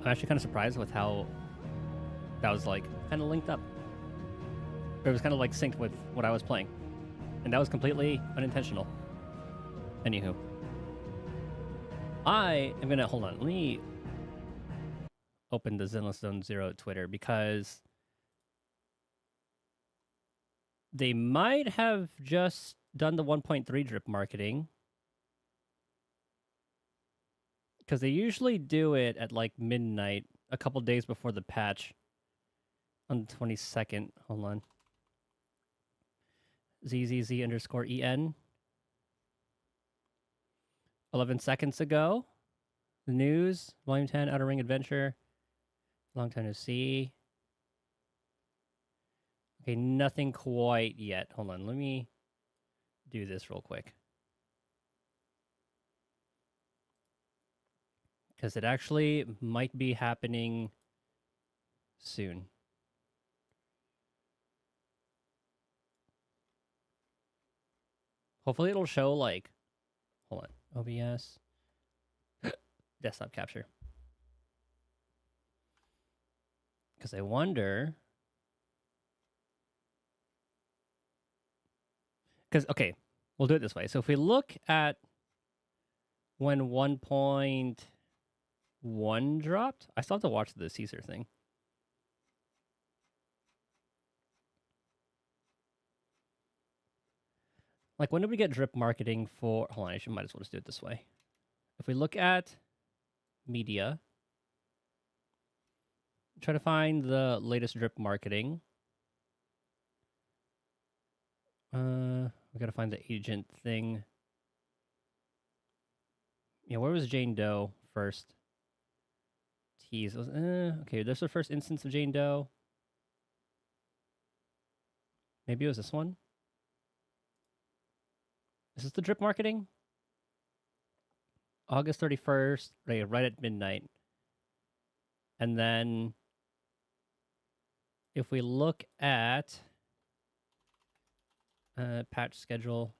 I'm actually kind of surprised with how that was like kind of linked up. Or it was kind of like synced with what I was playing. And that was completely unintentional. Anywho. I am gonna hold on. Let me open the Zenless Zone Zero Twitter because they might have just done the 1.3 drip marketing. Because they usually do it at like midnight, a couple days before the patch on the 22nd. Hold on. ZZZ underscore EN. 11 seconds ago. The news. Volume 10, Outer Ring Adventure. Long time to see. Okay, nothing quite yet. Hold on, let me do this real quick. Because it actually might be happening soon. Hopefully it'll show like, hold on, OBS, desktop capture. Because I wonder, because, okay, we'll do it this way. So if we look at when 1.1 dropped, I still have to watch the Caesar thing. Like, when did we get drip marketing for... Hold on, I might as well just do it this way. If we look at media, try to find the latest drip marketing. We gotta find the agent thing. Yeah, where was Jane Doe first? Tease. Okay, there's the first instance of Jane Doe. Maybe it was this one. Is this the drip marketing? August 31st, right at midnight. And then if we look at patch schedule,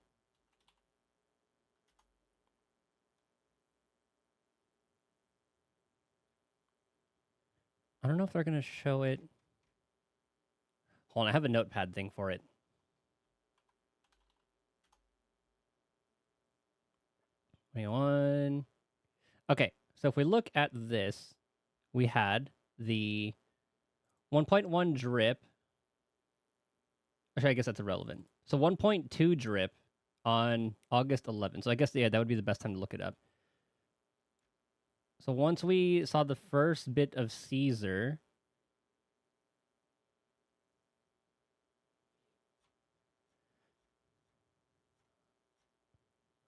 I don't know if they're going to show it. Hold on, I have a notepad thing for it. '21. Okay, so if we look at this, we had the 1.1 drip. Actually, I guess that's irrelevant. So 1.2 drip on August 11th. So I guess, yeah, that would be the best time to look it up. So once we saw the first bit of Caesar,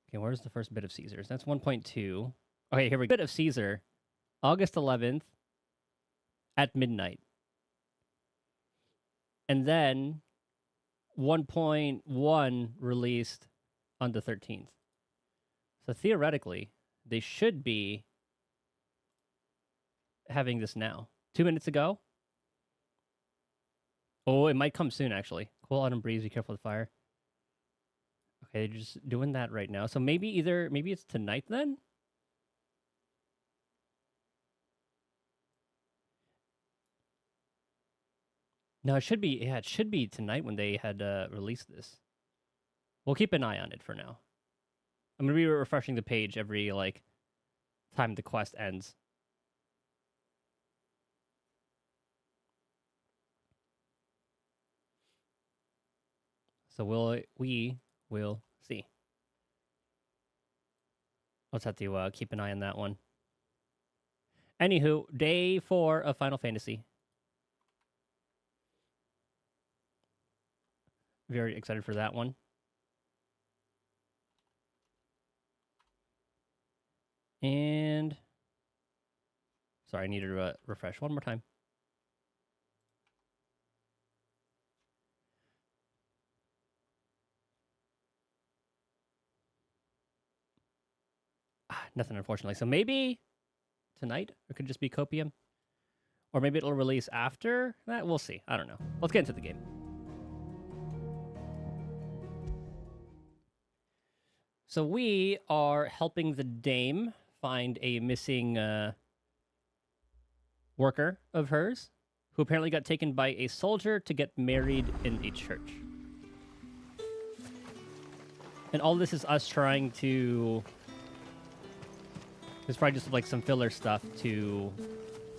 okay, where's the first bit of Caesars? That's 1.2. Okay, here we go. Bit of Caesar, August 11th at midnight. And then 1.1 released on the 13th. So theoretically, they should be having this now. 2 minutes ago. Oh, it might come soon, actually. Cool autumn breeze, be careful with fire. Okay, they're just doing that right now. So maybe it's tonight then? No, it should be tonight when they had released this. We'll keep an eye on it for now. I'm going to be refreshing the page every, like, time the quest ends. So we will see. I'll just have to keep an eye on that one. Anywho, day 4 of Final Fantasy. Very excited for that one. And... sorry, I needed to refresh one more time. Nothing, unfortunately. So maybe tonight it could just be Copium. Or maybe it'll release after that. We'll see. I don't know. Let's get into the game. So we are helping the dame find a missing worker of hers, who apparently got taken by a soldier to get married in a church. And all this is us trying to... It's probably just like some filler stuff to...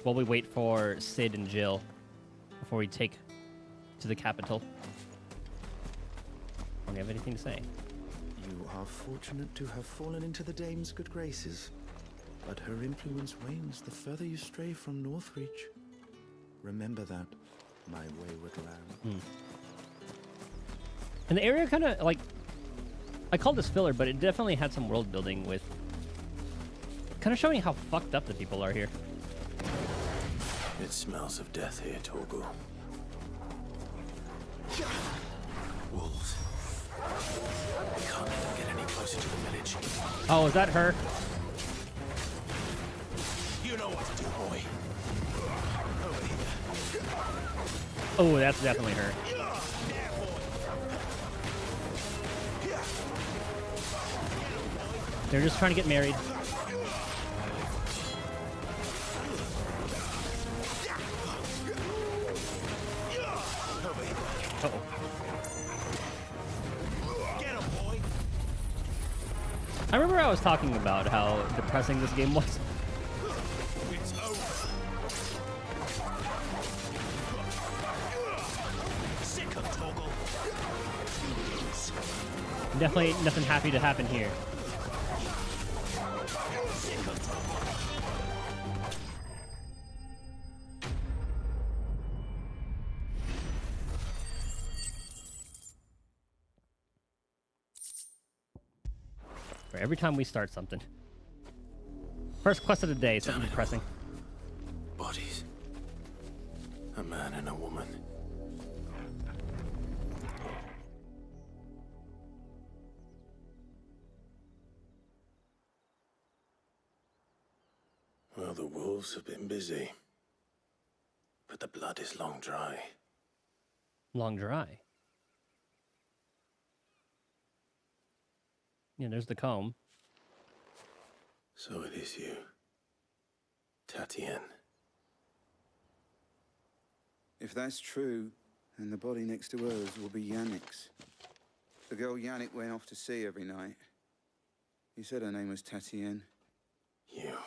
while we wait for Sid and Jill before we take to the capital. I don't have anything to say. You are fortunate to have fallen into the dame's good graces, but her influence wanes the further you stray from Northreach. Remember that, my wayward lamb. And the area kind of, like... I call this filler, but it definitely had some world building with... kind of showing how fucked up the people are here. It smells of death here, Torgal. Wolves. We can't let them get any closer to the village. Oh, is that her? You know what to do, boy. Over here. Oh, that's definitely her. They're just trying to get married. Uh-oh. I remember I was talking about how depressing this game was. Definitely nothing happy to happen here. Every time we start something. First quest of the day, something depressing. Bodies. A man and a woman. Well, the wolves have been busy. But the blood is long dry. Long dry. Yeah, there's the comb. So it is you, Tatienne. If that's true, then the body next to hers will be Yannick's. The girl Yannick went off to see every night. You said her name was Tatienne. You.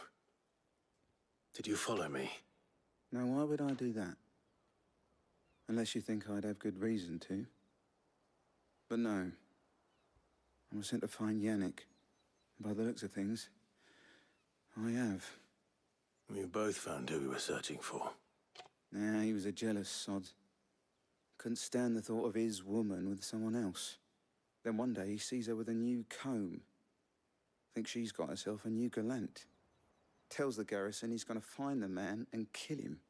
Did you follow me? Now, why would I do that? Unless you think I'd have good reason to. But no. I was sent to find Yannick. By the looks of things, I have. We both found who we were searching for. Nah, he was a jealous sod. Couldn't stand the thought of his woman with someone else. Then one day he sees her with a new comb. Thinks she's got herself a new gallant. Tells the garrison he's going to find the man and kill him.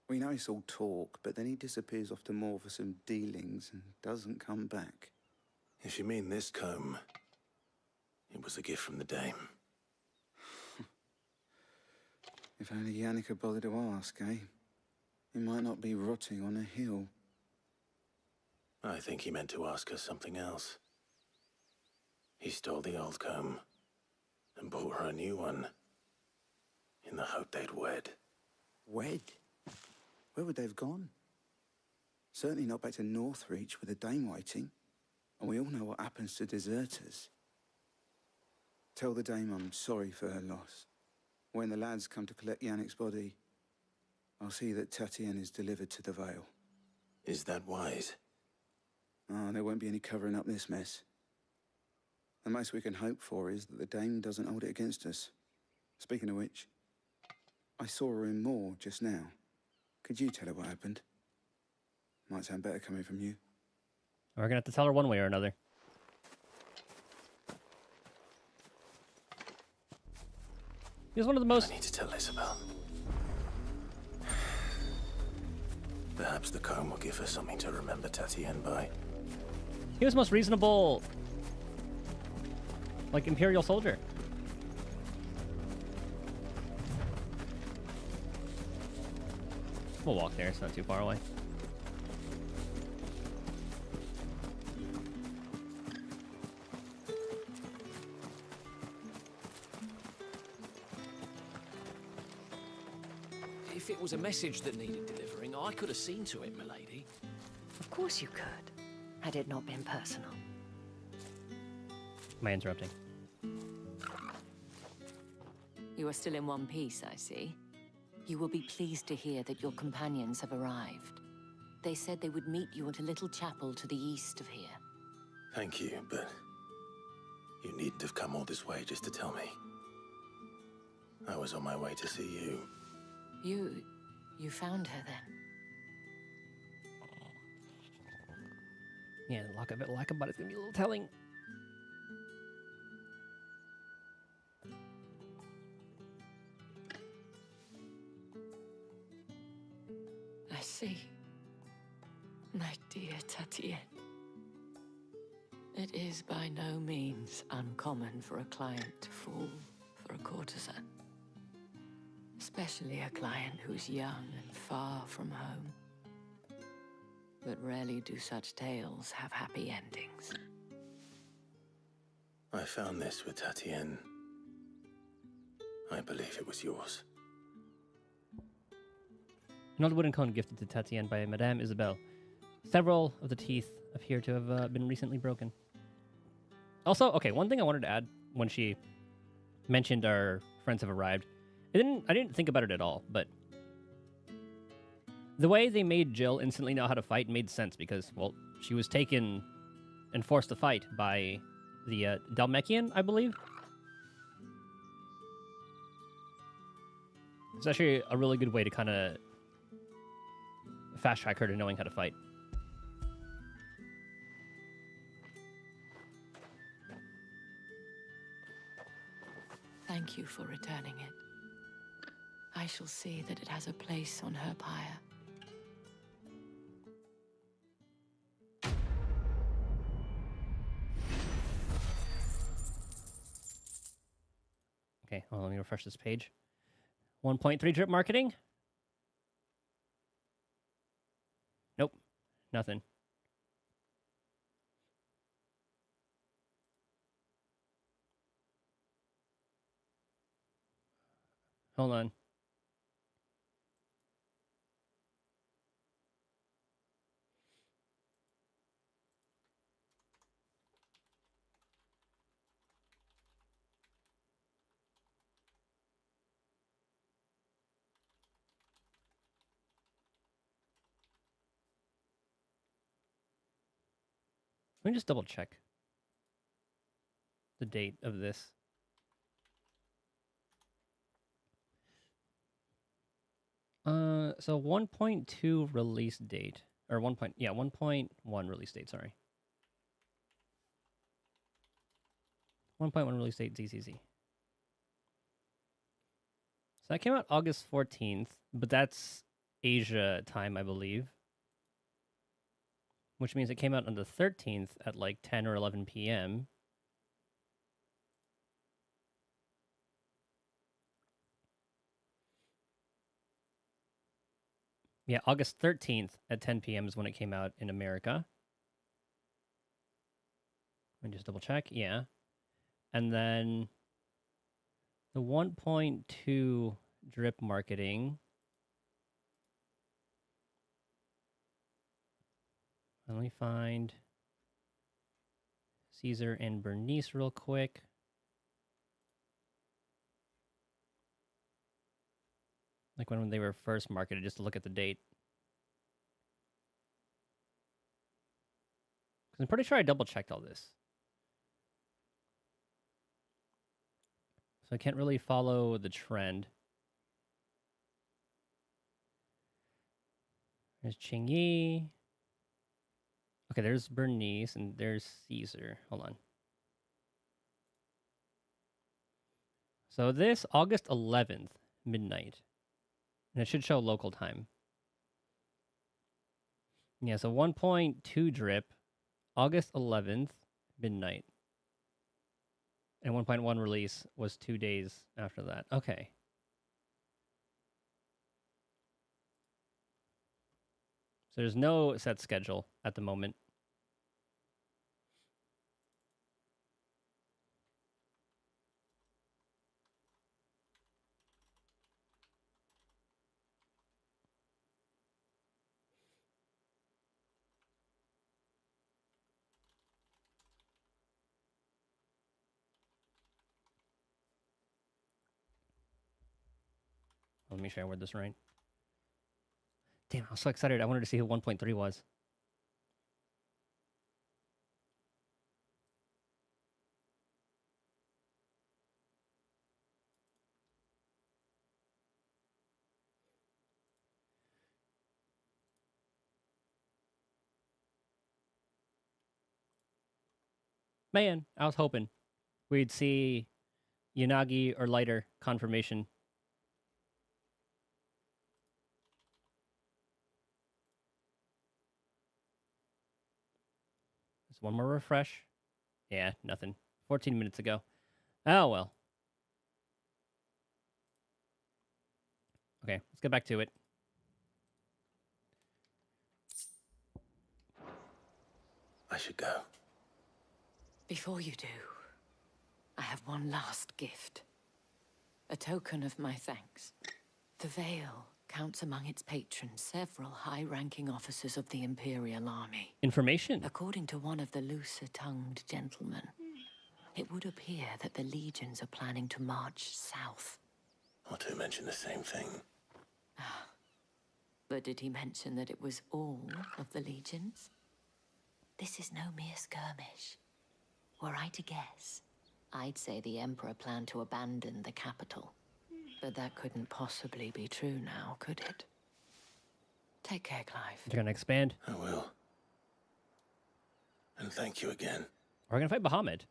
We know it's all talk, but then he disappears off to Moor for some dealings and doesn't come back. If you mean this comb, it was a gift from the dame. If only Yannick had bothered to ask, eh? He might not be rotting on a hill. I think he meant to ask her something else. He stole the old comb and bought her a new one in the hope they'd wed. Wed? Where would they have gone? Certainly not back to Northreach with a dame waiting. And we all know what happens to deserters. Tell the dame I'm sorry for her loss. When the lads come to collect Yannick's body, I'll see that Tatienne is delivered to the Vale. Is that wise? Ah, there won't be any covering up this mess. The most we can hope for is that the dame doesn't hold it against us. Speaking of which, I saw her in Moor just now. Could you tell her what happened? Might sound better coming from you. We're gonna have to tell her one way or another. He was one of the most... I need to tell Isabel. Perhaps the comb will give her something to remember Tatienne by. He was the most reasonable, like, Imperial soldier. We'll walk there, it's not too far away. If If it was a message that needed delivering, I could have seen to it, milady. Of course you could, had it not been personal. Am I interrupting? You are still in one piece, I see. You will be pleased to hear that your companions have arrived. They said they would meet you at a little chapel to the east of here. Thank you, but you needn't have come all this way just to tell me. I was on my way to see you. You found her then? Yeah, lack of, but it's gonna be a little telling. I see. My dear Tatienne. It is by no means uncommon for a client to fall for a courtesan. Especially a client who's young and far from home. But rarely do such tales have happy endings. I found this with Tatienne. I believe it was yours. An old wooden cone gifted to Tatienne by Madame Isabelle. Several of the teeth appear to have been recently broken. Also, okay, one thing I wanted to add when she mentioned our friends have arrived, I didn't think about it at all, but the way they made Jill instantly know how to fight made sense because, well, she was taken and forced to fight by the Dalmekian, I believe. It's actually a really good way to kind of fast track her to knowing how to fight. Thank you for returning it. I shall see that it has a place on her pyre. Okay, well, let me refresh this page. 1.3 drip marketing? Nope, nothing. Hold on. Let me just double check the date of this. So 1.2 release date, or 1.1 release date. Sorry, 1.1 release date ZZZ. So that came out August 14th, but that's Asia time, I believe. Which means it came out on the 13th at like 10 or 11 p.m. Yeah, August 13th at 10 p.m. is when it came out in America. Let me just double check. Yeah. And then the 1.2 drip marketing. Let me find Caesar and Bernice real quick. Like when they were first marketed, just to look at the date. Because I'm pretty sure I double-checked all this. So I can't really follow the trend. There's Qingyi. Okay, there's Bernice, and there's Caesar. Hold on. So this, August 11th, midnight. And it should show local time. Yeah, so 1.2 drip, August 11th, midnight. And 1.1 release was 2 days after that. Okay. So there's no set schedule at the moment. Let me make sure I word this right. Damn, I was so excited. I wanted to see who 1.3 was. Man, I was hoping we'd see Yanagi or lighter confirmation. Just one more refresh. Yeah, nothing. 14 minutes ago. Oh, well. Okay, let's get back to it. I should go. Before you do, I have one last gift. A token of my thanks. The Vale counts among its patrons several high-ranking officers of the Imperial Army. Information. According to one of the looser-tongued gentlemen, it would appear that the legions are planning to march south. Or to mention the same thing. But did he mention that it was all of the legions? This is no mere skirmish. Were I to guess, I'd say the Emperor planned to abandon the capital. But that couldn't possibly be true now, could it? Take care, Clive. They're gonna expand. I will. And thank you again. We're gonna fight Bahamut.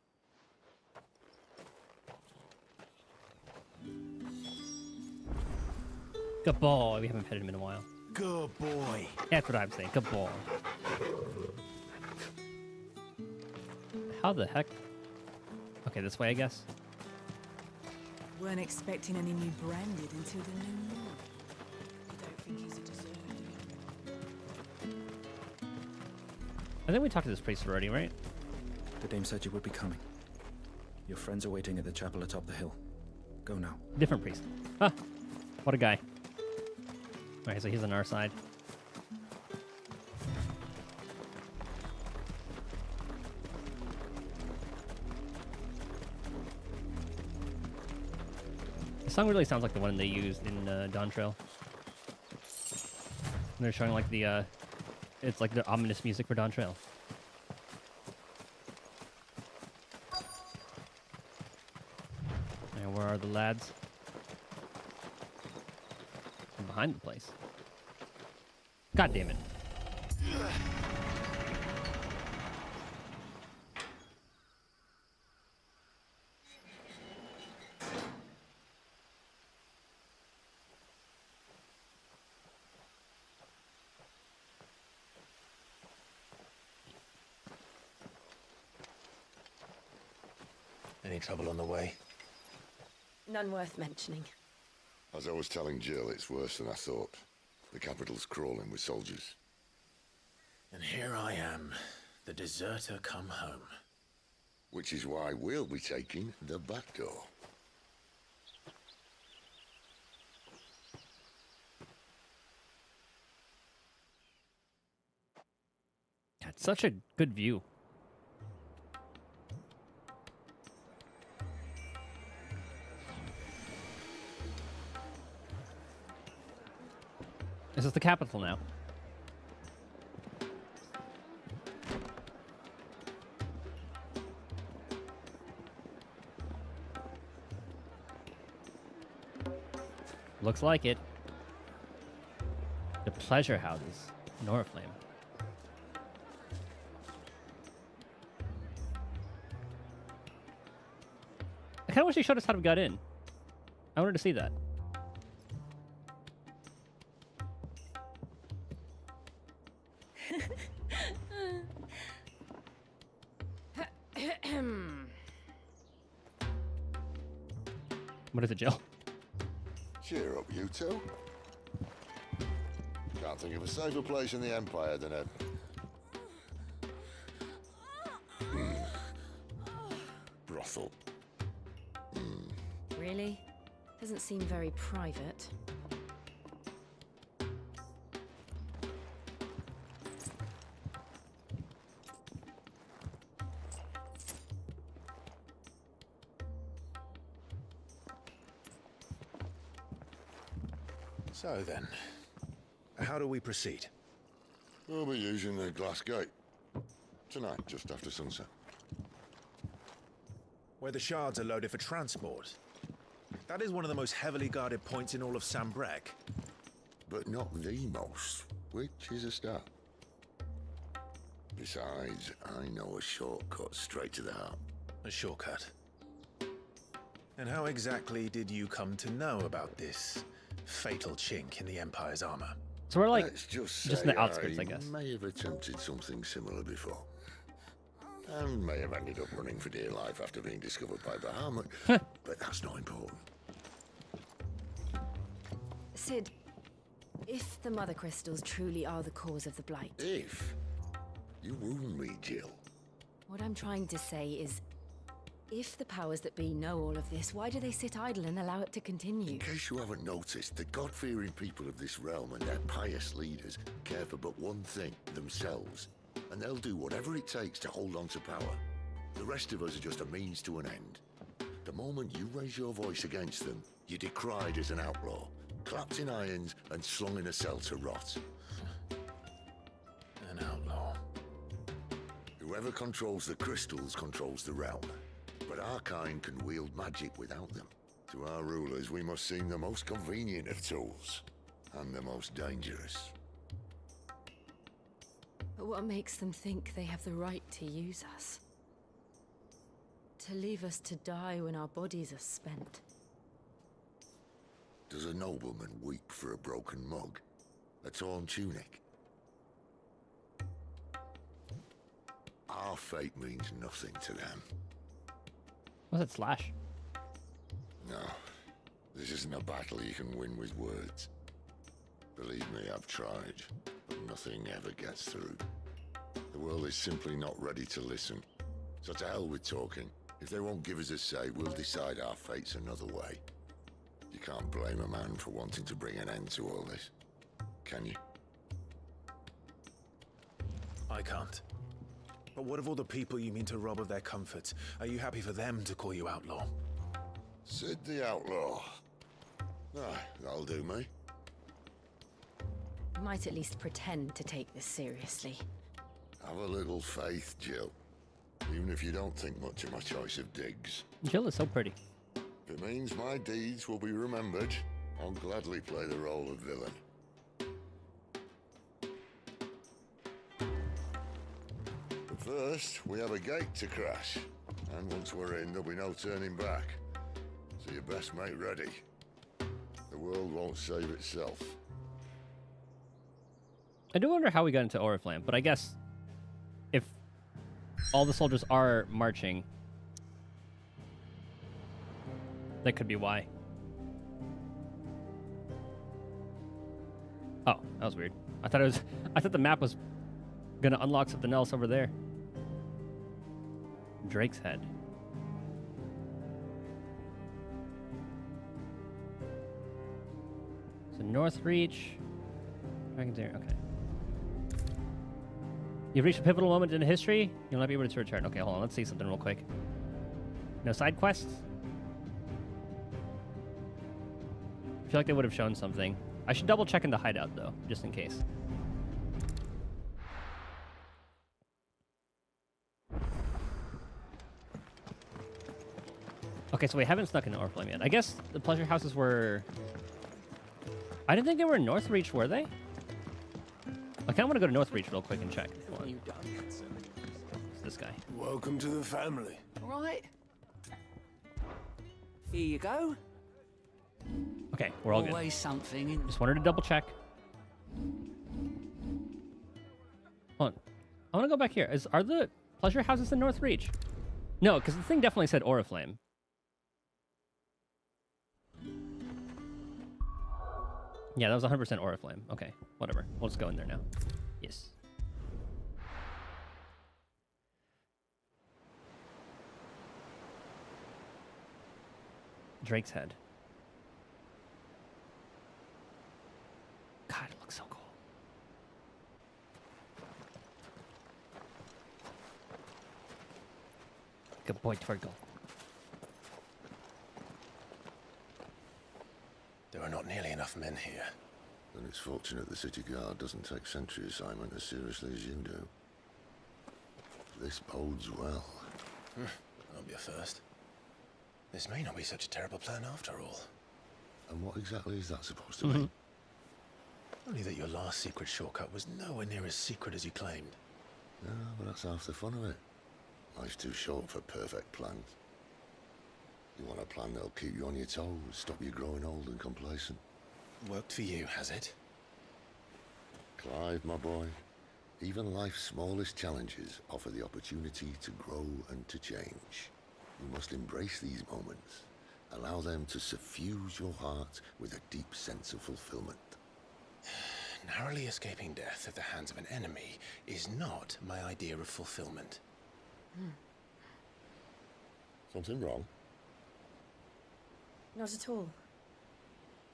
Good boy. We haven't petted him in a while. Good boy. That's what I'm saying. Good boy. How the heck? Okay, this way, I guess. Weren't expecting any new branded until the new moon. You don't think he's a deserter, do you? I think we talked to this priest already, right? The dame said you would be coming. Your friends are waiting at the chapel atop the hill. Go now. Different priest. Huh. What a guy. Alright, so he's on our side. The song really sounds like the one they used in Dawn Trail. And they're showing like the, it's like the ominous music for Dawn Trail. And where are the lads? I'm behind the place. God damn it. Any trouble on the way? None worth mentioning. As I was telling Jill, it's worse than I thought. The capital's crawling with soldiers. And here I am, the deserter come home. Which is why we'll be taking the back door. That's such a good view. This is the capital now. Looks like it. The pleasure houses, Noraflame. I kind of wish they showed us how we got in. I wanted to see that. What is it, Jill? Cheer up, you two. Can't think of a safer place in the Empire than a... brothel. Really? Doesn't seem very private. So then, how do we proceed? We'll be using the glass gate. Tonight, just after sunset. Where the shards are loaded for transport. That is one of the most heavily guarded points in all of Sambrek. But not the most, which is a start. Besides, I know a shortcut straight to the heart. A shortcut. And how exactly did you come to know about this fatal chink in the Empire's armor? So we're like Let's just in say the outskirts, I guess. may have attempted something similar before. And may have ended up running for dear life after being discovered by Bahamut. But that's not important. Sid, if the Mother Crystals truly are the cause of the Blight, If you wound me, Jill. what I'm trying to say is, if the powers that be know all of this, why do they sit idle and allow it to continue? In case you haven't noticed, the God-fearing people of this realm and their pious leaders care for but one thing, themselves. And they'll do whatever it takes to hold on to power. The rest of us are just a means to an end. The moment you raise your voice against them, you're decried as an outlaw, clapped in irons and slung in a cell to rot. An outlaw. Whoever controls the crystals controls the realm. But our kind can wield magic without them. To our rulers, we must seem the most convenient of tools, and the most dangerous. But what makes them think they have the right to use us? To leave us to die when our bodies are spent? Does a nobleman weep for a broken mug? A torn tunic? Our fate means nothing to them. What's that slash? No, this isn't a battle you can win with words. Believe me, I've tried, but nothing ever gets through. The world is simply not ready to listen. So to hell with talking. If they won't give us a say, we'll decide our fates another way. You can't blame a man for wanting to bring an end to all this, can you? I can't. But what of all the people you mean to rob of their comforts? Are you happy for them to call you outlaw? Sid the Outlaw. Ah, that'll do me. You might at least pretend to take this seriously. Have a little faith, Jill. Even if you don't think much of my choice of digs. Jill is so pretty. If it means my deeds will be remembered, I'll gladly play the role of villain. But first, we have a gate to crash. And once we're in, there'll be no turning back. So you best make ready. The world won't save itself. I do wonder how we got into Oriflamme, but I guess if all the soldiers are marching, that could be why. Oh, that was weird. I thought the map was gonna unlock something else over there. Drake's Head. So North Reach. Dragon's Ear, okay. You've reached a pivotal moment in history. You'll not be able to return. Okay, hold on. Let's see something real quick. No side quests? I feel like they would have shown something. I should double check in the hideout, though, just in case. Okay, so we haven't snuck into Oriflamme yet. I guess the pleasure houses were... I didn't think they were in Northreach, were they? I kind of want to go to Northreach real quick and check. Hold on. It's this guy. Welcome to the family. All right. Here you go. Okay, we're all Always good. something in... Just wanted to double check. Hold on. I want to go back here. Are the pleasure houses in Northreach? No, because the thing definitely said Oriflamme. Yeah, that was 100% Oriflamme. Okay, whatever. We'll just go in there now. Yes. Drake's Head. God, it looks so cool. Good boy, Twinkle. There are not nearly enough men here. Then it's fortunate the city guard doesn't take sentry assignment as seriously as you do. This bodes well. That'll be a first. This may not be such a terrible plan after all. And what exactly is that supposed to mean? Only that your last secret shortcut was nowhere near as secret as you claimed. Yeah, but that's half the fun of it. Life's too short for perfect plans. You want a plan that'll keep you on your toes, stop you growing old and complacent. Worked for you, has it? Clive, my boy, even life's smallest challenges offer the opportunity to grow and to change. You must embrace these moments. Allow them to suffuse your heart with a deep sense of fulfillment. Narrowly escaping death at the hands of an enemy is not my idea of fulfillment. Something wrong? Not at all.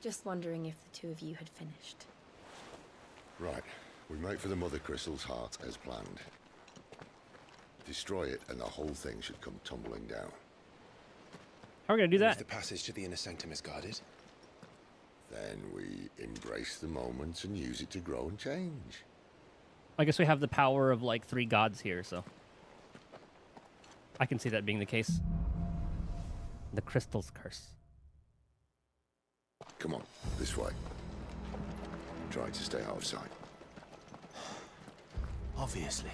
Just wondering if the two of you had finished. Right. We make for the Mother Crystal's heart as planned. Destroy it and the whole thing should come tumbling down. How are we gonna do If that? the passage to the inner sanctum is guarded, Then we embrace the moment and use it to grow and change. I guess we have the power of like 3 gods here, so I can see that being the case. The crystal's curse. Come on, this way. Try to stay out of sight. obviously.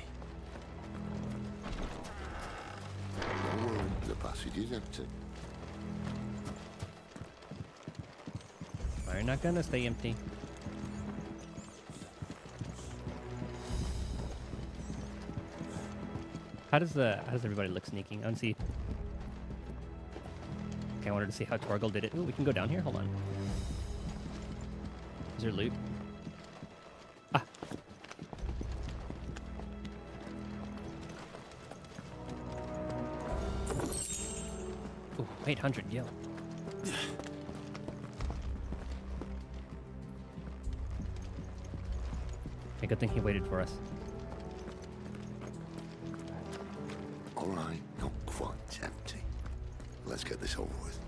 Don't worry, the passage is empty. We're not gonna stay empty. How does everybody look sneaking? I don't see. Okay, I wanted to see how Torgal did it. Ooh, we can go down here. Hold on. Is there loot? Ah. Ooh, 800 gil. Okay, good thing he waited for us. All right, not quite empty. Let's get this over with.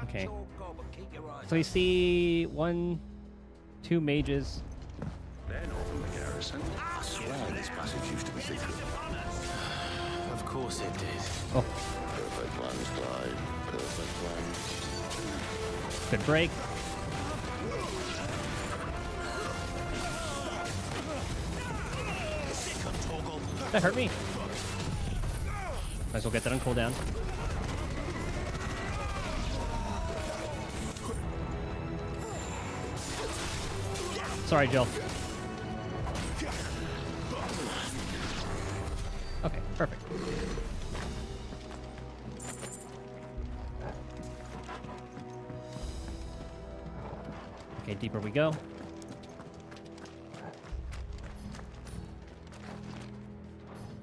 Okay. So we see 1, 2 mages. I swear this passage used to be secret. Of course it did. Oh, Perfect plans, Clive. Perfect plans. good break. That hurt me. Might as well get that on cooldown. Sorry, Jill. Okay, perfect. Okay, deeper we go.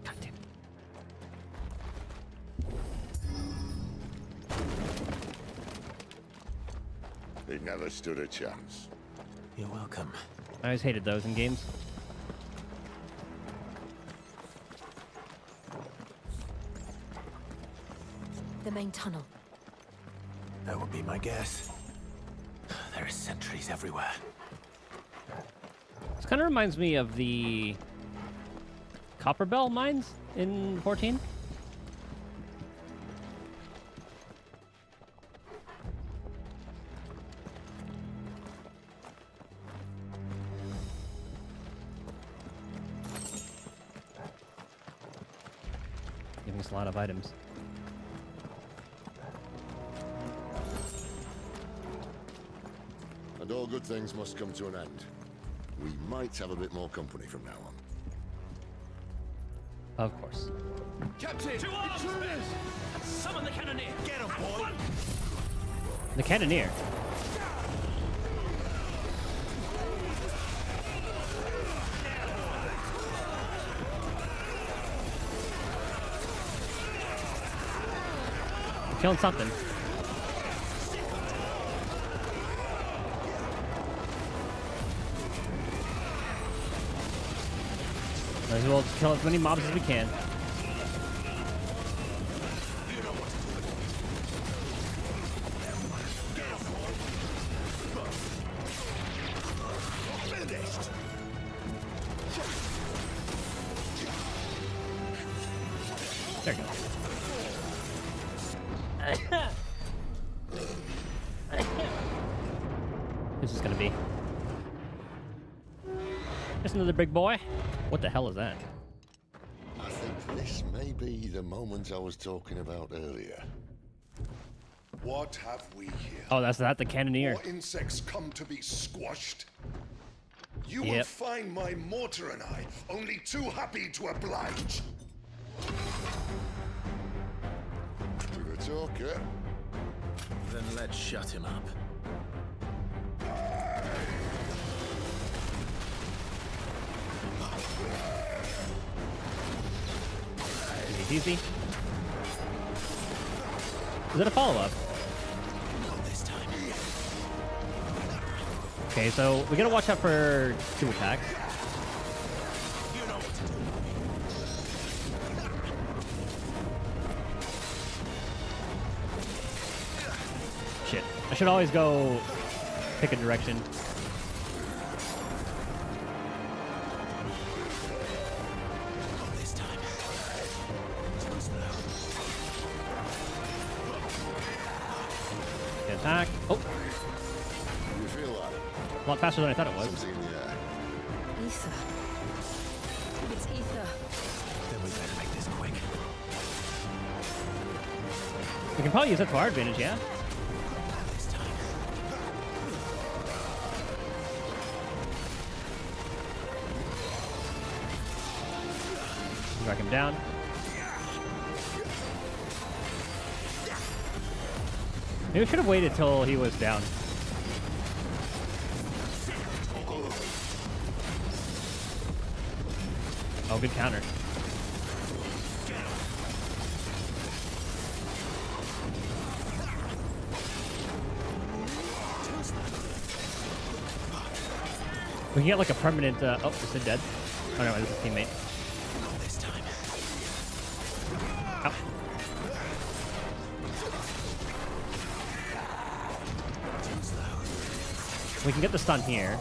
God damn it. He never stood a chance. You're welcome. I always hated those in games. The main tunnel. That would be my guess. There are sentries everywhere. This kind of reminds me of the Copper Bell mines in 14. Giving us a lot of items. And all good things must come to an end. We might have a bit more company from now on. Of course. Captain! To arms! Summon the cannoneer! Get him, boy! The cannoneer. We're killing something. Might as well kill as many mobs as we can. There you go. This is gonna be just another big boy. What the hell is that? I think this may be the moment I was talking about earlier. What have we here? Oh, that's that, the cannoneer. More insects come to be squashed? You will Yep. find my mortar and I only too happy to oblige. To the talker. Then let's shut him up. Easy, easy. Is it a follow-up? Okay, so we gotta watch out for 2 attacks. Shit. I should always go pick a direction. Good attack. Oh, You feel that? a lot faster than I thought it was. Something in the air. Ether. It's ether. Then we better make this quick. We can probably use that to our advantage, yeah? Drag him down. Maybe we should have waited till he was down. Oh, good counter. We can get like a permanent. Oh, is it dead? Oh no, this is a teammate. Ow. We can get the stun here.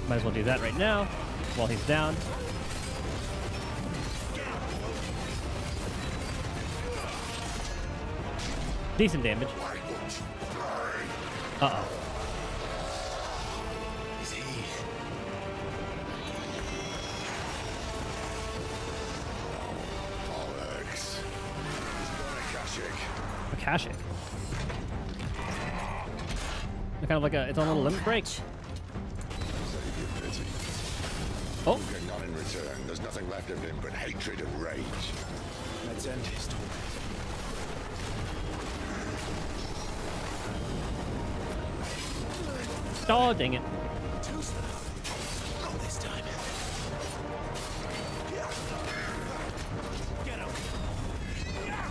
Might as well do that right now while he's down. Decent damage. Uh-oh. Is he? Alex. Akashic. Kind of like it's on a little limit break. Save your pity. Oh, You get none in return. There's nothing left of him but hatred and rage. Let's end his torment. oh, dang it. Too slow. Not this time. Get him.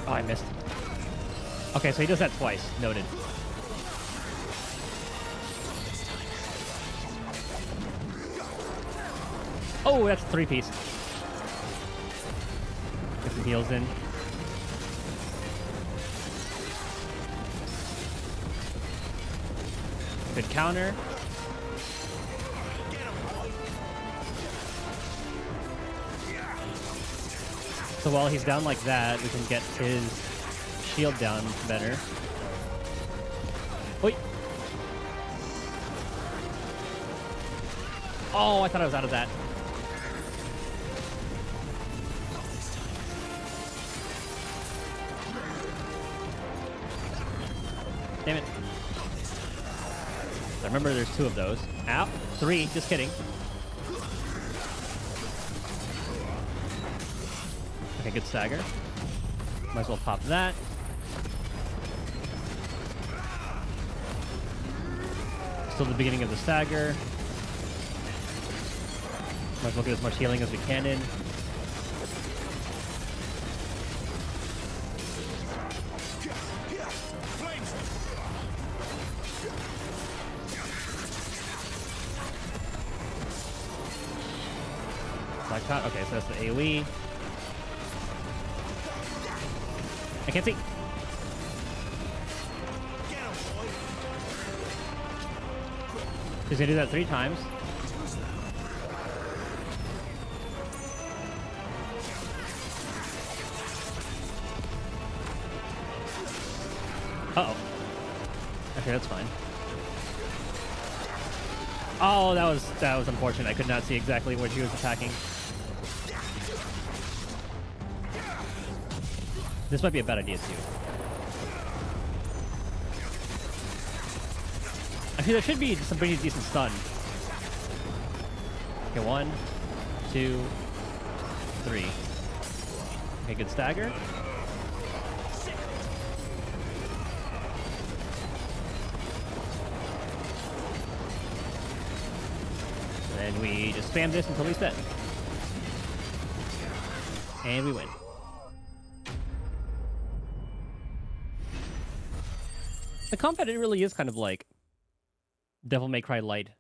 Oh, I missed. Okay, so he does that twice. Noted. Oh, that's a 3-piece. Get some heals in. Good counter. So while he's down like that, we can get his shield down better. Wait. Oh, I thought I was out of that. Damn it. I remember there's 2 of those. Ow. 3, just kidding. Okay, good stagger. Might as well pop that. Still the beginning of the stagger. Might as well get as much healing as we can in. Black Tot. Okay, so that's the AoE. I can't see. He's gonna do that 3 times. Okay, that's fine. Oh, that was unfortunate. I could not see exactly what she was attacking. This might be a bad idea too. Actually, there should be some pretty decent stun. Okay, 1, 2, 3. Okay, good stagger. And we just spam this until he's dead. And we win. The combat, it really is kind of like Devil May Cry Light.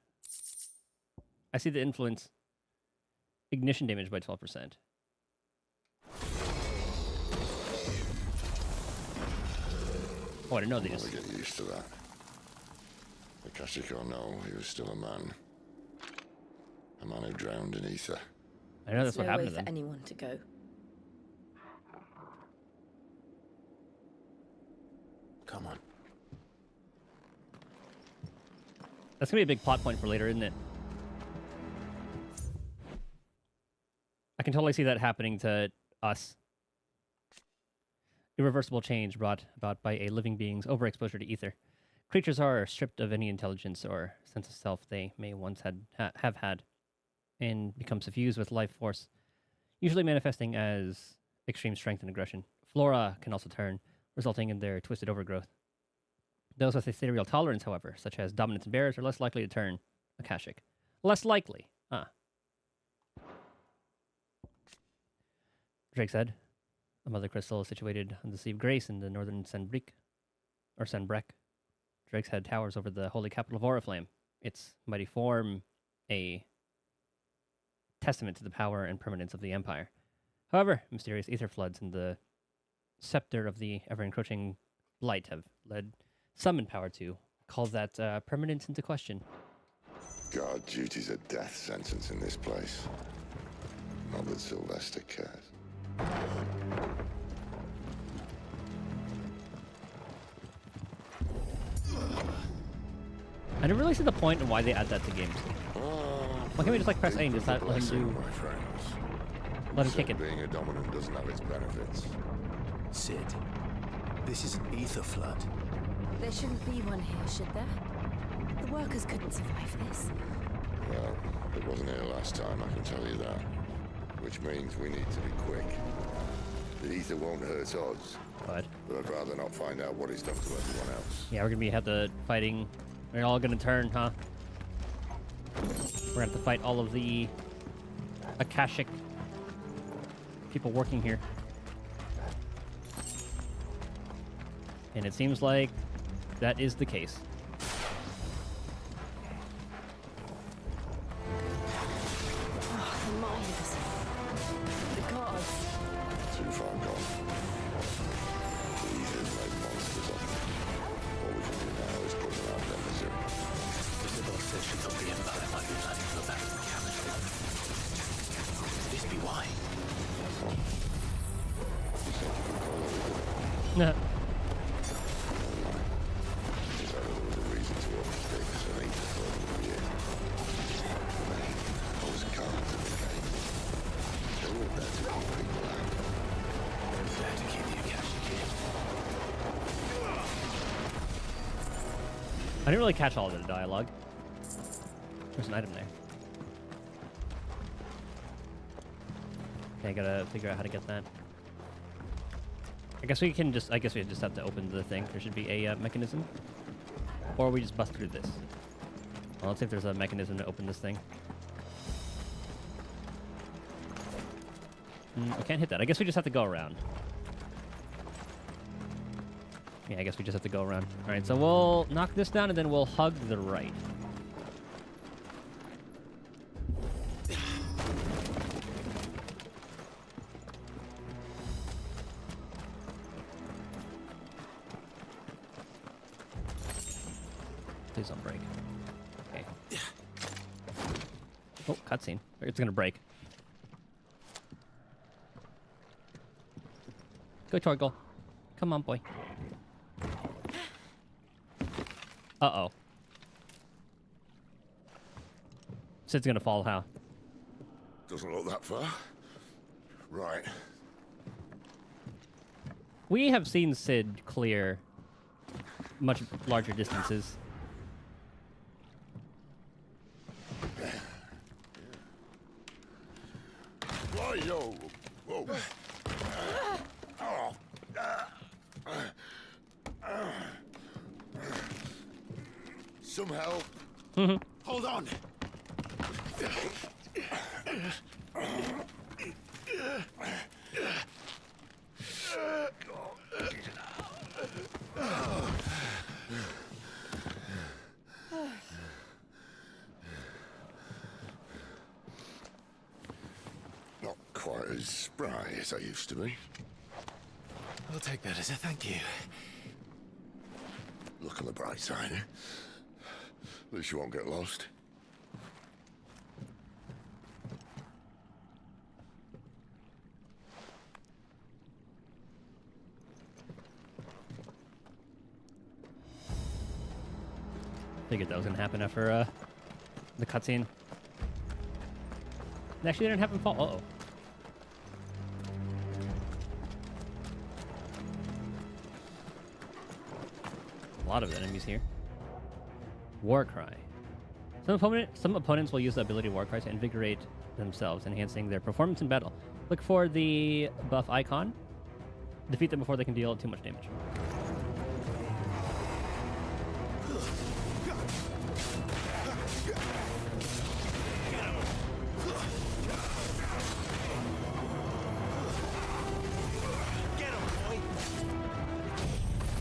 I see the influence. Ignition damage by 12%. Oh, I didn't know they just... I'll get used to that. Akashic or no, he was still a man. A man who drowned in ether. I know that's what happened to There's them. no way for anyone to go. Come on. That's gonna be a big plot point for later, isn't it? I can totally see that happening to us. Irreversible change brought about by a living being's overexposure to ether. Creatures are stripped of any intelligence or sense of self they may once have had, and become suffused with life force, usually manifesting as extreme strength and aggression. Flora can also turn, resulting in their twisted overgrowth. Those with ethereal tolerance, however, such as dominance and bears, are less likely to turn Akashic. Less likely. Drake said, a mother crystal is situated on the Sea of Grace in the northern Senbrek. Drake's head towers over the holy capital of Oriflame. Its mighty form, a testament to the power and permanence of the Empire. However, mysterious ether floods and the scepter of the ever-encroaching light have led some in power to call that permanence into question. Guard duty's a death sentence in this place. Not that Sylvester cares. I didn't really see the point in why they add that to games. Why can't we just like press A and just let him do... My friends. Let him kick it. Being a dominant doesn't have its benefits. Sid, this is an ether flood. There shouldn't be one here, should there? The workers couldn't survive this. Well, it wasn't here last time, I can tell you that. Which means we need to be quick. The ether won't hurt us. But I'd rather not find out what it's done to everyone else. yeah, we're gonna have to fighting. We're all gonna turn, huh? We're gonna have to fight all of the Akashic people working here. And it seems like that is the case. Oh, the miners. The gods. Too far gone. The ether's made monsters of them. All we can do now is put them out of their misery. Isabel said she thought the Empire might be planning to attack the capital. Could this be why? Nah. I didn't really catch all of the dialogue. There's an item there. Okay, I gotta figure out how to get that. I guess we just have to open the thing. There should be a mechanism. Or we just bust through this. Well, let's see if there's a mechanism to open this thing. I can't hit that. I guess we just have to go around. Yeah, I guess we just have to go around. Alright, so we'll knock this down and then we'll hug the right. Please don't break. Okay. Oh, cutscene. It's gonna break. Go, Torgal. Come on, boy. Uh-oh. Sid's gonna fall, how? Doesn't look that far. Right. We have seen Sid clear much larger distances. Why, yo? Whoa. Some help. Hold on! Not quite as spry as I used to be. I'll take that as a thank you. Look on the bright side, eh? At least you won't get lost. Figured that was gonna happen after the cutscene. They actually didn't have him fall. Uh-oh. A lot of enemies here. War Cry. Some opponents will use the ability War Cry to invigorate themselves, enhancing their performance in battle. Look for the buff icon. Defeat them before they can deal too much damage.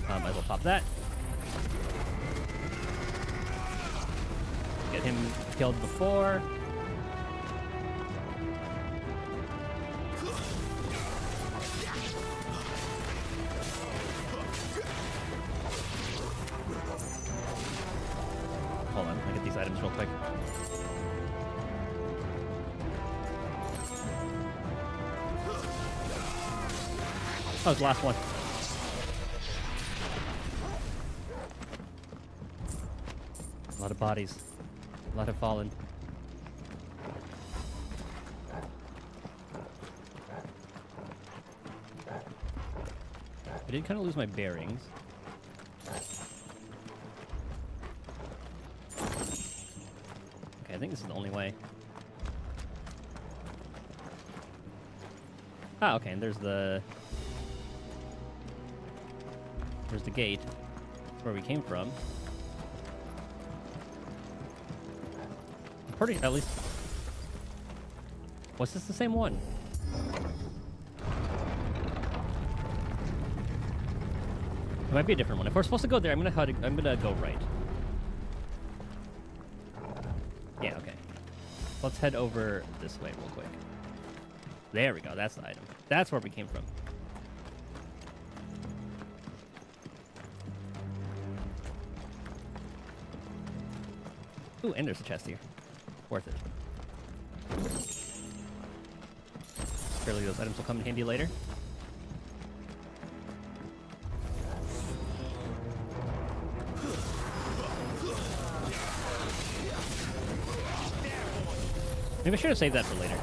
Might as well pop that. Get him killed before. Hold on, I'll get these items real quick. Oh, it's the last one. A lot of bodies. A lot have fallen. I did kind of lose my bearings. Okay, I think this is the only way. Ah, okay, and there's the gate. That's where we came from. Pretty, at least. Was this the same one? It might be a different one. If we're supposed to go there, I'm gonna go right. Yeah, okay. Let's head over this way real quick. There we go. That's the item. That's where we came from. Ooh, and there's a chest here. Worth it. Surely those items will come in handy later. Maybe I should have saved that for later.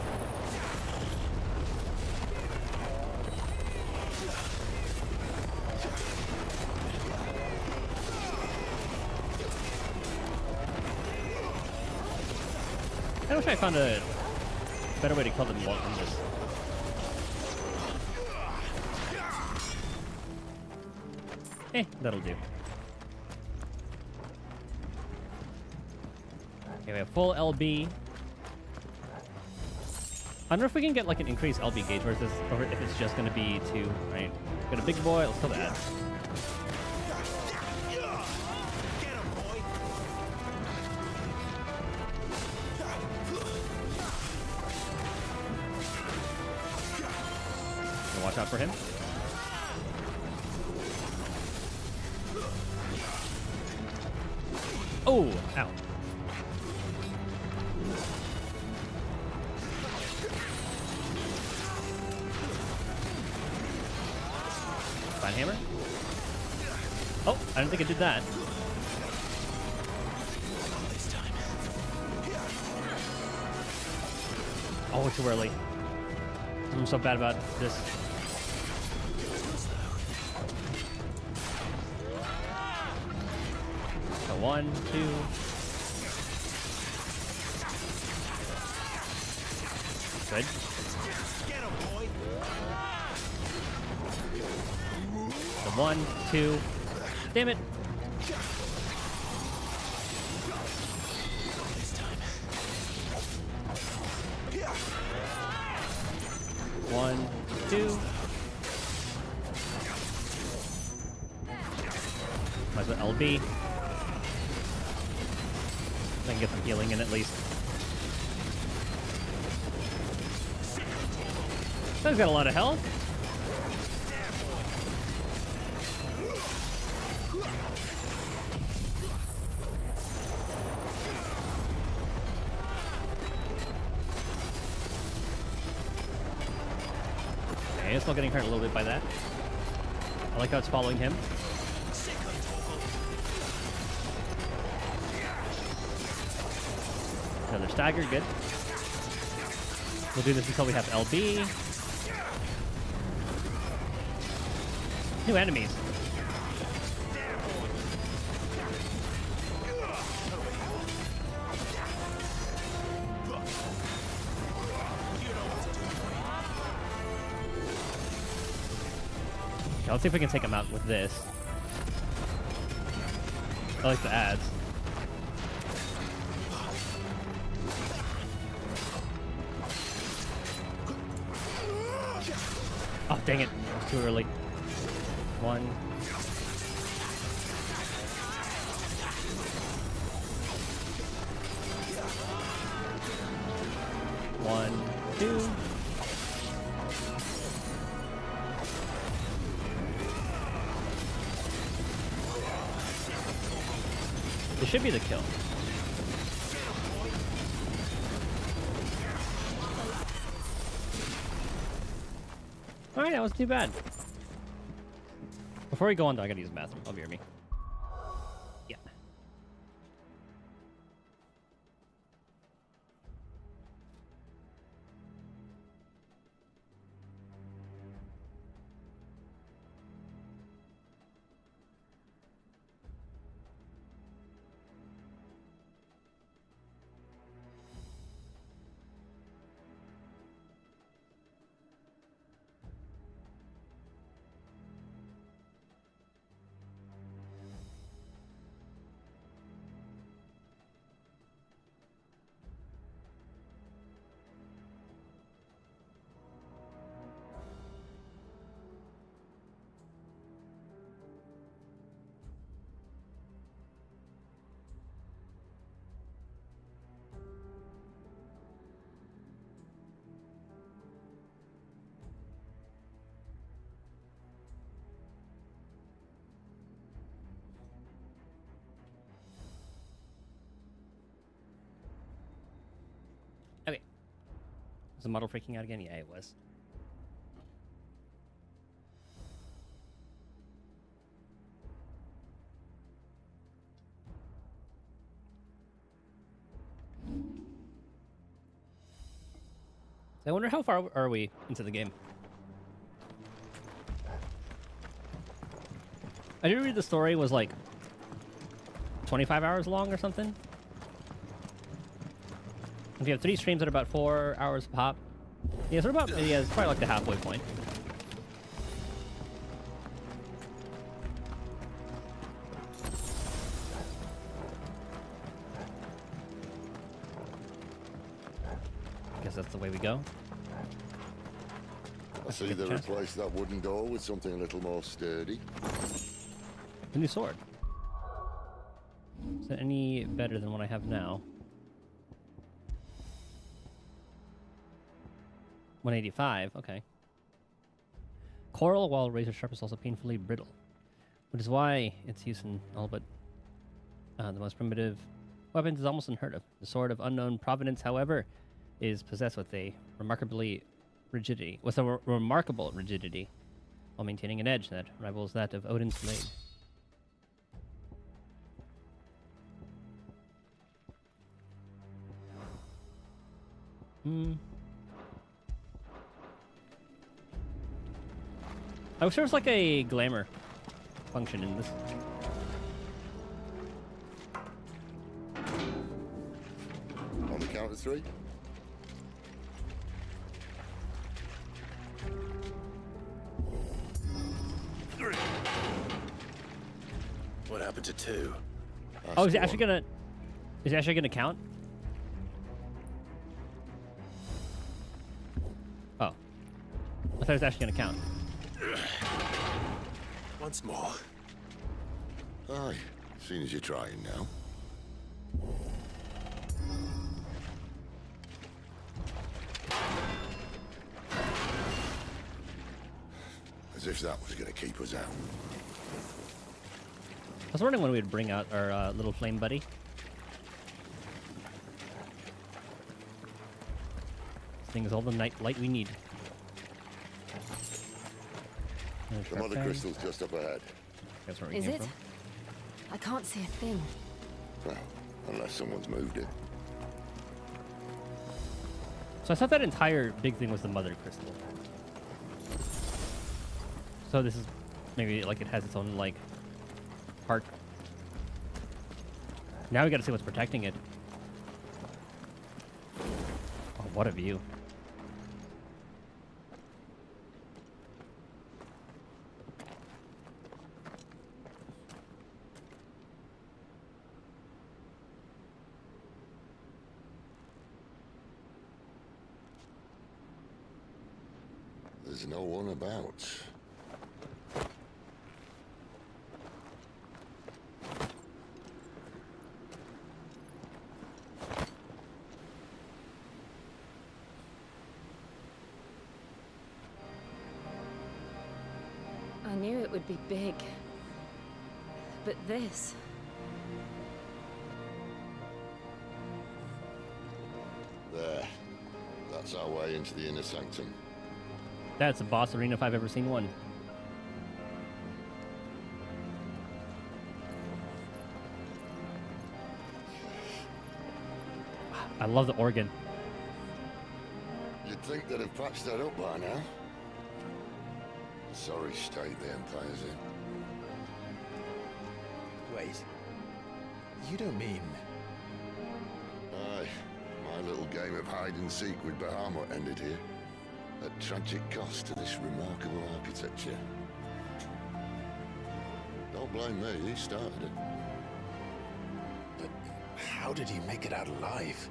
I wish I found a better way to kill them than this. That'll do. Okay, we have full LB. I wonder if we can get like an increased LB gauge versus, or if it's just going to be two. Right? Got a big boy. Let's kill that. Watch out for him. Oh, ow. Fine hammer. Oh, I didn't think it did that. Oh, too early. I'm so bad about this. So 1, 2. Good. So 1, 2. Damn it. One, 2. Might as well LB. I can get some healing in at least. That's got a lot of health. Okay, it's still getting hurt a little bit by that. I like how it's following him. Another stagger, good. We'll do this until we have LB. New enemies. Okay, let's see if we can take him out with this. I like the ads. Oh, dang it. It was too early. 1. 1, 2. This should be the kill. Alright, that wasn't too bad. Before we go on, though, I gotta use the bathroom. I'll be me. Yeah. Okay. Was the model freaking out again? Yeah, it was. I wonder how far are we into the game? I did read the story was like 25 hours long or something. If you have 3 streams at about 4 hours pop. Yeah, so about, yeah, it's probably like the halfway point. Guess that's the way we go. I see they replaced that wooden door with something a little more sturdy. The new sword. Is it any better than what I have now? 185, okay. Coral, while razor sharp, is also painfully brittle, which is why its use in all but the most primitive weapons is almost unheard of. The sword of unknown provenance, however, is possessed with a remarkable rigidity, while maintaining an edge that rivals that of Odin's blade. I wish there was like a glamour function in this. On the count of 3. What happened to 2? Oh, is it actually gonna? Is it actually gonna count? Oh, I thought it was actually gonna count. Once more. Aye, seeing as you're trying now. As if that was going to keep us out. I was wondering when we'd bring out our little flame buddy. This thing is all the light we need. The mother crystal's just up ahead. That's where we Is came it? from. I can't see a thing. Well, unless someone's moved it. So I thought that entire big thing was the mother crystal. So this is maybe like it has its own like part. Now we gotta see what's protecting it. Oh, what a view. There's no one about. I knew it would be big. But this... There. That's our way into the inner sanctum. That's a boss arena if I've ever seen one. I love the organ. You'd think they'd have patched that up by now. Sorry state the Empire's in. Wait. You don't mean... Aye. My little game of hide-and-seek with Bahamut ended here. At tragic cost to this remarkable architecture. Don't blame me, he started it. But how did he make it out alive?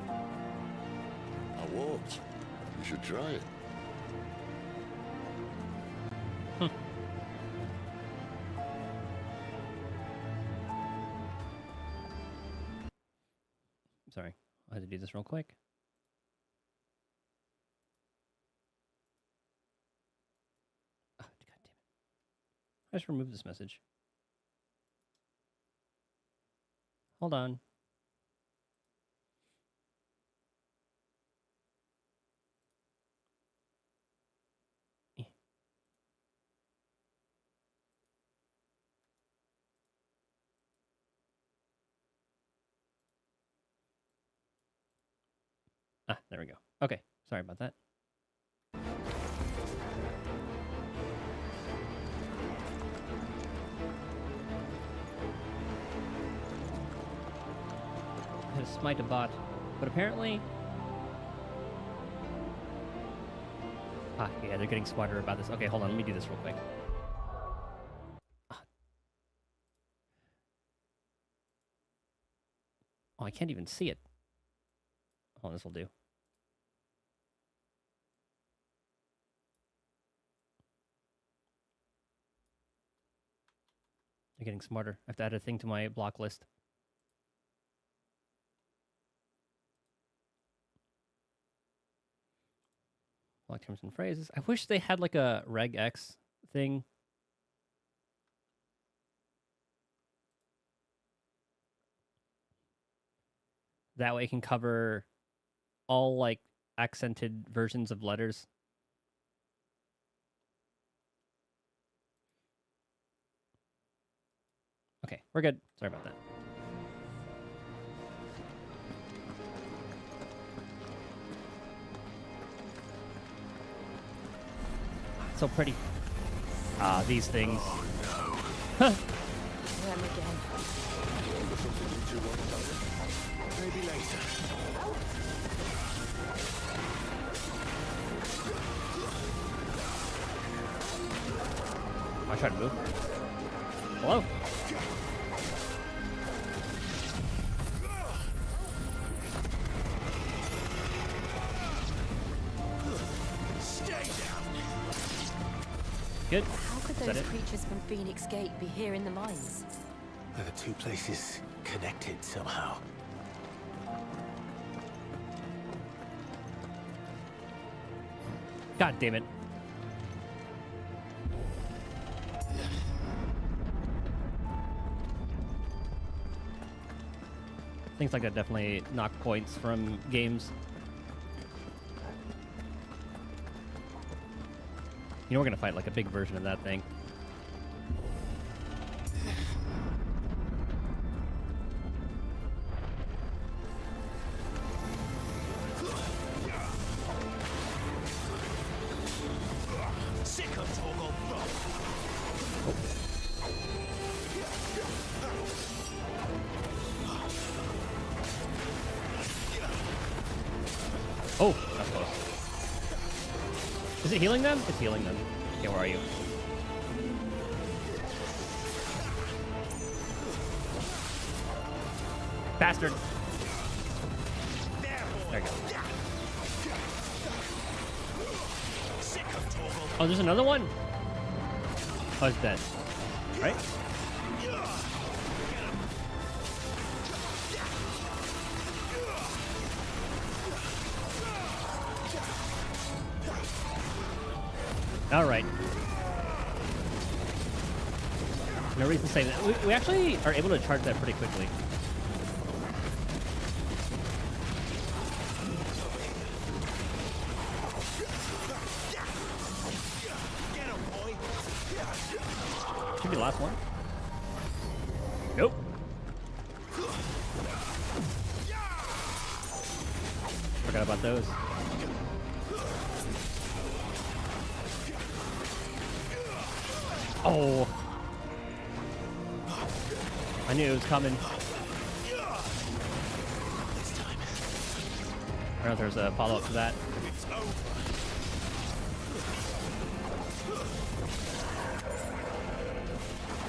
I walked. You should try it. Sorry, I had to do this real quick. Oh, God damn it. I just removed this message. Hold on. Ah, there we go. Okay, sorry about that. I had to smite a bot, but apparently... Ah, yeah, they're getting smarter about this. Okay, hold on, let me do this real quick. Ah. Oh, I can't even see it. Oh, this will do. They're getting smarter. I have to add a thing to my block list. Block terms and phrases. I wish they had like a regex thing. That way it can cover all like accented versions of letters. Okay, we're good. Sorry about that. So pretty. Ah, these things. Them again. Maybe later. I tried to move. Hello? Good. How could Is that those it? creatures from Phoenix Gate be here in the mines? Are the two places connected somehow? God damn it. Things like that definitely knock points from games. You know, we're gonna fight like a big version of that thing. Oh, that's close. Is it healing them? It's healing them. Okay, where are you? Bastard! There you go. Oh, there's another one? Oh, it's dead. Right? All right. No reason to say that. We actually are able to charge that pretty quickly. Should be the last one. Nope. Forgot about those. Oh. I knew it was coming. I don't know if there's a follow-up to that.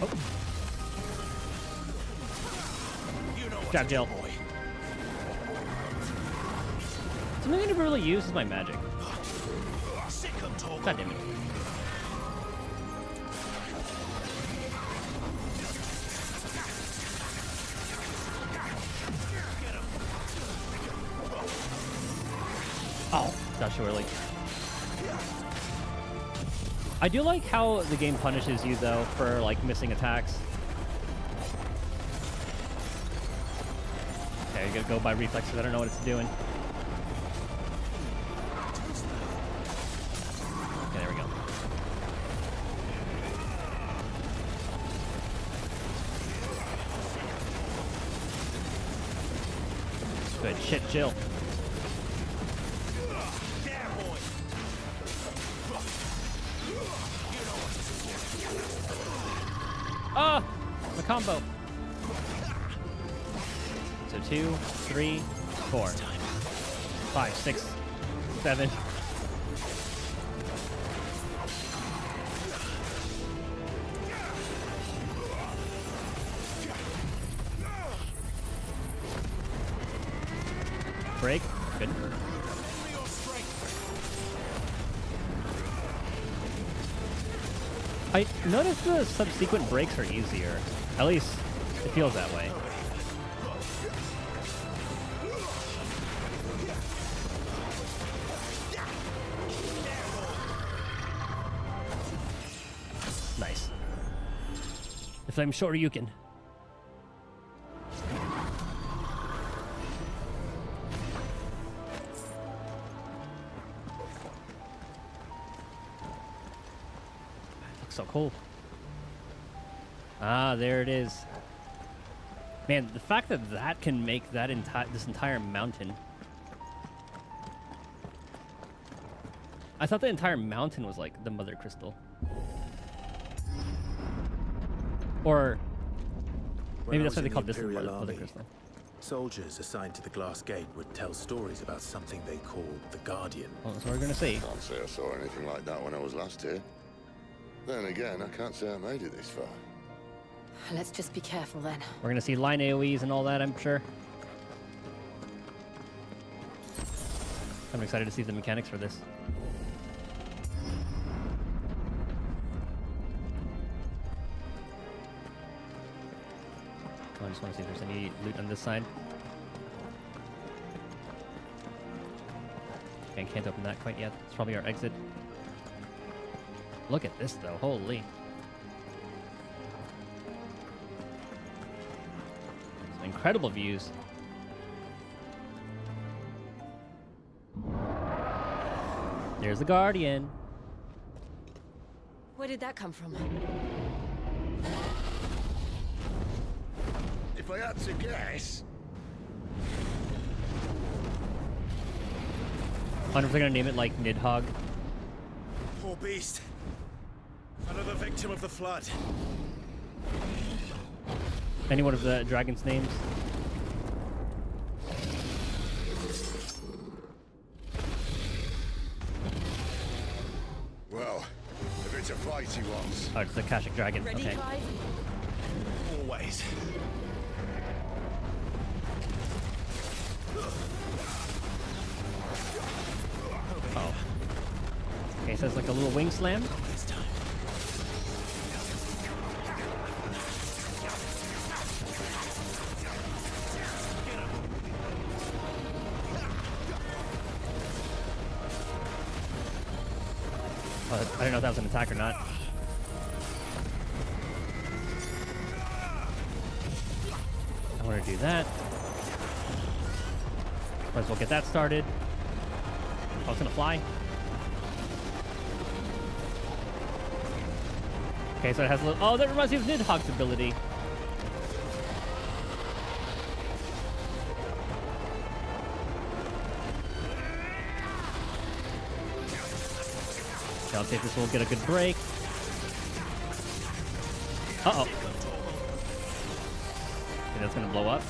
Oh. Jab Jill. Something I never really use is my magic. God damn it. Oh, not too early. I do like how the game punishes you though for like missing attacks. Okay, you gotta go by reflexes. I don't know what it's doing. Okay, there we go. Good shit, Jill. Ah! The combo. So 2, 3, 4, 5, 6, 7. Break. Good. I noticed the subsequent breaks are easier. At least it feels that way. Nice. The flame Shoryuken. So cool. Ah, there it is. Man, the fact that that can make that this entire mountain. I thought the entire mountain was like the mother crystal. Or maybe that's why they called this the mother crystal. Soldiers assigned to the glass gate would tell stories about something they called the Guardian. Well, that's what we're gonna see. I can't say I saw anything like that when I was last here. Then again, I can't say I made it this far. Let's just be careful then. We're gonna see line AoEs and all that, I'm sure. I'm excited to see the mechanics for this. I just want to see if there's any loot on this side. Okay, can't open that quite yet. It's probably our exit. Look at this though, holy. Some incredible views. There's the Guardian. Where did that come from? If I had to guess, I wonder if they're gonna name it like Nidhogg. Poor beast. Another victim of the flood. Any one of the dragon's names. Well, if it's a fight he wants. Oh, it's the Akashic Dragon. Ready, Okay. Clive? Always. Oh. Okay, so it's like a little wing slam. This time. I didn't know if that was an attack or not. I want to do that. Might as well get that started. Oh, it's gonna fly. Okay, so it has a little... Oh, that reminds me of Nidhogg's ability. Okay, I'll see if this will get a good break. Uh-oh. Okay, that's gonna blow up.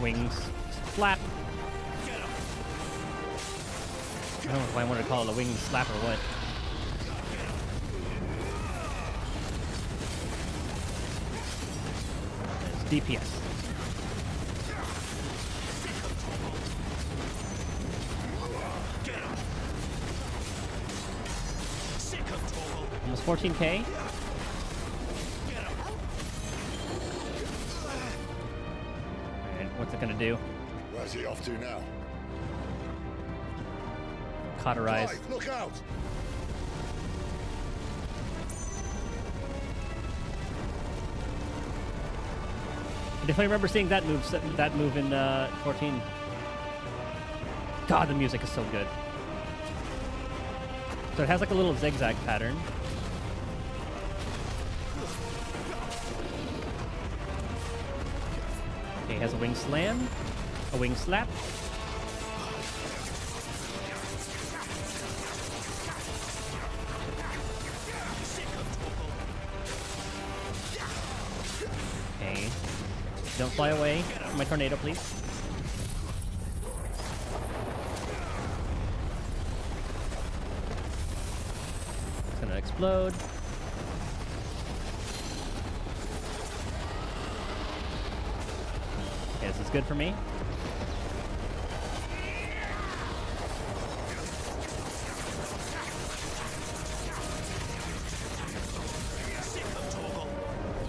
Wings flap. I don't know if I wanted to call it a wing slap or what. It's DPS. Almost 14k. And what's it gonna do? Where's he off to now? Cauterize. Clive, look out! I definitely remember seeing that move in 14. God, the music is so good. So it has like a little zigzag pattern. Okay, it has a wing slam, a wing slap. Okay. Don't fly away from my tornado, please. It's gonna explode. Okay, this is good for me.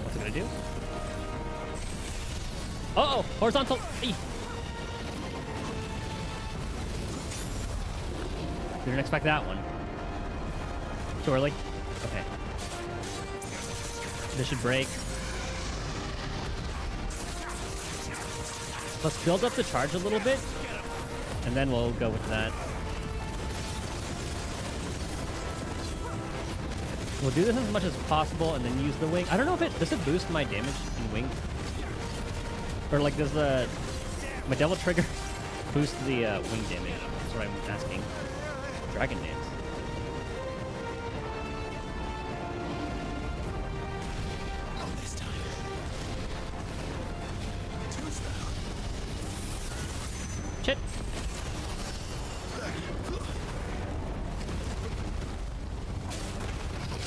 What's it gonna do? Uh-oh! Horizontal! Eee. Didn't expect that one. Too early? Okay. This should break. Let's build up the charge a little bit, and then we'll go with that. We'll do this as much as possible, and then use the wing. I don't know if does it boost my damage in wing? Or like, does the My double trigger boosts the wing damage. That's what I'm asking. Dragon Dance. Shit.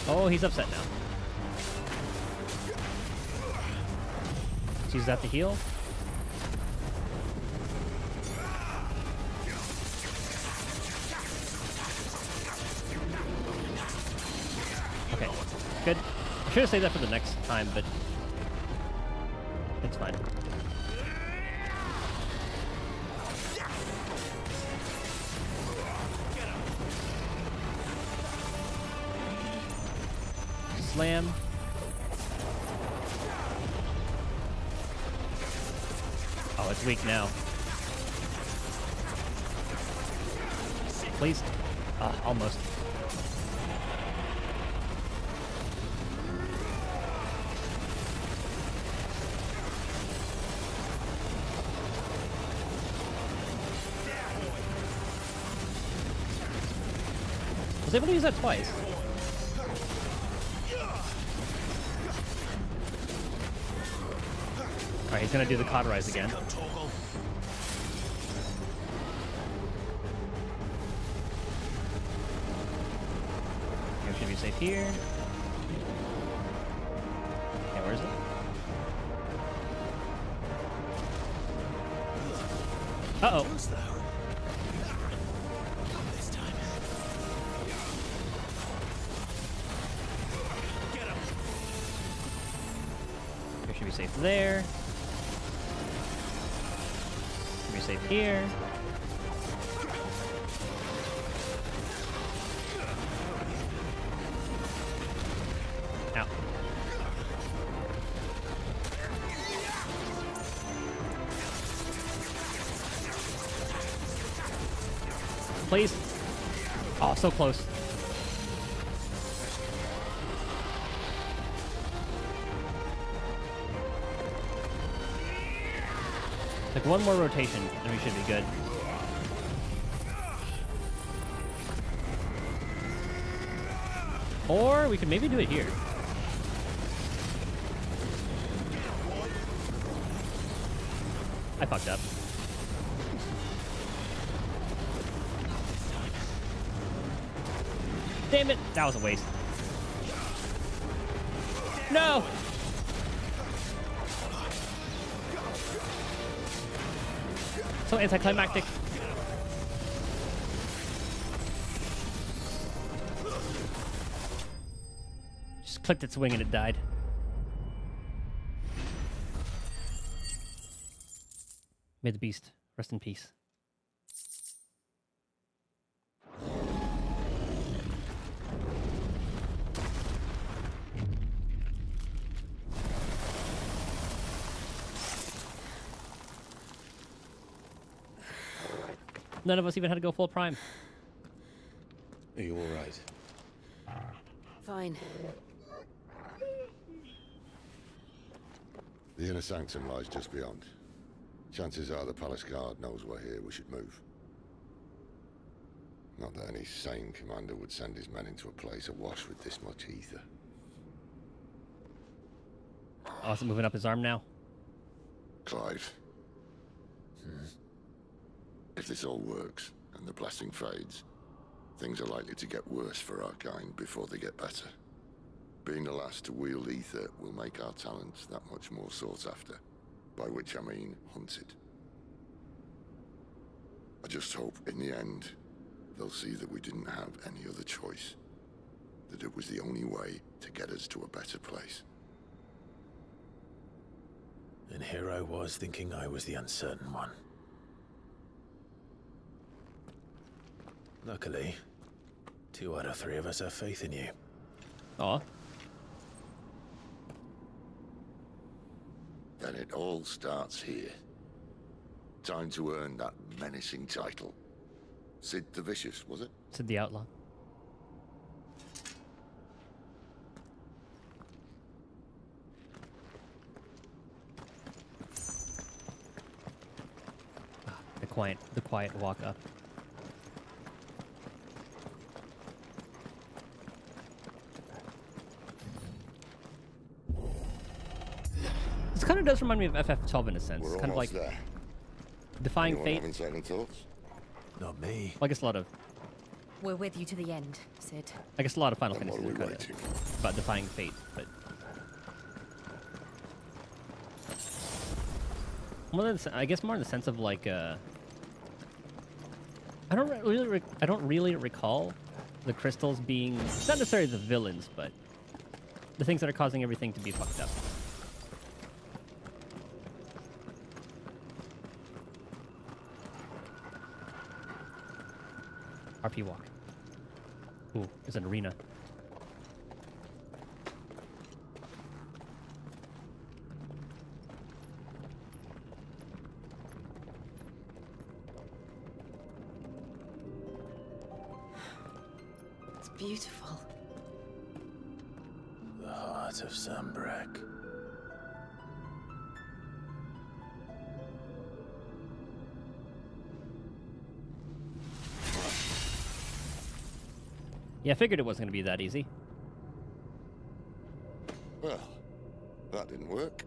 Oh, he's upset now. Let's use that to heal. Okay, good. I should have saved that for the next time, but it's fine. Slam. Oh, it's weak now. Please. Almost. I was able to use that twice. Alright, he's gonna do the cauterize again. We should be safe here. Okay, where is it? Uh-oh. We should be safe there. Should be safe here. Ow. Please. Oh, so close. Like one more rotation and we should be good. Or we could maybe do it here. I fucked up. Damn it! That was a waste. No! So anticlimactic. Just clicked its wing and it died. May the beast rest in peace. None of us even had to go full prime. Are you all right? Fine. The inner sanctum lies just beyond. Chances are the palace guard knows we're here. We should move. Not that any sane commander would send his men into a place awash with this much ether. Oh, is it moving up his arm now? Clive. If this all works, and the blessing fades, things are likely to get worse for our kind before they get better. Being the last to wield ether will make our talents that much more sought after, by which I mean hunted. I just hope, in the end, they'll see that we didn't have any other choice, that it was the only way to get us to a better place. And here I was thinking I was the uncertain one. Luckily, 2 out of 3 of us have faith in you. Aw. Then it all starts here. Time to earn that menacing title. Sid the Vicious, was it? Sid the Outlaw. quiet walk up. This kind of does remind me of FF12 in a sense. We're Kind of like almost there. defying Anyone fate. having second thoughts? Not me. Well, I guess a lot of We're with you to the end, Sid. Final Then what Fantasies are are we kind waiting? of about defying fate, but I guess more in the sense of like I don't really recall the crystals being not necessarily the villains, but the things that are causing everything to be fucked up. RP walk. Ooh, there's an arena. It's beautiful. The heart of Sambrek. Yeah, I figured it wasn't going to be that easy. Well, that didn't work.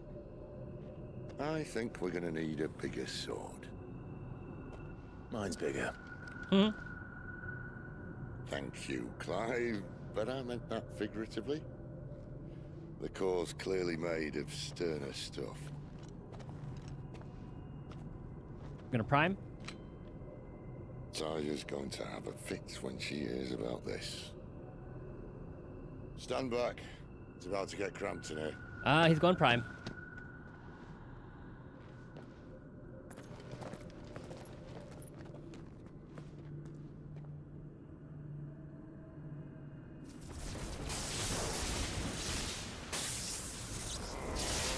I think we're gonna need a bigger sword. Mine's bigger. Hmm. Thank you, Clive, but I meant that figuratively. The core's clearly made of sterner stuff. Gonna prime? Taya's going to have a fit when she hears about this. Stand back. It's about to get cramped in here. He's going prime.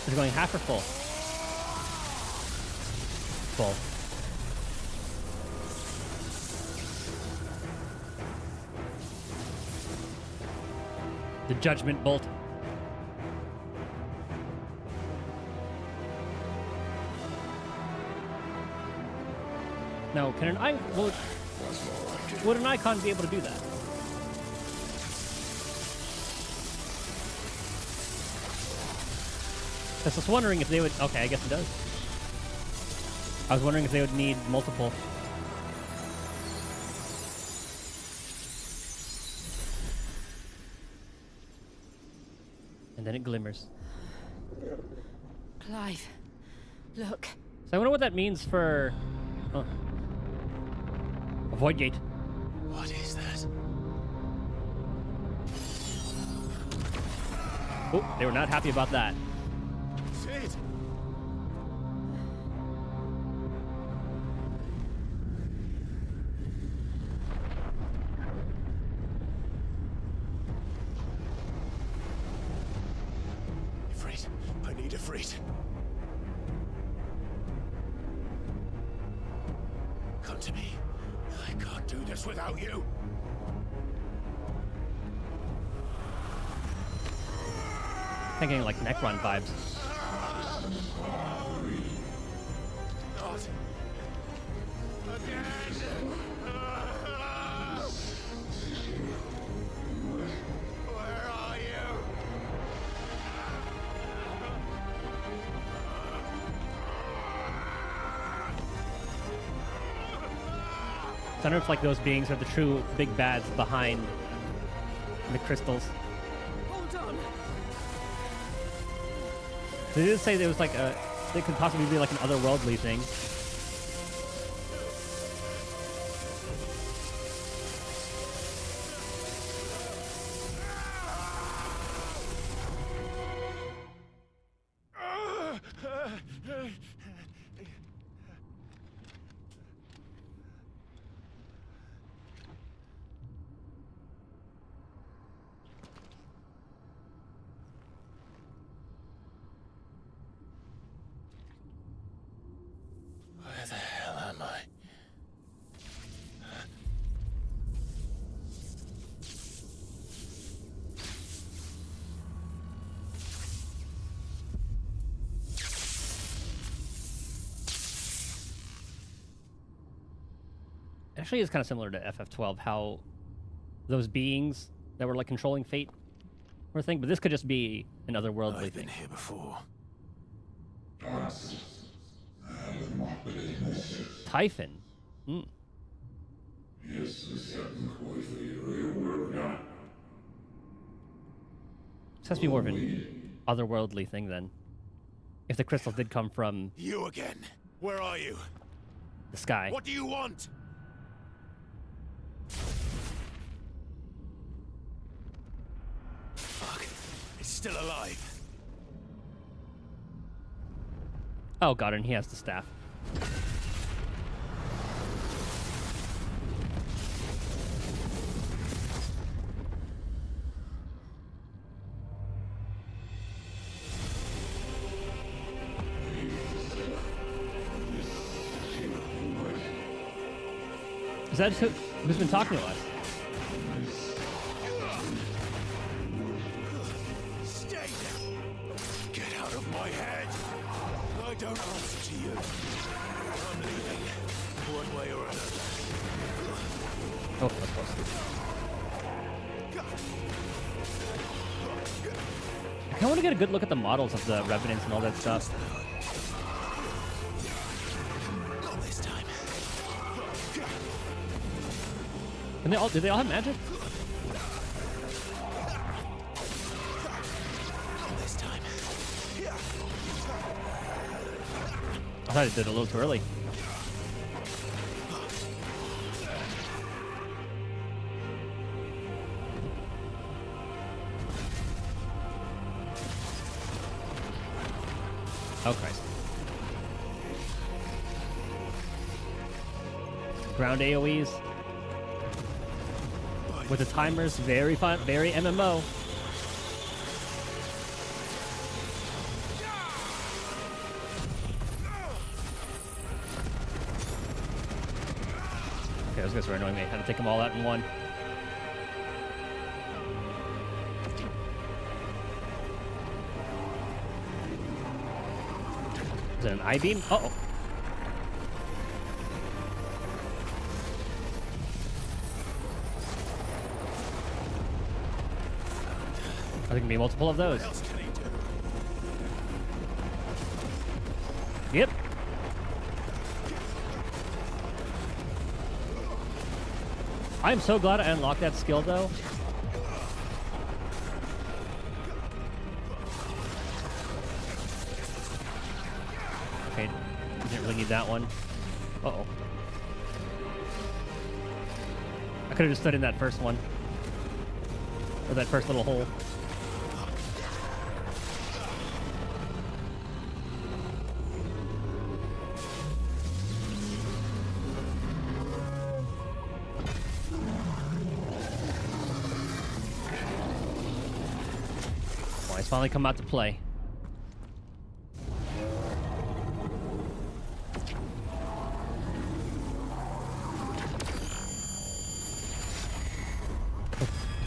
Is it going half or full? Full. The judgment bolt. No, can an icon... Would an icon be able to do that? I was just wondering if they would... Okay, I guess it does. I was wondering if they would need multiple. And then it glimmers. Clive, look. So I wonder what that means for... Oh. A void gate. What is that? Oh, they were not happy about that. Sid! Ifrit, I need Ifrit. Come to me. I can't do this without you. I'm getting like Necron vibes. Not again. Where are you? So I don't know if like those beings are the true big bads behind the crystals. Hold on. They did say there was like a... It could possibly be like an otherworldly thing. actually is kind of similar to FF12, how those beings that were like controlling fate or thing, but this could just be an otherworldly I've been thing. here before. Typhon. Hmm. This has to be more of an otherworldly thing then. If the crystals did come from You again. Where are you? the sky. What do you want? Fuck. It's still alive. Oh god, and he has the staff. Is that who's been talking to us? Stay there. Get out of my head. I don't answer to you. I'm leaving. One way or another. Oh, that's close. I kind of want to get a good look at the models of the revenants and all that stuff. Not this time. And do they all have magic? Not this time. I thought I did it a little too early. Oh Christ. Ground AoEs. With the timers, very fun, very MMO. Okay, those guys are annoying me. I had to take them all out in one. Is it an I-beam? Uh-oh. I think it can be multiple of those. What else can he do? Yep. I'm so glad I unlocked that skill, though. Okay, didn't really need that one. Uh-oh. I could have just stood in that first one. Or that first little hole. Well, it's finally come out to play.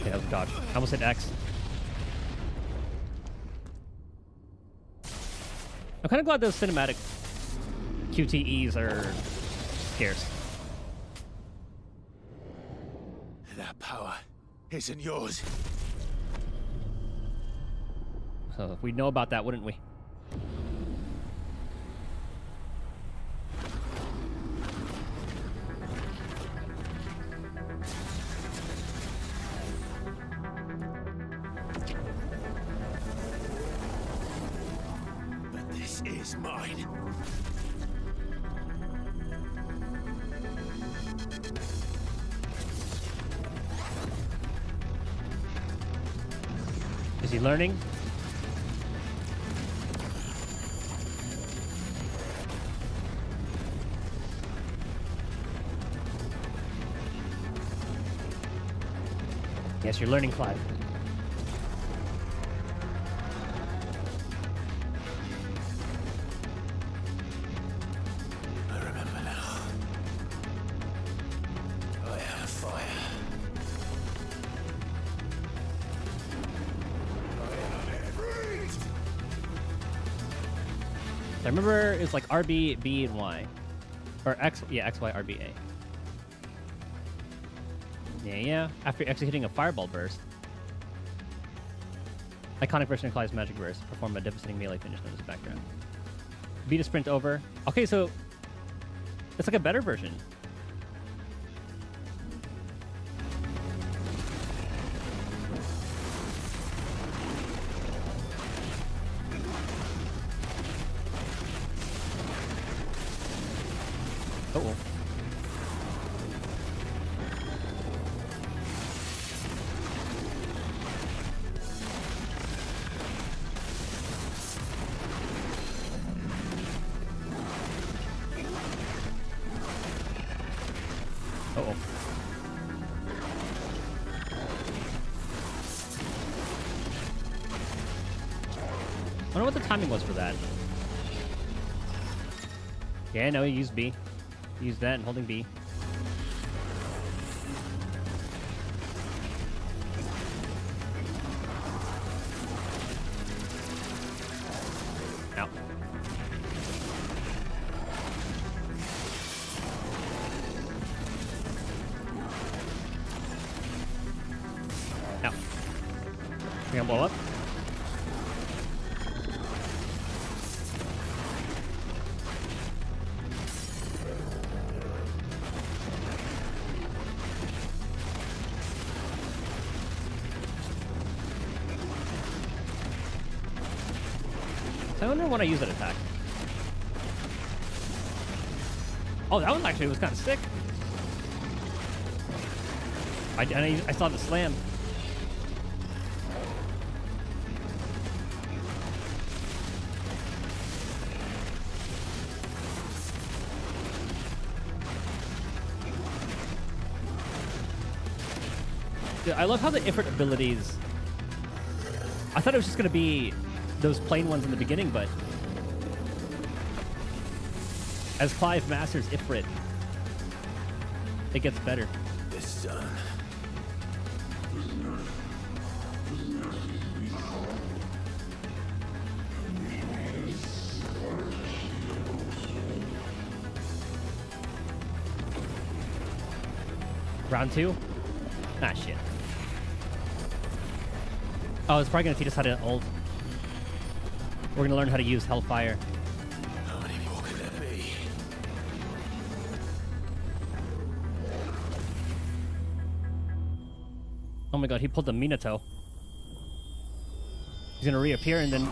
Okay, that was a dodge. I almost hit X. I'm kind of glad those cinematic QTEs are scarce. That power isn't yours. So we'd know about that, wouldn't we? But this is mine. Is he learning? Yes, you're learning, Clive. I remember now. I have fire. I remember it's like RB, B, and Y. Or X, yeah, X, Y, R, B, A. Yeah. After executing a fireball burst. Iconic version of Clive's magic burst. Perform a devastating melee finish note as a background. Beat a sprint over. Okay, so it's like a better version. Uh-oh. Uh-oh. I wonder what the timing was for that. Yeah, no, he used B. Use that and holding B. Ow. Ow. We gonna blow up? I wonder when I use that attack. Oh, that one actually was kind of sick. I saw the slam. Dude, I love how the Ifrit abilities... I thought it was just going to be those plain ones in the beginning, but as Clive masters Ifrit, it gets better. This done. Round 2? Ah, shit. Oh, it's probably going to teach us how to ult. We're going to learn how to use Hellfire. How many more could there be? Oh my god, he pulled the Minato. He's going to reappear and then...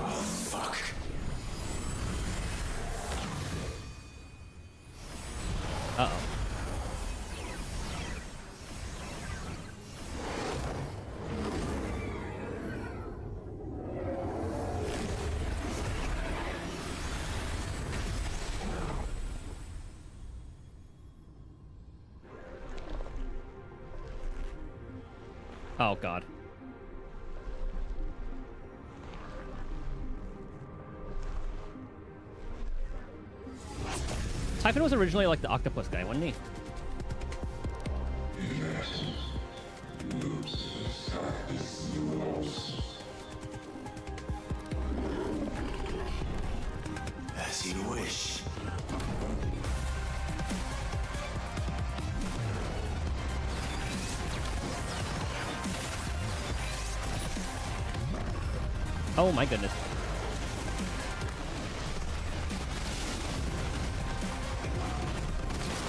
Oh, fuck. Uh-oh. Oh, God. Typhon was originally like the octopus guy, wasn't he? As you wish. Oh my goodness.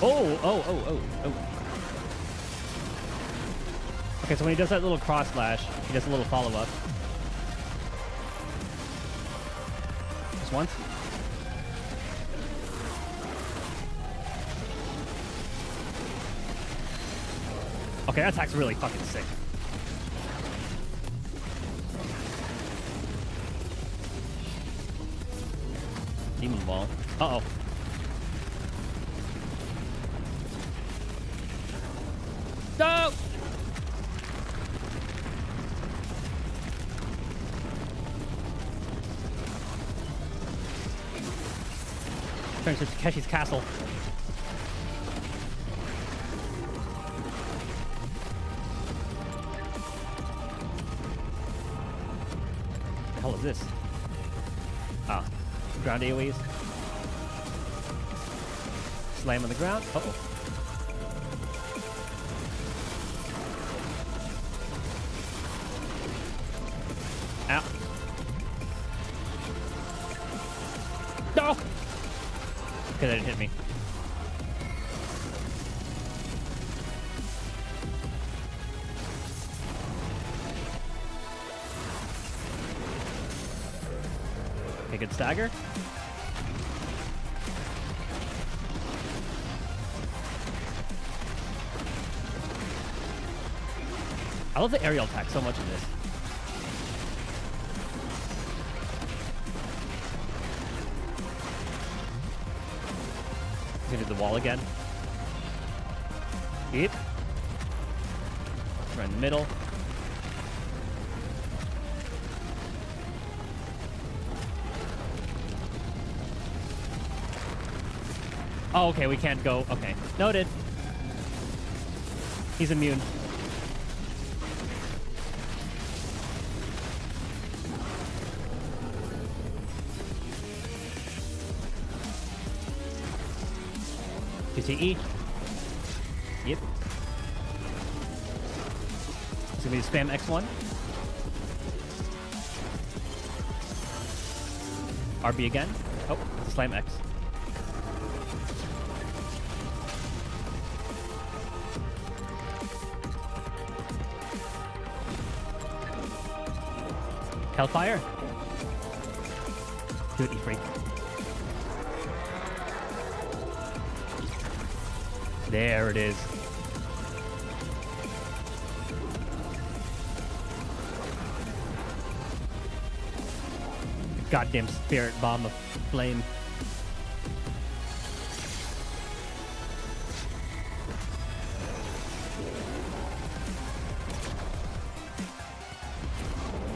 Oh. Okay, so when he does that little cross slash, he does a little follow-up. Just once. Okay, that attack's really fucking sick. Demon Ball. Uh-oh. No! Turns to Takeshi's castle. What the hell is this? Ah, ground AoEs. slam on the ground. Uh-oh. Ow. No! Okay, that didn't hit me. Okay, good stagger. I love the aerial attack so much in this. Gonna do the wall again. Yep. Right in the middle. Oh, okay, we can't go. Okay. Noted. He's immune. QTE. Yep. It's gonna be spam X1. RB again. Oh, slam X. Hellfire. Do it, E-Freak. There it is. Goddamn spirit bomb of flame.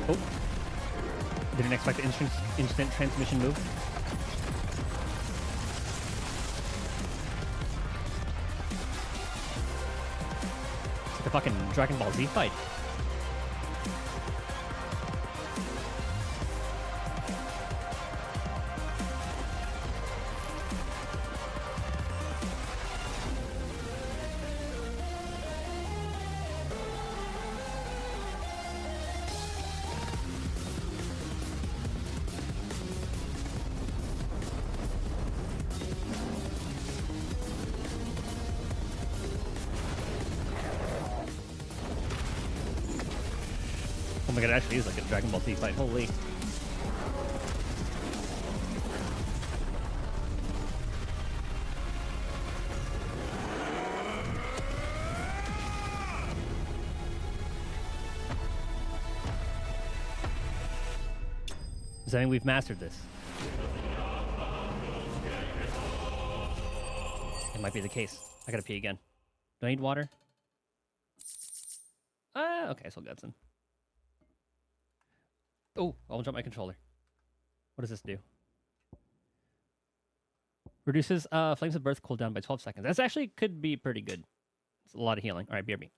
Oh. Didn't expect the instant transmission move. It's like a fucking Dragon Ball Z fight. Oh my god, it actually is like a Dragon Ball Z fight. Holy. Does that mean we've mastered this? It might be the case. I gotta pee again. Do I need water? Okay, so got some. Oh, I'll drop my controller. What does this do? Reduces Flames of Birth cooldown by 12 seconds. That's actually could be pretty good. It's a lot of healing. All right, BRB.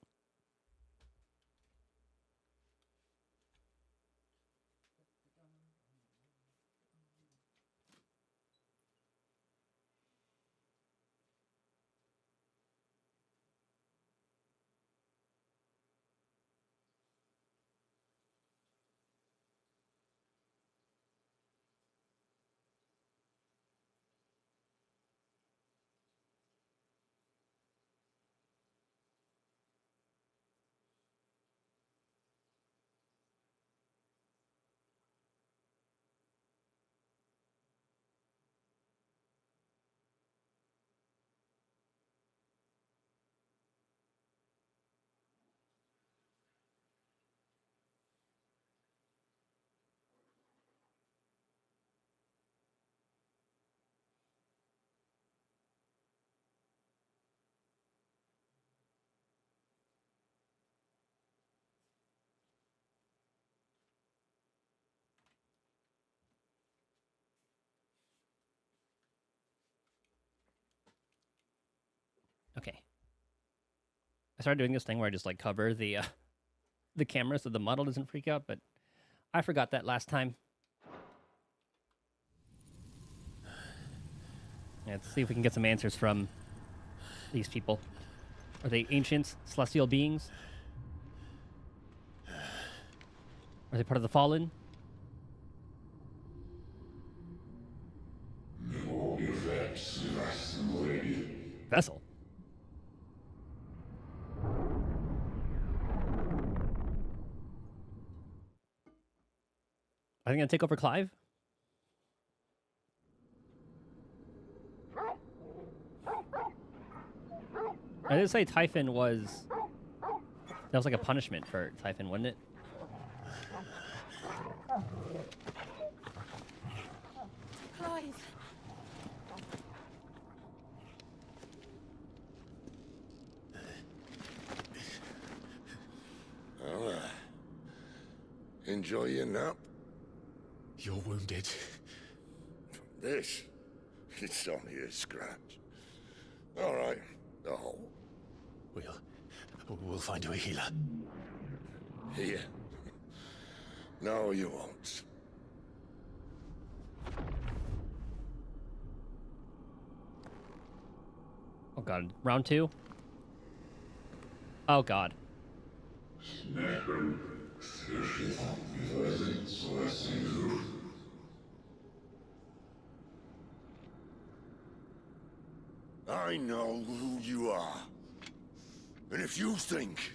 Okay. I started doing this thing where I just like cover the camera so the model doesn't freak out, but I forgot that last time. Yeah, let's see if we can get some answers from these people? Are they ancient celestial beings? Are they part of the Fallen? Vessel. Are they gonna take over Clive? I did say Typhon was... That was like a punishment for Typhon, wasn't it? Clive. Well, enjoy your nap. You're wounded. This, it's only a scratch. All right, the hole. We'll find you a healer. Here. No, you won't. Oh god, round 2? Oh god. I know who you are. And if you think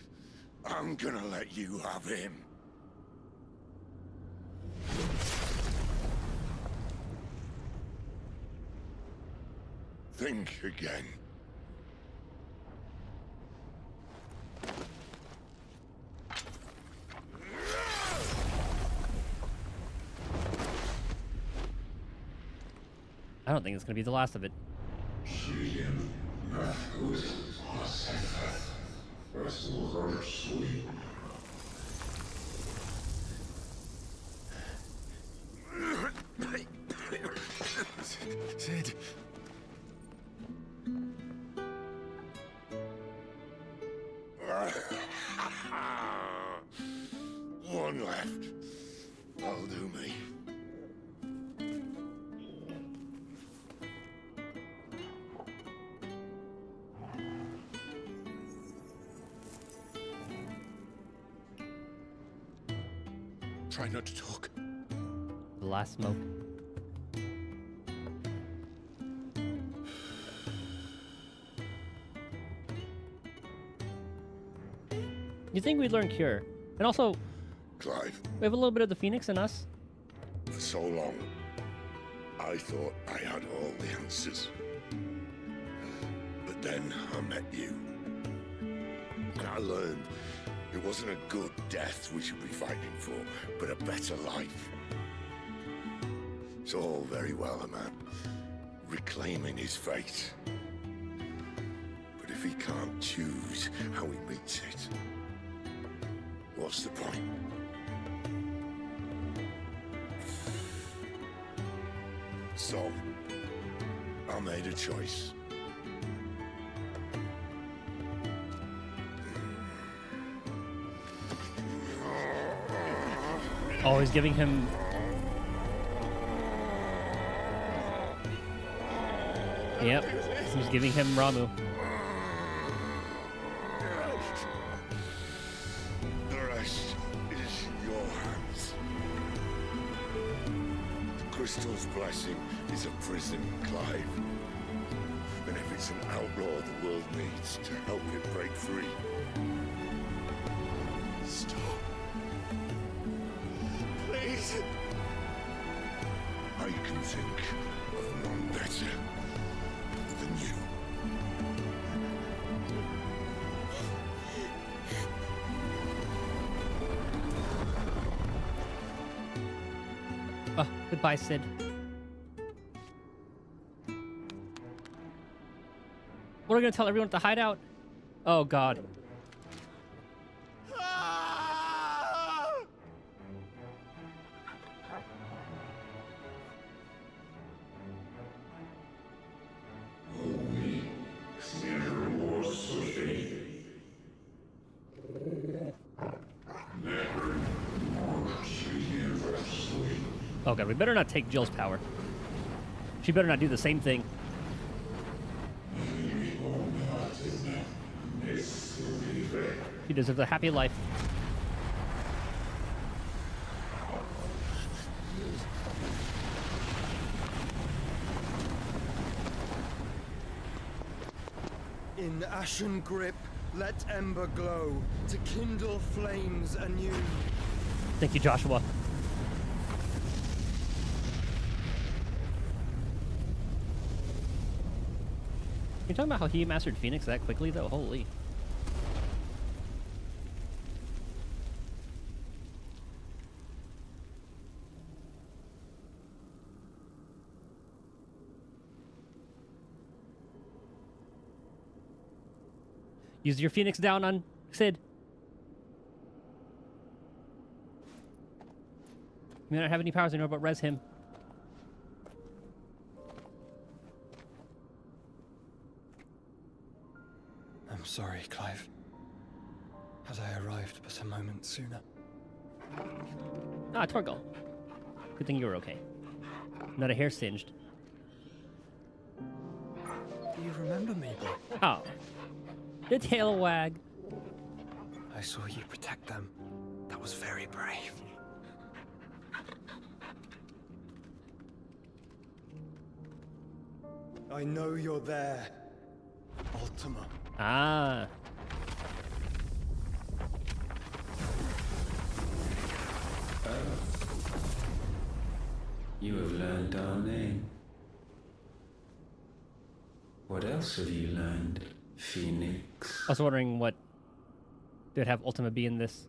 I'm gonna let you have him... think again. I don't think it's gonna be the last of it. Sid. One left. That'll do me. Try not to talk. The last smoke. You think we'd learn Cure? And also, Clive, we have a little bit of the Phoenix in us. for so long, I thought I had all the answers. But then I met you. And I learned it wasn't a good death we should be fighting for, but a better life. It's all very well, a man reclaiming his fate. But if he can't choose how he meets it, what's the point? So, I made a choice. Oh, he's giving him... Yep, he's giving him Ramu. The rest is in your hands. The crystal's blessing is a prison, Clive. And if it's an outlaw the world needs to help it break free... Stop. Please. I can think of none better than you. Oh, goodbye, Sid. What are we gonna tell everyone at the hideout? Oh god. Oh god, we better not take Jill's power. She better not do the same thing. He deserves a happy life. In ashen grip, let ember glow to kindle flames anew. Thank you, Joshua. You're talking about how he mastered Phoenix that quickly, though? Holy. Use your Phoenix down on Sid. You may not have any powers anymore, but res him. I'm sorry, Clive. Had I arrived but a moment sooner. Ah, Torgal. Good thing you were okay. Not a hair singed. Do you remember me, boy? Oh. The tail wag. I saw you protect them. That was very brave. I know you're there, Ultima. Ah. You have learned our name. What else have you learned, Phoenix? I was wondering what did have Ultima be in this.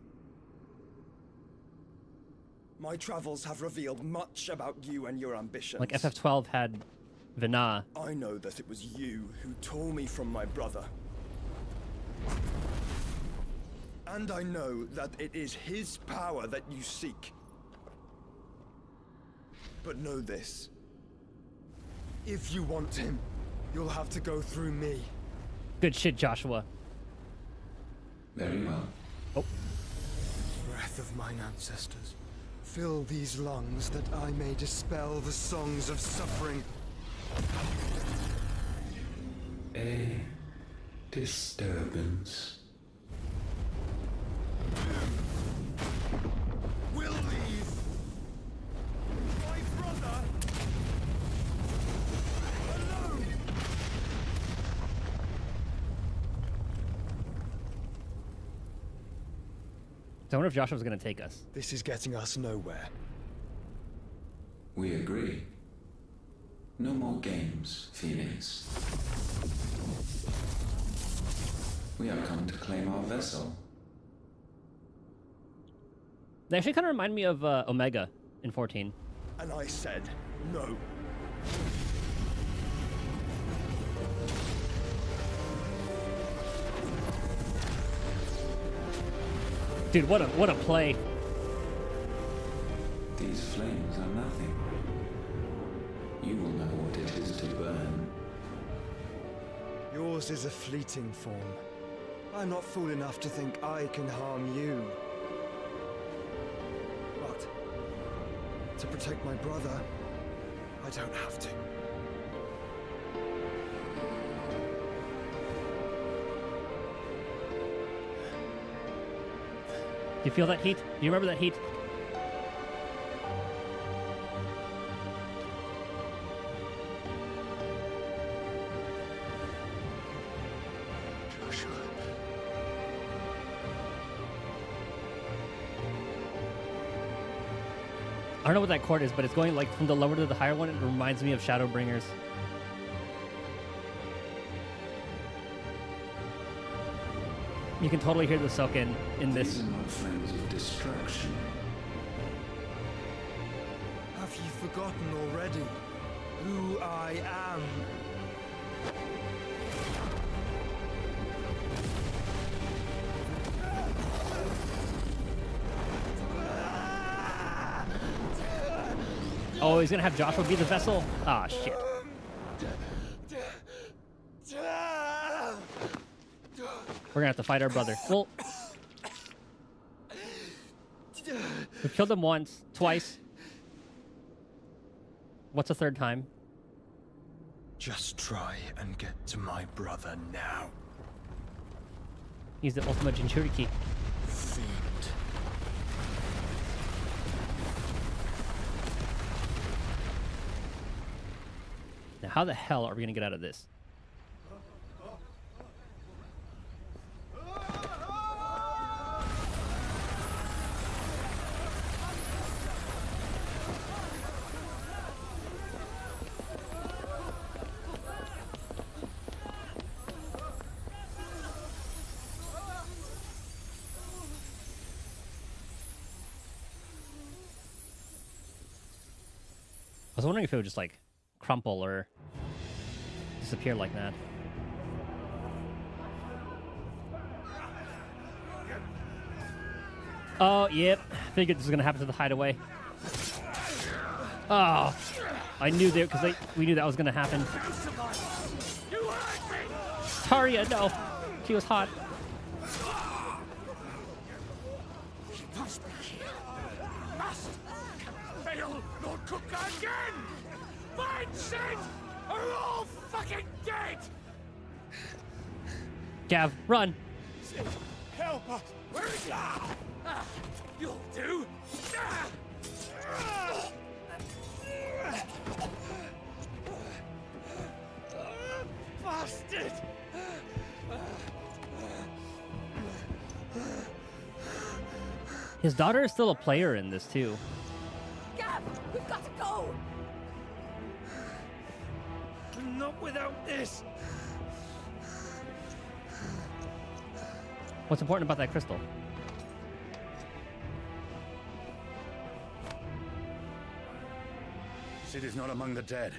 My travels have revealed much about you and your ambitions. Like FF12 had Vina. I know that it was you who tore me from my brother. And I know that it is his power that you seek. But know this. If you want him, you'll have to go through me. Good shit, Joshua. Very well. Oh. Breath of mine ancestors, fill these lungs that I may dispel the songs of suffering. A disturbance. We'll leave. My brother alone. So I wonder if Joshua's gonna take us. This is getting us nowhere. We agree. No more games, Phoenix. We have come to claim our vessel. They actually kind of remind me of Omega in 14. And I said no. Dude, what a play. These flames are nothing. You will know what it is to burn. Yours is a fleeting form. I'm not fool enough to think I can harm you. But to protect my brother, I don't have to. Do you feel that heat? Do you remember that heat? Joshua. I don't know what that chord is, but it's going like from the lower to the higher one. It reminds me of Shadowbringers. You can totally hear the soak-in in this. These are not flames of destruction. Have you forgotten already who I am? Oh, he's gonna have Joshua be the vessel? Ah, shit. We're gonna have to fight our brother. Well, we've killed him once, twice. What's the third time? Just try and get to my brother now. He's the ultimate Jinchuriki. Fiend. Now, how the hell are we gonna get out of this? I was wondering if it would just like crumple or disappear like that. Oh, yep. Figured this was gonna happen to the hideaway. Oh, I knew that because we knew that was gonna happen. Taria, no, she was hot. Lord Cook again! Find Sid! Are all fucking dead! Gav, run! Sid, help us! Where is he? You'll do! Bastard! His daughter is still a player in this too. Gav, we've got to go! Not without this! What's important about that crystal? Sid is not among the dead.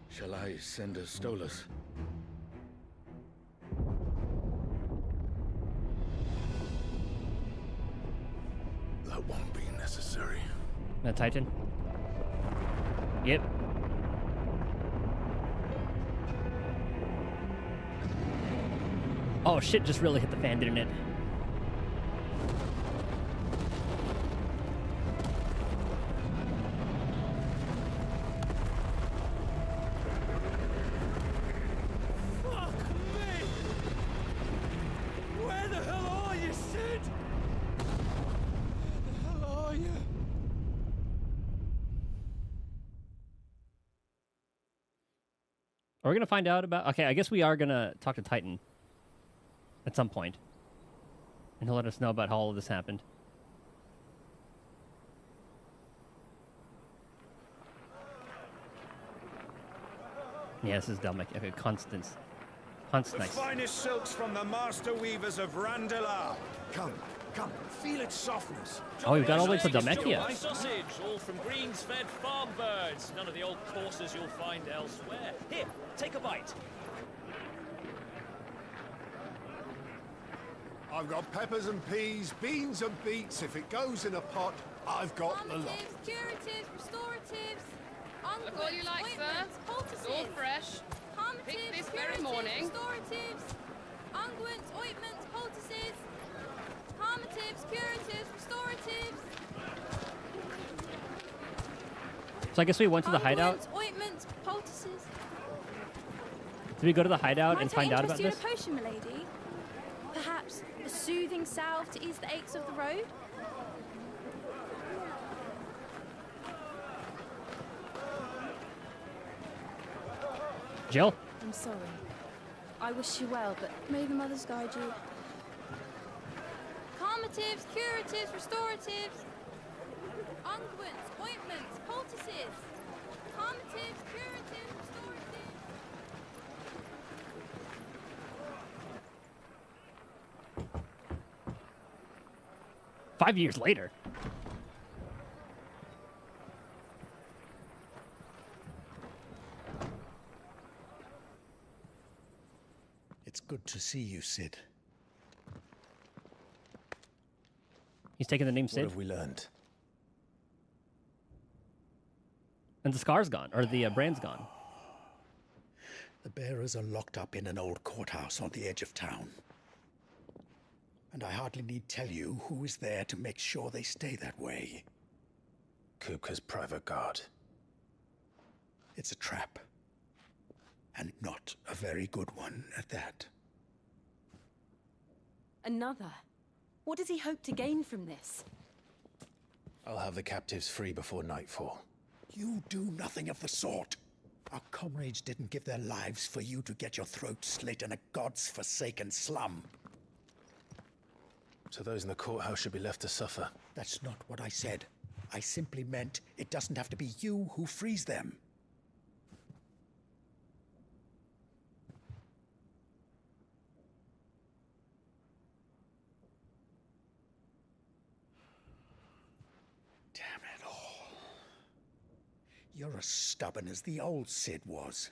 Shall I send a Stolas? That won't be necessary. The Titan? Yep. Oh shit, just really hit the fan, didn't it? Fuck me! Where the hell are you, Sid? Where the hell are you? Are we gonna find out about... Okay, I guess we are gonna talk to Titan at some point. And he'll let us know about how all of this happened. Yeah, this is dumb. Okay, Constance. The Constance. finest silks from the master weavers of Randalar. Come, feel its softness. Oh, we've got all the way to My Damekia. sausage, all from greens-fed farm birds. None of the old courses you'll find elsewhere. Here, take a bite. I've got peppers and peas, beans and beets. If it goes in a pot, I've got the lot. Curatives, restoratives, Look all you like, sir. It's all fresh. Pick this very morning. restoratives, unguents, ointments, poultices, harmatives, curatives, restoratives. So I guess we went to the hideout. Unguents, ointments, poultices. Did we go to the hideout and Might I find out about interest this? you in a potion, milady? Perhaps a soothing salve to ease the aches of the road? Jill? I'm sorry. I wish you well, but may the mothers guide you. Calmatives, curatives, restoratives, unguents, ointments, poultices. Calmatives, curatives, restoratives. 5 years later. It's good to see you, Sid. He's taking the name Sid. What have we learned? And the scar's gone, or the brand's gone. The bearers are locked up in an old courthouse on the edge of town. And I hardly need tell you who is there to make sure they stay that way. Kupka's private guard. It's a trap. And not a very good one at that. Another? What does he hope to gain from this? I'll have the captives free before nightfall. You do nothing of the sort. Our comrades didn't give their lives for you to get your throat slit in a god's forsaken slum. So those in the courthouse should be left to suffer. That's not what I said. I simply meant it doesn't have to be you who frees them. Damn it all. You're as stubborn as the old Cid was.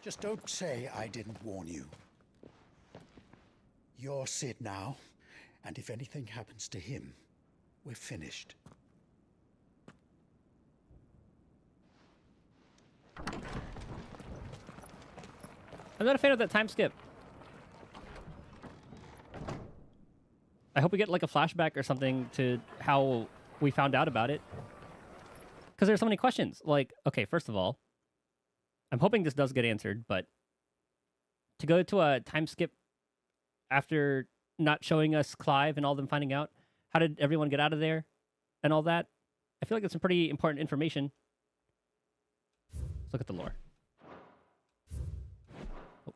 Just don't say I didn't warn you. You're Cid now, and if anything happens to him, we're finished. I'm not a fan of that time skip. I hope we get like a flashback or something to how we found out about it. Because there's so many questions. Like, okay, first of all, I'm hoping this does get answered, but to go to a time skip after not showing us Clive and all them finding out, how did everyone get out of there and all that? I feel like it's some pretty important information. Let's look at the lore. Oh.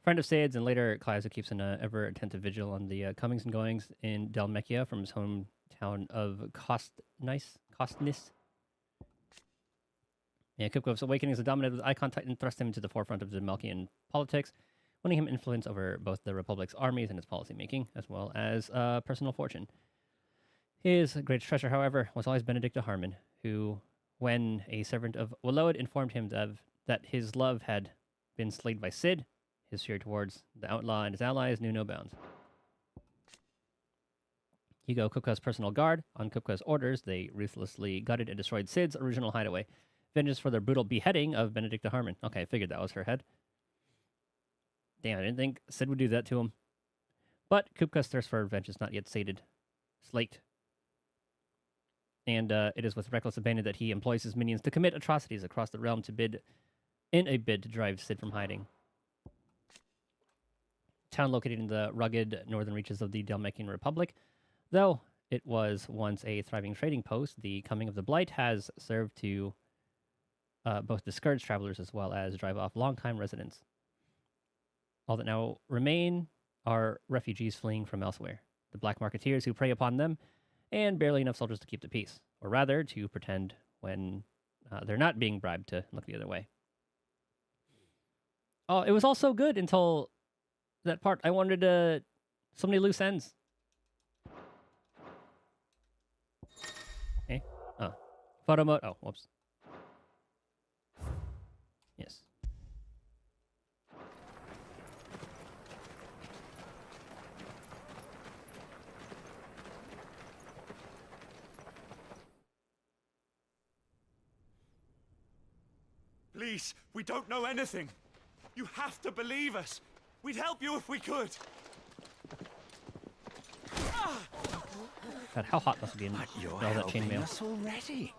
Friend of Cid's and later Clive's, who keeps an ever-attentive vigil on the comings and goings in Dalmekia from his hometown of Costnis. Yeah, Kupkov's awakening as a dominant with Icon Titan thrust him into the forefront of Dalmekian politics, winning him influence over both the Republic's armies and its policymaking, as well as personal fortune. His greatest treasure, however, was always Benedict de Harmon, who, when a servant of Walloed informed him that his love had been slayed by Cid, his fear towards the outlaw and his allies knew no bounds. Hugo, Kupka's personal guard, on Kupka's orders, they ruthlessly gutted and destroyed Cid's original hideaway. Vengeance for their brutal beheading of Benedict de Harmon. Okay, I figured that was her head. Damn, I didn't think Cid would do that to him. But Kupka's thirst for revenge is not yet slaked. And it is with reckless abandon that he employs his minions to commit atrocities across the realm in a bid to drive Cid from hiding. Town located in the rugged northern reaches of the Dalmekian Republic. Though it was once a thriving trading post, the coming of the Blight has served to both discourage travelers as well as drive off longtime residents. All that now remain are refugees fleeing from elsewhere, the black marketeers who prey upon them, and barely enough soldiers to keep the peace, or rather to pretend when they're not being bribed to look the other way. Oh, it was all so good until that part. I wanted so many loose ends. Okay. Oh. Photo mode. Oh, whoops. Yes. Please, we don't know anything. You have to believe us. We'd help you if we could. God, how hot must it be in all that chainmail? Us already.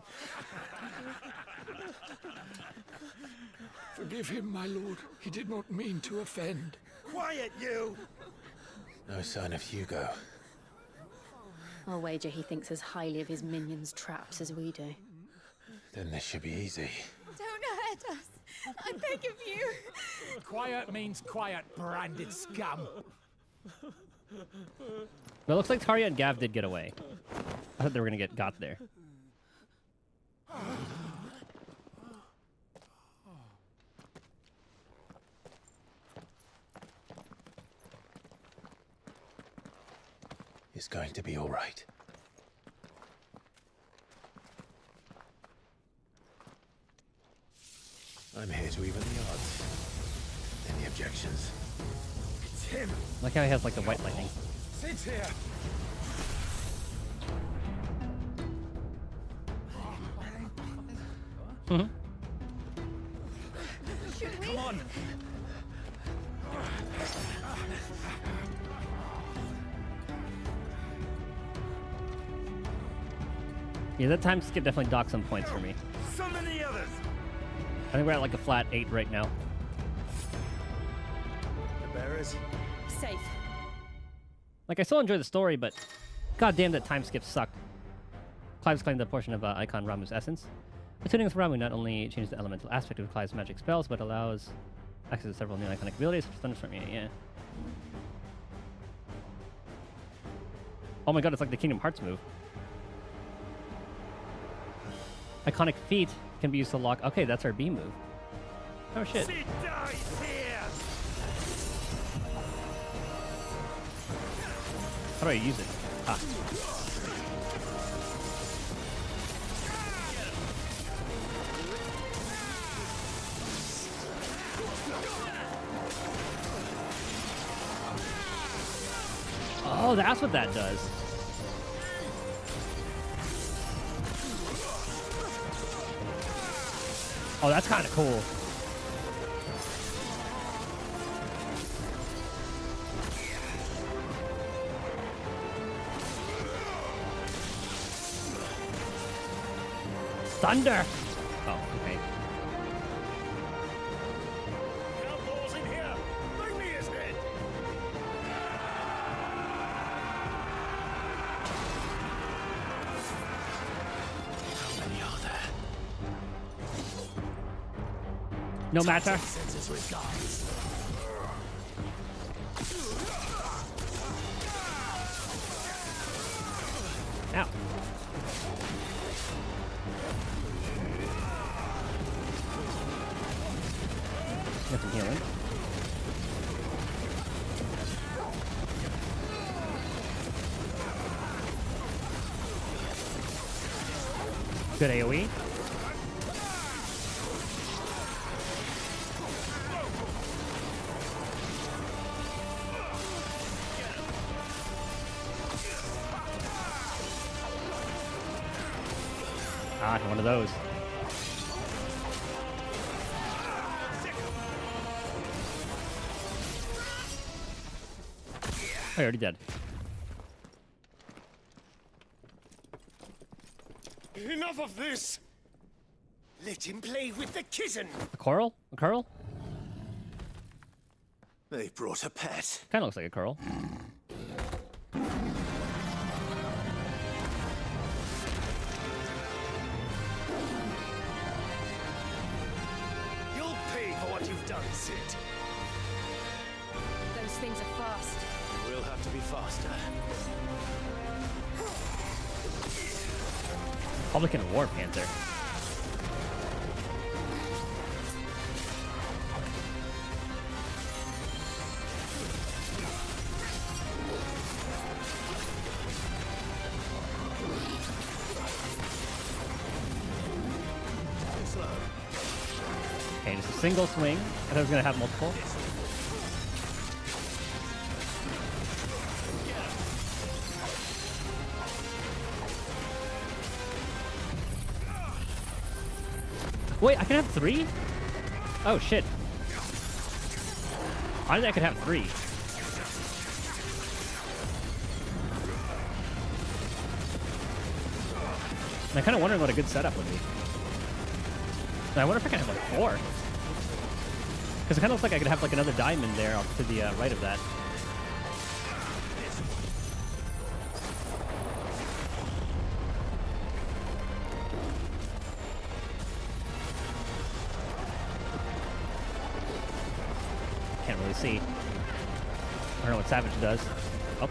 Forgive him, my lord. He did not mean to offend. Quiet, you! No sign of Hugo. I'll wager he thinks as highly of his minions' traps as we do. Then this should be easy. Don't hurt us. I beg of you. Quiet means quiet, branded scum. Well, it looks like Taria and Gav did get away. I thought they were going to get got there. It's going to be all right. I'm here to even the odds. Any objections? It's him. I like how he has like the white lightning. Cid's here. Mm-hmm. Come on. Yeah, that time skip definitely docked some points for me. Summon the others. I think we're at like a flat 8 right now. The bearers. Safe. Like, I still enjoy the story, but goddamn, that time skip sucked. Clive's claimed a portion of Icon Ramuh's essence. Attuning with Ramuh not only changes the elemental aspect of Clive's magic spells, but allows access to several new iconic abilities, such as Thunderstorm. Yeah. Oh my god, it's like the Kingdom Hearts move. Iconic feat can be used to lock. Okay, that's our B move. Oh shit. She dies here. How do I use it? Ah. Oh, that's what that does. Oh, that's kind of cool. Thunder! Oh, okay. Outlaws in here. Bring me his head. How many are there? No matter. Sends his regards. Ow. Get some healing. Good AoE. Ah, one of those. I already did. Enough of this. Let him play with the kitten. A coral? A curl? They brought a pet. Kind of looks like a curl. You'll pay for what you've done, Sid. Those things are fast. We'll have to be faster. Republican War Panther. Okay, just a single swing. I thought it was gonna have multiple. Wait, I can have 3? Oh shit. I think I could have 3. And I'm kind of wondering what a good setup would be. And I wonder if I can have like 4. Because it kind of looks like I could have like another diamond there off to the right of that. Can't really see. I don't know what Savage does. Oh.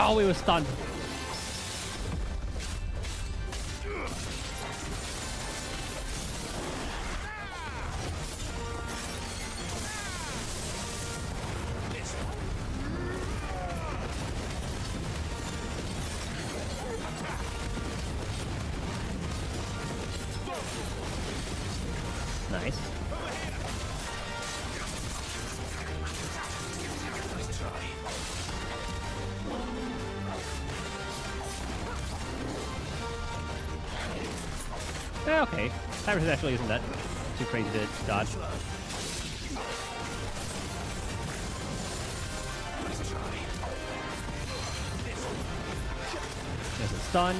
Oh, we were stunned. Nice. Nice try. Okay. Cyrus actually isn't that too crazy to dodge. stun.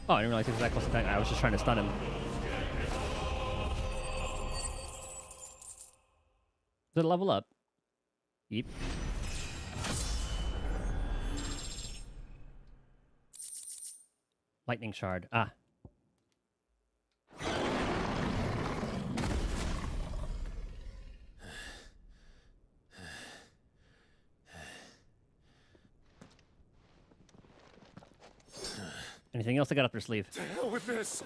Oh, I didn't realize he was that close to dying. I was just trying to stun him. Did it level up? Yep. Lightning shard. Ah. Anything else I got up your sleeve? To hell with this!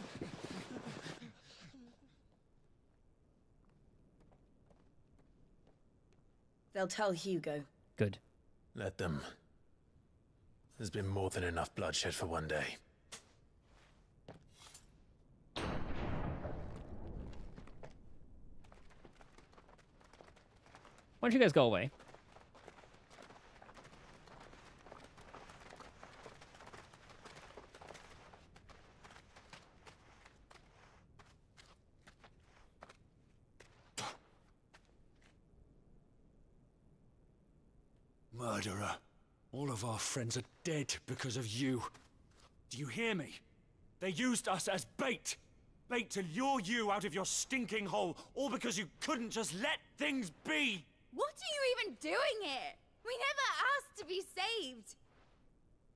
They'll tell Hugo. Good. Let them. There's been more than enough bloodshed for one day. Why don't you guys go away? Murderer. All of our friends are dead because of you. Do you hear me? They used us as bait. Bait to lure you out of your stinking hole, all because you couldn't just let things be. What are you even doing here? We never asked to be saved.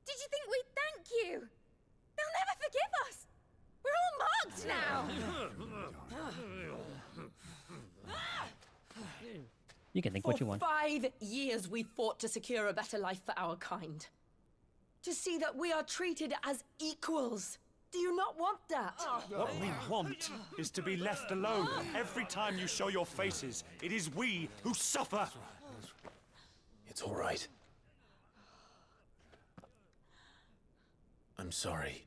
Did you think we'd thank you? They'll never forgive us. We're all marked now. You can think what you want. For 5 years we fought to secure a better life for our kind. To see that we are treated as equals. Do you not want that? What we want is to be left alone. Every time you show your faces, it is we who suffer. It's all right. I'm sorry.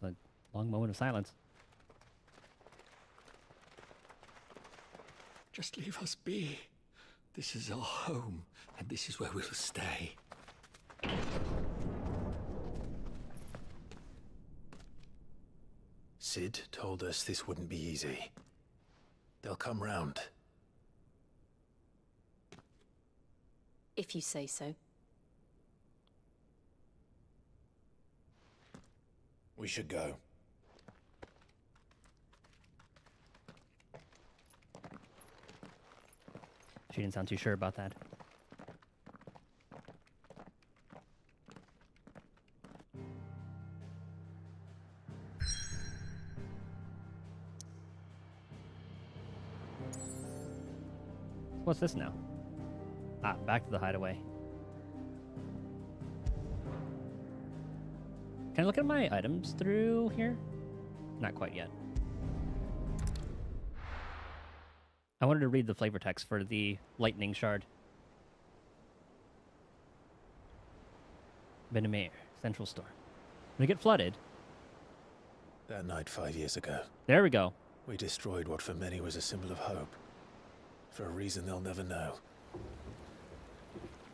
It's a long moment of silence. Just leave us be. This is our home, and this is where we'll stay. Sid told us this wouldn't be easy. They'll come round. If you say so. We should go. She didn't sound too sure about that. What's this now? Ah, back to the hideaway. Can I look at my items through here? Not quite yet. I wanted to read the flavor text for the lightning shard. Benamir, Central Store. When we get flooded. That night 5 years ago. There we go. We destroyed what for many was a symbol of hope. For a reason they'll never know.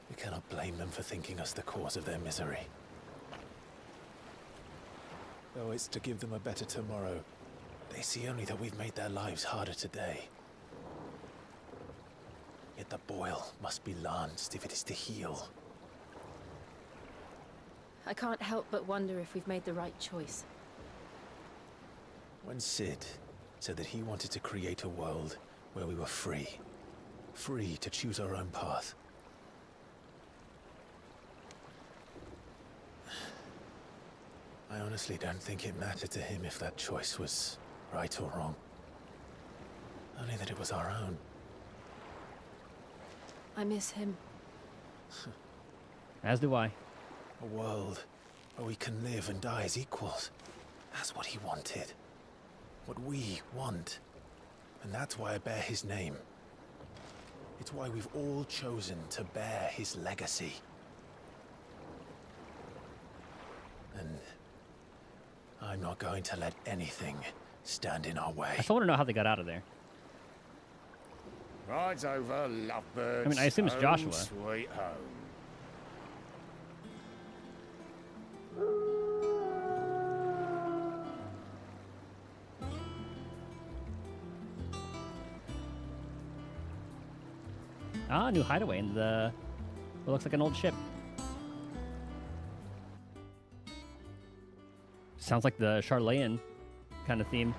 We cannot blame them for thinking us the cause of their misery. Though it's to give them a better tomorrow, they see only that we've made their lives harder today. Yet the boil must be lanced if it is to heal. I can't help but wonder if we've made the right choice. When Sid said that he wanted to create a world where we were free. Free to choose our own path. I honestly don't think it mattered to him if that choice was right or wrong. Only that it was our own. I miss him. As do I. A world where we can live and die as equals. That's what he wanted. What we want. And that's why I bear his name. It's why we've all chosen to bear his legacy. And I'm not going to let anything stand in our way. I still want to know how they got out of there. Rides over, lovebirds. I mean, I assume it's home, Joshua. Sweet home. Ah, new hideaway in the... What looks like an old ship. Sounds like the Charlayan kind of theme.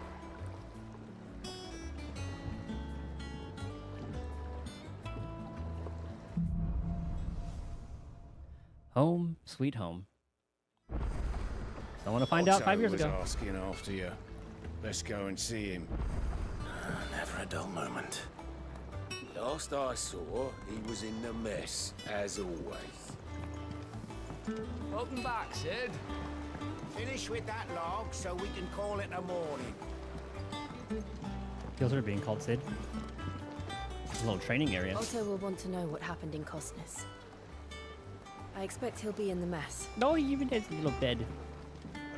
Home, sweet home. I want to find out 5 years was ago. Asking after you. Let's go and see him. Never a dull moment. Last I saw, he was in the mess, as always. Welcome back, Sid. Finish with that log so we can call it a morning. Feels are being called Sid. A little training area. Otto will want to know what happened in Cosnus. I expect he'll be in the mess. No, he even has a little bed.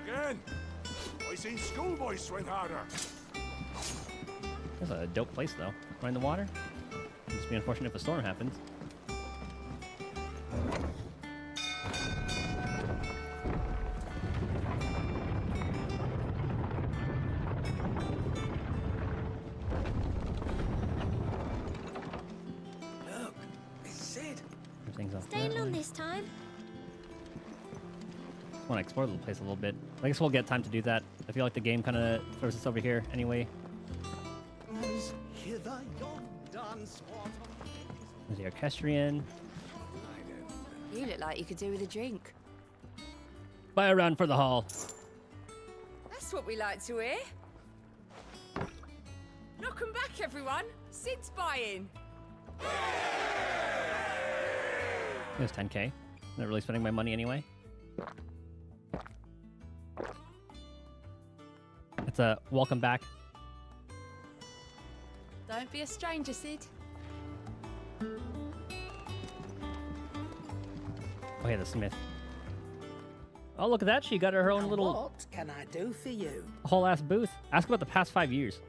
Again! I seen schoolboys swing harder. That's a dope place, though. Right in the water. It'd just be unfortunate if a storm happens. Look, it's Sid. Everything's off. Staying long this time? Just want to explore the place a little bit. I guess we'll get time to do that. I feel like the game kind of throws us over here anyway. There's the orchestrion. You look like you could do with a drink. Buy a round for the hall. That's what we like to hear. Knock 'em back, everyone. Sid's buying. It was 10k. Not really spending my money anyway. It's a welcome back. Don't be a stranger, Sid. Oh yeah, the smith. Oh, look at that. She got her own little What can I do for you? whole ass booth. Ask about the past 5 years.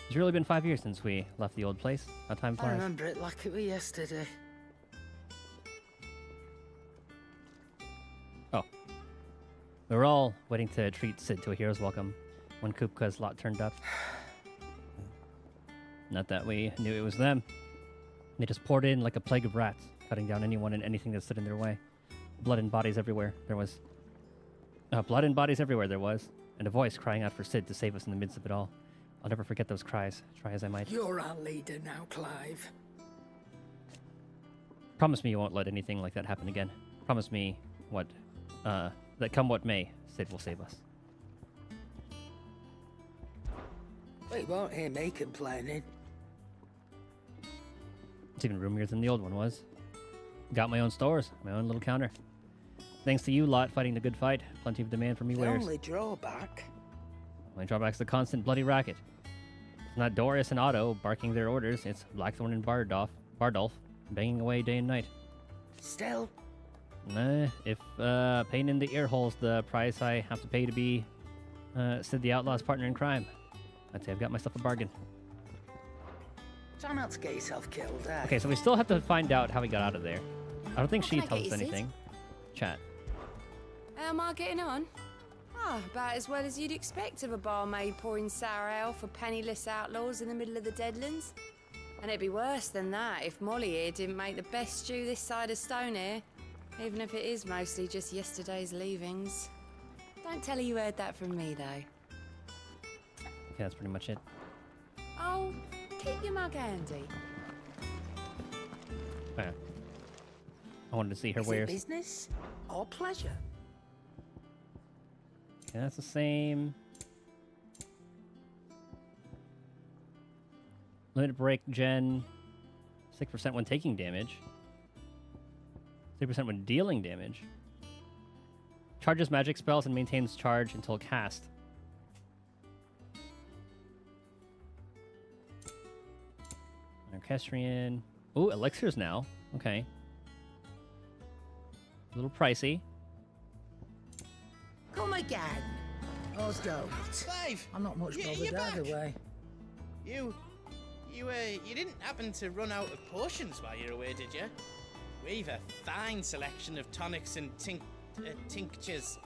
It's really been 5 years since we left the old place. How time I flies. remember it like it was yesterday. Oh. We were all waiting to treat Sid to a hero's welcome when Kupka's lot turned up. Not that we knew it was them. They just poured in like a plague of rats, cutting down anyone and anything that stood in their way. Blood and bodies everywhere there was. Blood and bodies everywhere there was, and a voice crying out for Sid to save us in the midst of it all. I'll never forget those cries, try as I might. You're our leader now, Clive. Promise me you won't let anything like that happen again. Promise me that come what may, Sid will save us. We won't hear me complaining. It's even roomier than the old one was. Got my own stores, my own little counter. Thanks to you lot fighting the good fight, plenty of demand for me The wares. only drawback. My drawback's the constant bloody racket. It's not Doris and Otto barking their orders, it's Blackthorn and Bardolph banging away day and night. Still, If pain in the ear hole's the price I have to pay to be Sid the Outlaw's partner in crime, I'd say I've got myself a bargain. try not to get yourself killed, eh? Okay, so we still have to find out how we got out of there. I don't think How she can I tells get us you, Sid? anything. Chat. How am I getting on? Ah, about as well as you'd expect of a barmaid pouring sour ale for penniless outlaws in the middle of the Deadlands. And it'd be worse than that if Molly here didn't make the best stew this side of Stone here, even if it is mostly just yesterday's leavings. Don't tell her you heard that from me, though. Yeah, that's pretty much it. Oh, keep your mug handy. Yeah. I wanted to see her Is it wares. business or pleasure? Okay, that's the same. Limit break gen. 6% when taking damage. 3% when dealing damage. Charges magic spells and maintains charge until cast. Orchestrion. Ooh, elixirs now. Okay. A little pricey. Come again. Or don't. Clive! I'm not much bothered you're either back. way. You didn't happen to run out of potions while you're away, did you? We've a fine selection of tonics and tinctures.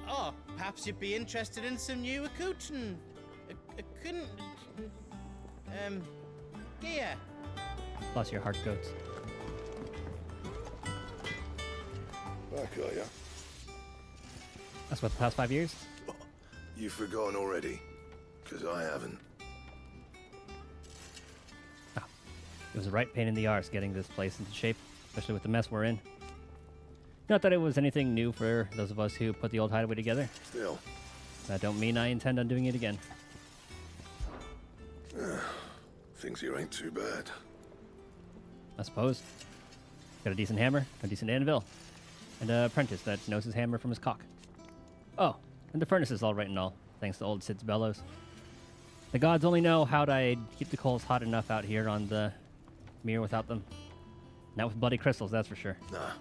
Oh, perhaps you'd be interested in some new gear. Plus your heart goats. Back, are ya? That's what, the past 5 years? You've forgotten already? Because I haven't. It was a right pain in the arse getting this place into shape, especially with the mess we're in. Not that it was anything new for those of us who put the old hideaway together. Still. That don't mean I intend on doing it again. Things here ain't too bad. I suppose. Got a decent hammer, a decent anvil, and an apprentice that knows his hammer from his cock. Oh, and the furnace is all right and all, thanks to old Sid's bellows. The gods only know how'd I keep the coals hot enough out here on the mirror without them. Not with bloody crystals, that's for sure. Nah.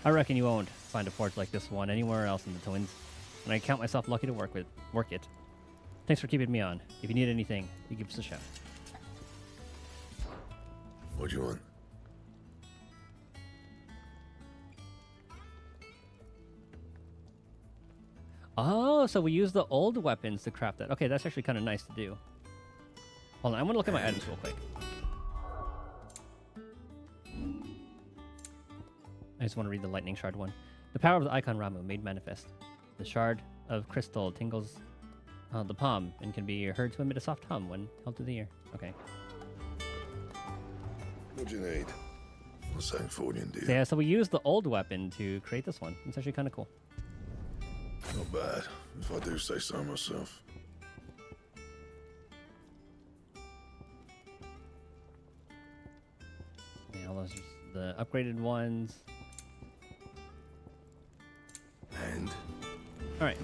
I reckon you won't find a forge like this one anywhere else in the Twins, and I count myself lucky to work it. Thanks for keeping me on. If you need anything, you give us a shout. What do you want? Oh, so we use the old weapons to craft that. Okay, that's actually kind of nice to do. Hold on, I want to look at my items real quick. I just want to read the lightning shard one. The power of the icon Ramu made manifest. The shard of crystal tingles the palm and can be heard to emit a soft hum when held to the ear. Okay. What do you need? What's that for you, dear? So yeah, so we used the old weapon to create this one. It's actually kind of cool. Not bad, if I do say so myself. Yeah, all those are the upgraded ones. And? Alright.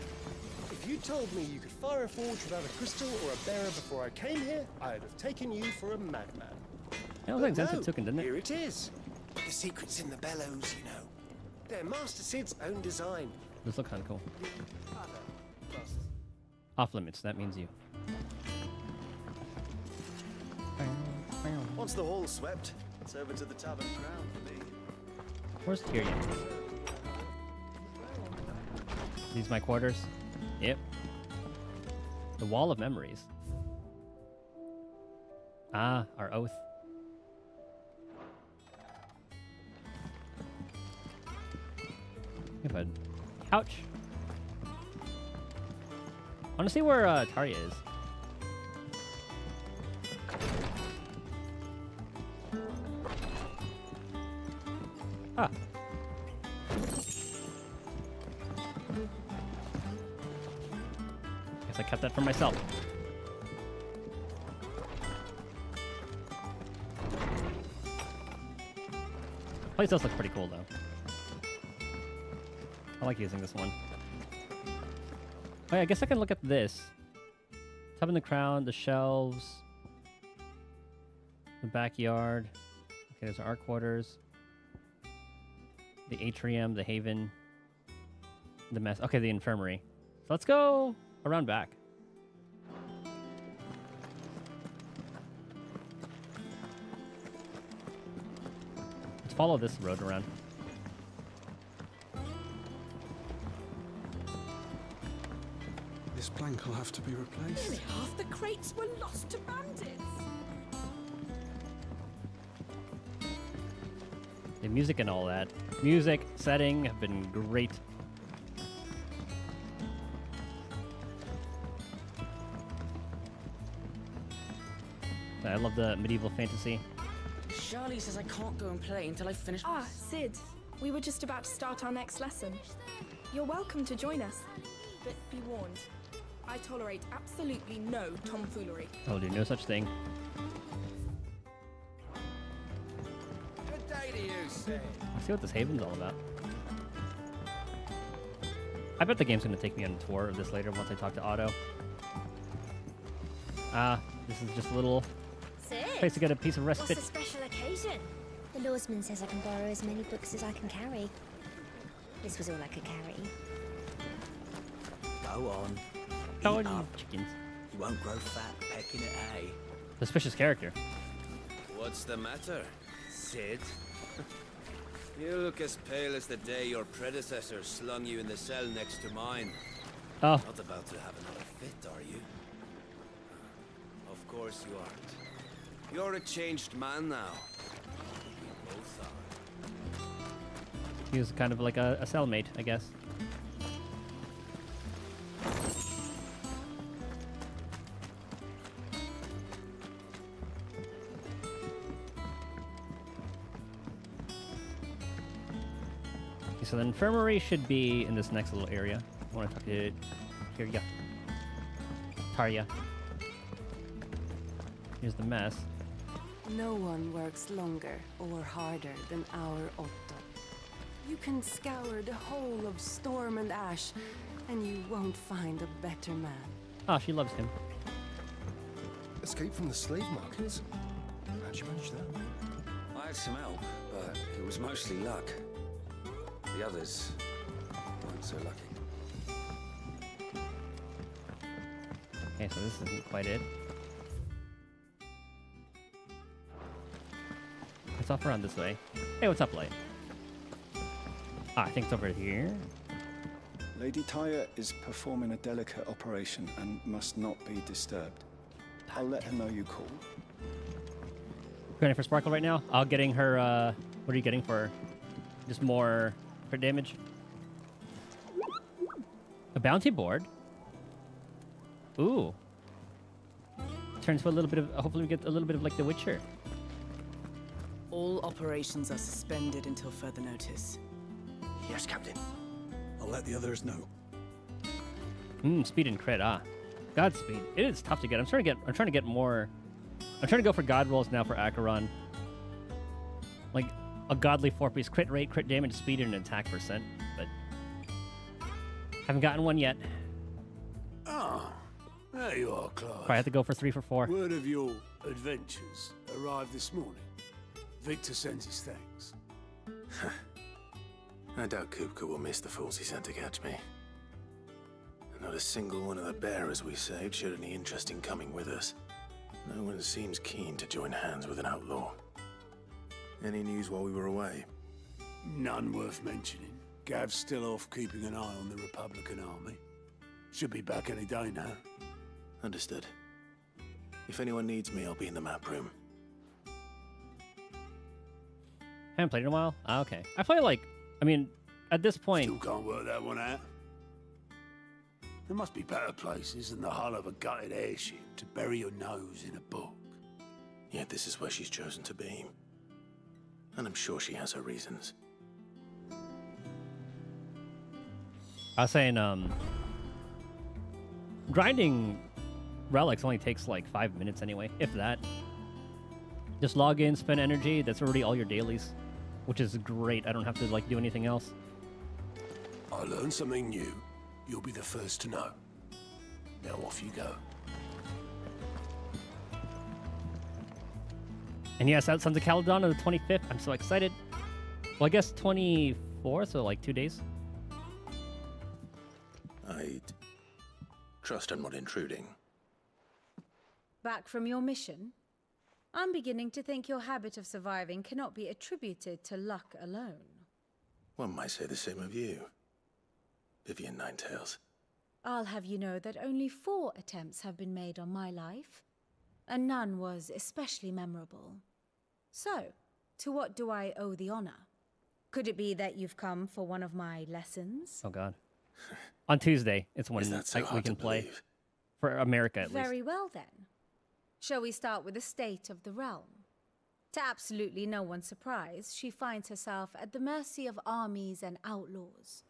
If you told me you could fire a forge without a crystal or a bearer before I came here, I'd have taken you for a madman. That was exactly token, didn't it? Here it is. The secret's in the bellows, you know. They're Master Sid's own design. This looks kind of cool. Off limits, that means you. Once the hall's swept, it's over to the tavern ground for me. Where's Tyrion? These my quarters? Yep. The Wall of Memories. Ah, our oath. We have a couch. I want to see where Tarya is. Ah. Guess I kept that for myself. Place does look pretty cool though. I like using this one. Oh yeah, I guess I can look at this. Top in the crown, the shelves, the backyard. Okay, there's our quarters. The atrium, the haven, the mess. Okay, the infirmary. So let's go around back. Let's follow this road around. This plank will have to be replaced. Nearly half the crates were lost to bandits. The music and all that. Music, setting have been great. I love the medieval fantasy. Charlie says I can't go and play until I finish. Ah, Sid. We were just about to start our next lesson. You're welcome to join us. But be warned, I tolerate absolutely no tomfoolery. I will do no such thing. Good day to you, Sid. Let's see what this haven's all about. I bet the game's going to take me on a tour of this later once I talk to Otto. This is just a little place to get a piece of respite. What's the special occasion? The lawsman says I can borrow as many books as I can carry. This was all I could carry. Go on. Go Eat on, up. chickens. You won't grow fat pecking at hay. Suspicious character. What's the matter, Sid? You look as pale as the day your predecessor slung you in the cell next to mine. Oh. Not about to have another fit, are you? Of course you aren't. You're a changed man now. We both are. He was kind of like a cellmate, I guess. Okay, so the infirmary should be in this next little area. I want to talk to here. Yeah, Tarja. Here's the mess. No one works longer or harder than our Otto. You can scour the whole of Storm and Ash, and you won't find a better man. Oh, she loves him. Escape from the slave markets. How'd you manage that? I had some help, but it was mostly luck. The others weren't so lucky. Okay, so this isn't quite it. It's off around this way. Hey, what's up, Light? Ah, I think it's over here. Lady Tyre is performing a delicate operation and must not be disturbed. I'll let her know you called. Going for Sparkle right now? I'll getting her, what are you getting for her? Just more crit damage? A bounty board? Ooh. Turns for a little bit of, hopefully we get a little bit of like The Witcher. All operations are suspended until further notice. Yes, Captain. I'll let the others know. Speed and crit, Godspeed. It is tough to get. I'm trying to get more. I'm trying to go for god rolls now for Acheron. Like a godly 4-piece crit rate, crit damage, speed, and attack percent, but haven't gotten one yet. Ah, there you are, Clive. Probably have to go for 3 for 4. Word of your adventures arrived this morning. Victor sends his thanks. I doubt Kupka will miss the fools he sent to catch me. And not a single one of the bearers we saved showed any interest in coming with us. No one seems keen to join hands with an outlaw. Any news while we were away? None worth mentioning. Gav's still off keeping an eye on the Republican army. Should be back any day now. Understood. If anyone needs me, I'll be in the map room. Haven't played in a while? Ah, okay. I play like, I mean, at this point... Still can't work that one out. There must be better places than the hull of a gutted airship to bury your nose in a book. Yet this is where she's chosen to be. And I'm sure she has her reasons. I was saying, grinding relics only takes like 5 minutes anyway, if that. Just log in, spend energy, that's already all your dailies. Which is great, I don't have to like do anything else. I learned something new. You'll be the first to know. Now off you go. And yes, Sons of Caledon on the 25th. I'm so excited. Well, I guess 24, so like 2 days. I'd trust I'm not intruding. Back from your mission? I'm beginning to think your habit of surviving cannot be attributed to luck alone. One might say the same of you, Vivian Ninetails. I'll have you know that only 4 attempts have been made on my life, and none was especially memorable. So, to what do I owe the honor? Could it be that you've come for one of my lessons? Oh god. On Tuesday, it's when Is that so we hard can to play. believe? For America, at least. Very well, then. Shall we start with the state of the realm? To absolutely no one's surprise, she finds herself at the mercy of armies and outlaws.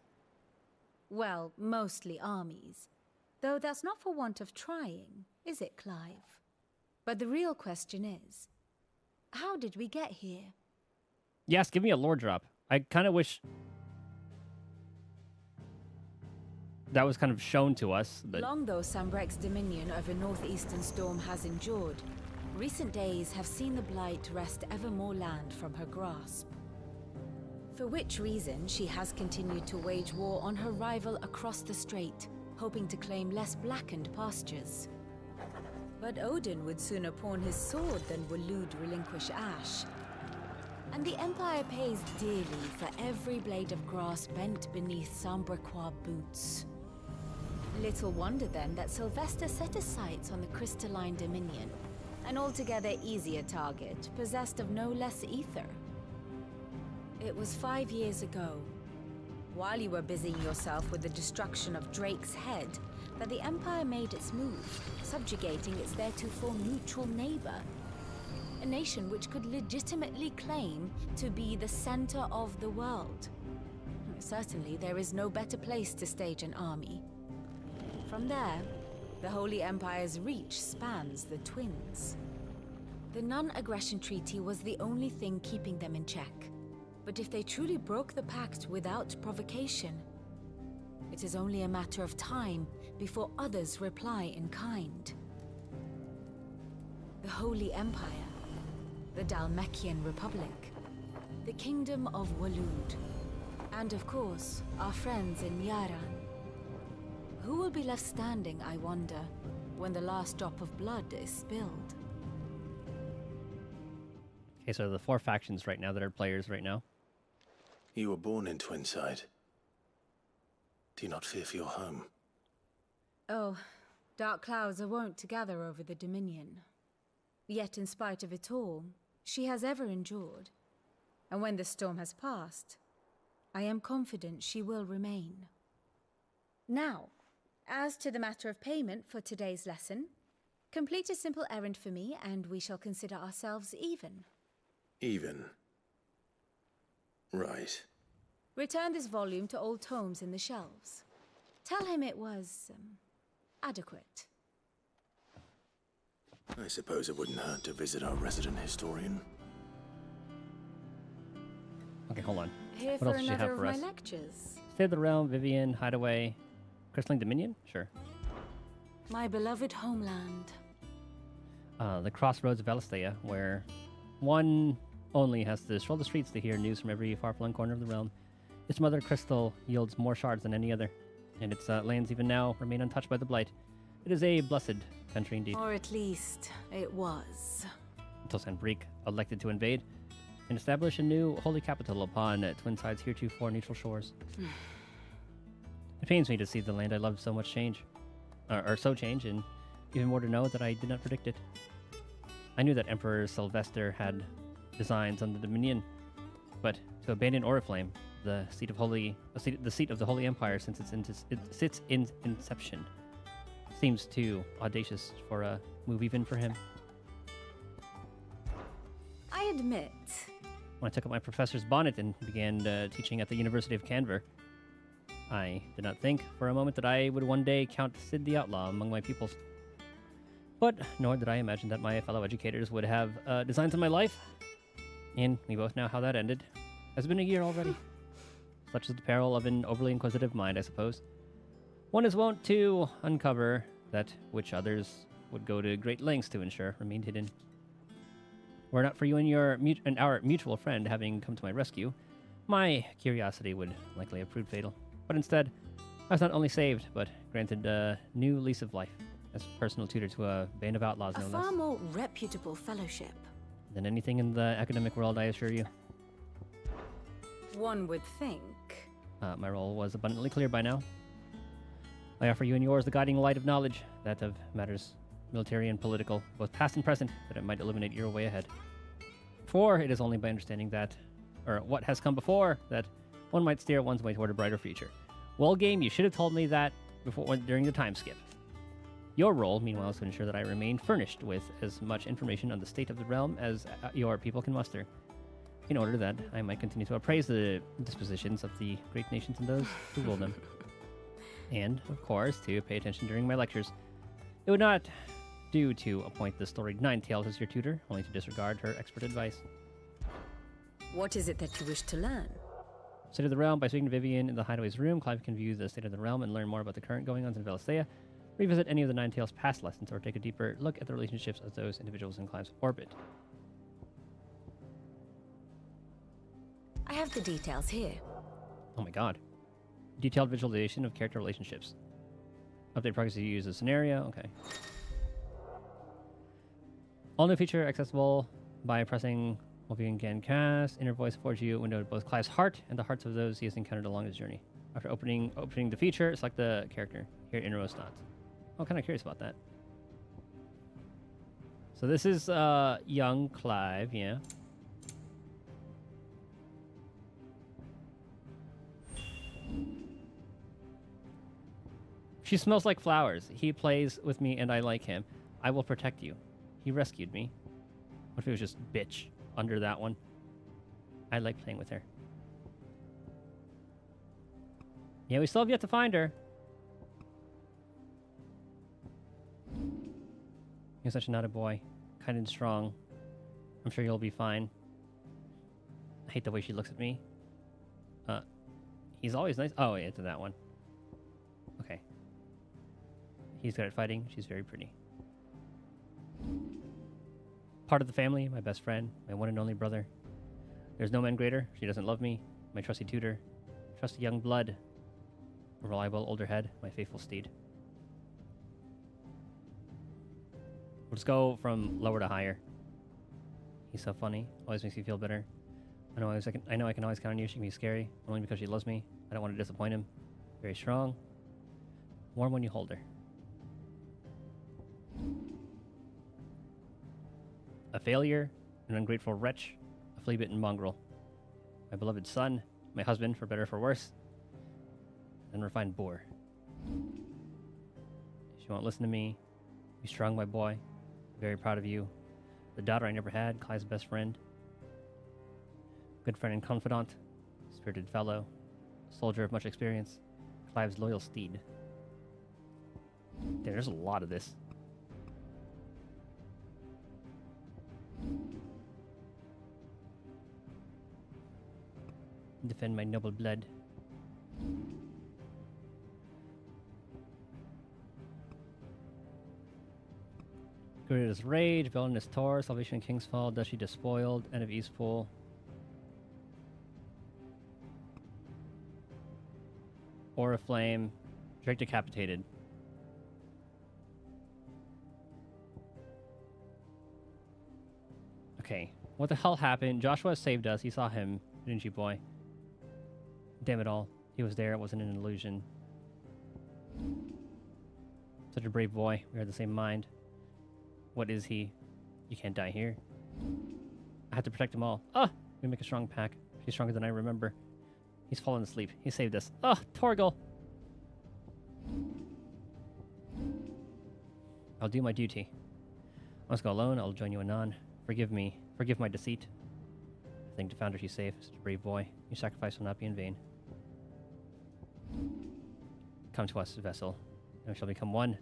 Well, mostly armies. Though that's not for want of trying, is it, Clive? But the real question is, how did we get here? Yes, give me a lore drop. I kind of wish that was kind of shown to us. But Long though Sambrek's dominion over northeastern Storm has endured, recent days have seen the Blight wrest ever more land from her grasp. For which reason, she has continued to wage war on her rival across the strait, hoping to claim less blackened pastures. But Odin would sooner pawn his sword than Waloed relinquish Ash. And the Empire pays dearly for every blade of grass bent beneath Sambrequois boots. Little wonder then that Sylvester set his sights on the crystalline dominion, An altogether easier target, possessed of no less ether. It was 5 years ago, while you were busying yourself with the destruction of Drake's head, that the Empire made its move, subjugating its theretofore neutral neighbor. A nation which could legitimately claim to be the center of the world. Certainly, there is no better place to stage an army. From there, the Holy Empire's reach spans the Twins. The non-aggression treaty was the only thing keeping them in check. But if they truly broke the pact without provocation, it is only a matter of time before others reply in kind. The Holy Empire, the Dhalmekian Republic, the Kingdom of Waloed, and of course, our friends in Yaran. Who will be left standing, I wonder, when the last drop of blood is spilled? Okay, so the 4 factions right now that are players right now. You were born in Twinside. Do you not fear for your home? Oh, dark clouds are wont to gather over the Dominion. Yet in spite of it all, she has ever endured. And when the storm has passed, I am confident she will remain. Now, as to the matter of payment for today's lesson, complete a simple errand for me and we shall consider ourselves even. Even? Right. Return this volume to old tomes in the shelves. Tell him it was, adequate. I suppose it wouldn't hurt to visit our resident historian. Okay, hold on. Here What for else does she have another of for my us? lectures. State of the Realm, Vivian, Hideaway, Crystalline Dominion? Sure. My beloved homeland. The crossroads of Valisthea, where one only has to stroll the streets to hear news from every far-flung corner of the realm. Its mother crystal yields more shards than any other, and its lands even now remain untouched by the Blight. It is a blessed country indeed. Or at least, it was. Until Sanbreek elected to invade and establish a new holy capital upon Twinside's heretofore neutral shores. It pains me to see the land I loved so much change. Or so change, and even more to know that I did not predict it. I knew that Emperor Sylvester had designs on the Dominion, but to abandon Oriflame, the seat of the Holy Empire since its inception, seems too audacious for a move even for him. I admit. When I took up my professor's bonnet and began teaching at the University of Canver, I did not think for a moment that I would one day count Sid the Outlaw among my pupils. But nor did I imagine that my fellow educators would have designs on my life. And we both know how that ended. It's been a year already. Such is the peril of an overly inquisitive mind, I suppose. One is wont to uncover that which others would go to great lengths to ensure remained hidden. Were it not for you and our mutual friend having come to my rescue, my curiosity would likely have proved fatal. But instead, I was not only saved, but granted a new lease of life as personal tutor to a band of outlaws, A no far less, more reputable fellowship. than anything in the academic world, I assure you. One would think. My role was abundantly clear by now. I offer you and yours the guiding light of knowledge, that of matters military and political, both past and present, that it might illuminate your way ahead. For it is only by understanding that, or what has come before, that one might steer one's way toward a brighter future. Well, game, you should have told me that before during the time skip. Your role, meanwhile, is to ensure that I remain furnished with as much information on the state of the realm as your people can muster, in order that I might continue to appraise the dispositions of the great nations and those who rule them. And, of course, to pay attention during my lectures. It would not do to appoint the storied Ninetails as your tutor, only to disregard her expert advice. What is it that you wish to learn? State of the Realm. By speaking to Vivian in the Hideaway's room, Clive can view the state of the realm and learn more about the current goings-on in Valisthea, revisit any of the Ninetails' past lessons, or take a deeper look at the relationships of those individuals in Clive's orbit. I have the details here. Oh my god. Detailed visualization of character relationships. Update progress to use a scenario. Okay. All new feature accessible by pressing Wolvian can cast. Inner voice affords you a window to both Clive's heart and the hearts of those he has encountered along his journey. After opening the feature, select the character. Hear innermost thoughts. I'm kind of curious about that. So this is young Clive, yeah. She smells like flowers. He plays with me and I like him. I will protect you. He rescued me. What if it was just bitch under that one? I like playing with her. Yeah, we still have yet to find her. You're such a naughty boy. Kind and strong. I'm sure you'll be fine. I hate the way she looks at me. He's always nice. Oh, yeah, to that one. Okay. He's good at fighting. She's very pretty. Part of the family, my best friend, my one and only brother. There's no man greater. She doesn't love me. My trusty tutor. Trusty young blood. A reliable older head. My faithful steed. We'll just go from lower to higher. He's so funny. Always makes me feel better. I know I can always count on you. She can be scary. Only because she loves me. I don't want to disappoint him. Very strong. Warm when you hold her. A failure. An ungrateful wretch. A flea-bitten mongrel. My beloved son. My husband, for better or for worse. An refined boor. She won't listen to me. Be strong, my boy. Very proud of you. The daughter I never had, Clive's best friend. Good friend and confidant. Spirited fellow. Soldier of much experience. Clive's loyal steed. Damn, there's a lot of this. Defend my noble blood. Great as Rage, Villainous Tor, Salvation of King's Fall, Duchy Despoiled, End of Eastpool. Aura Flame, Drake Decapitated. Okay, what the hell happened? Joshua saved us. He saw him, didn't you, boy? Damn it all. He was there. It wasn't an illusion. Such a brave boy. We are the same mind. What is he? You can't die here. I have to protect them all. Ah! We make a strong pack. She's stronger than I remember. He's fallen asleep. He saved us. Ah! Torgal! I'll do my duty. I must go alone. I'll join you anon. Forgive me. Forgive my deceit. I think to found her she's safe. Such a brave boy. Your sacrifice will not be in vain. Come to us, vessel, and we shall become one.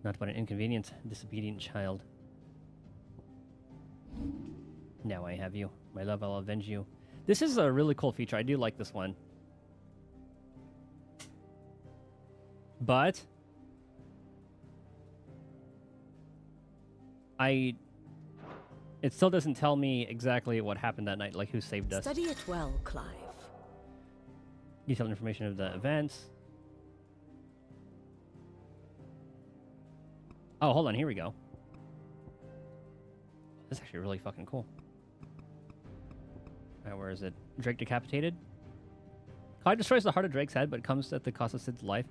Not but an inconvenient, disobedient child. Now I have you. My love, I'll avenge you. This is a really cool feature. I do like this one. But it still doesn't tell me exactly what happened that night, like who saved us. Study it well, Clive. Detailed information of the events. Oh, hold on. Here we go. This is actually really fucking cool. Alright, where is it? Drake Decapitated. Clive destroys the heart of Drake's head, but it comes at the cost of Sid's life,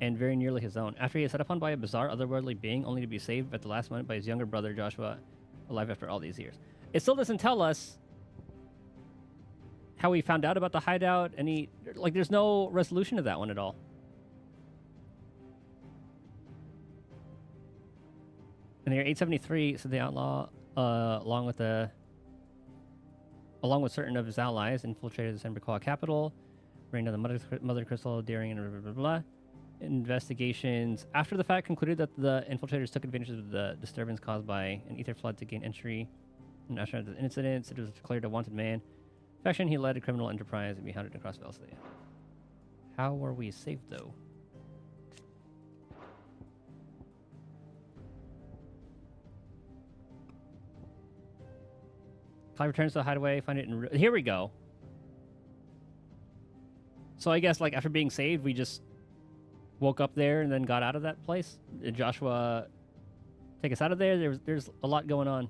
and very nearly his own. After he is set upon by a bizarre, otherworldly being, only to be saved at the last moment by his younger brother, Joshua, alive after all these years. It still doesn't tell us how he found out about the hideout, and there's no resolution of that one at all. In the year 873, so the outlaw, along with certain of his allies, infiltrated the Sembriqua capital, reigned on the Mother Crystal, Daring, and blah, blah, blah. Investigations after the fact concluded that the infiltrators took advantage of the disturbance caused by an ether flood to gain entry. And after the incident, it was declared a wanted man. Faction, he led a criminal enterprise and be hunted across Velsia. How were we saved, though? Clive returns to the hideaway, find it in... Here we go. So I guess, like, after being saved, we just woke up there and then got out of that place? Did Joshua take us out of there? There's a lot going on.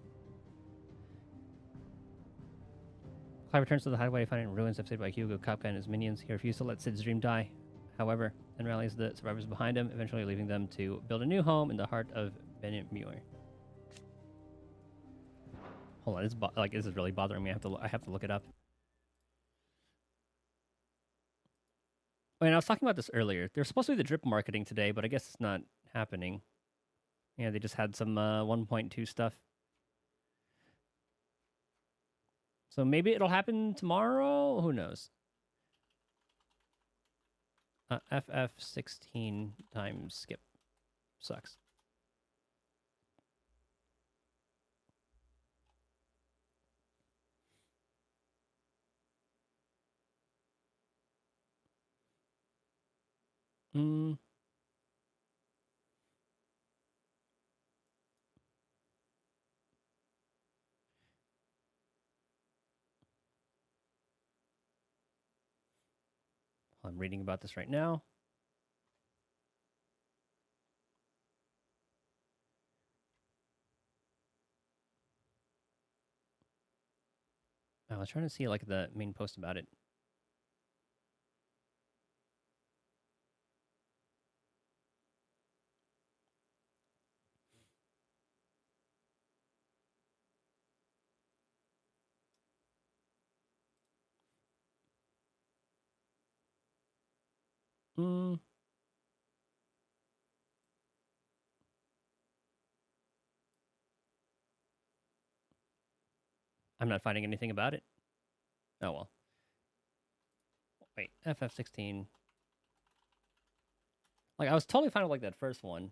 Clive returns to the hideaway, finding ruins devastated by Hugo, Kapka, and his minions. He refused to let Sid's dream die, however, and rallies the survivors behind him, eventually leaving them to build a new home in the heart of Bennett Muir. Hold on, this is really bothering me. I have to look it up. I was talking about this earlier. There's supposed to be the drip marketing today, but I guess it's not happening. Yeah, they just had some 1.2 stuff. So maybe it'll happen tomorrow? Who knows? FF16 time skip. Sucks. I'm reading about this right now. I was trying to see like the main post about it. I'm not finding anything about it. Oh well. Wait, FF16. Like I was totally fine with like that first one.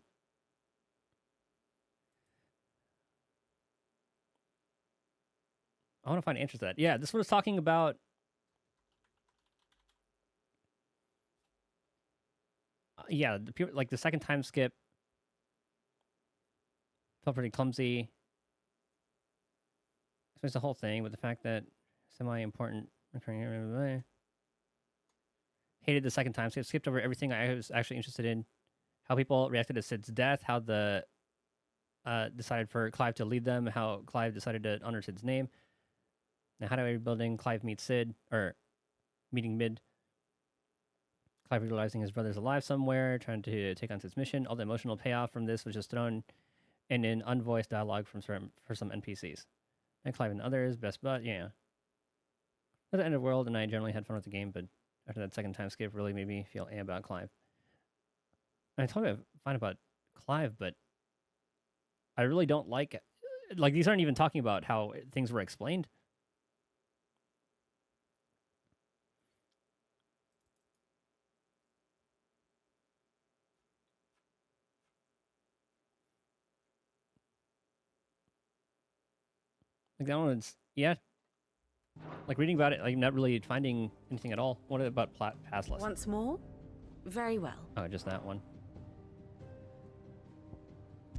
I want to find answers to that. Yeah, this was talking about yeah, like the second time skip felt pretty clumsy. Explains the whole thing, but the fact that semi-important hated the second time skip, skipped over everything I was actually interested in. How people reacted to Sid's death, how the decided for Clive to lead them, how Clive decided to honor Sid's name. Now, how do I rebuilding Clive meets Sid, or meeting Mid. Clive realizing his brother's alive somewhere, trying to take on Sid's mission. All the emotional payoff from this was just thrown in an unvoiced dialogue for some NPCs. And Clive and others, best bud, yeah. At the end of the world, and I generally had fun with the game, but after that second time skip really made me feel about Clive. And I totally fine about Clive, but I really don't like these aren't even talking about how things were explained. Like that one's, yeah. Like reading about it, like not really finding anything at all. What about past lessons? Once more? Very well. Oh, just that one.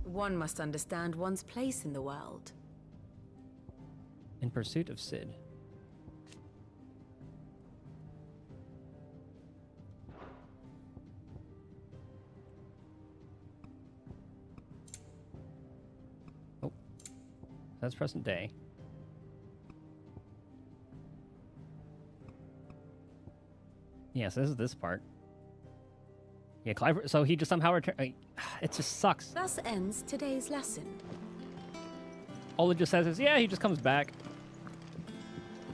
One must understand one's place in the world. In pursuit of Sid. Oh. That's present day. Yeah, so this is this part. Yeah, Clive, so he just somehow returned. It just sucks. Thus ends today's lesson. All it just says is, yeah, he just comes back.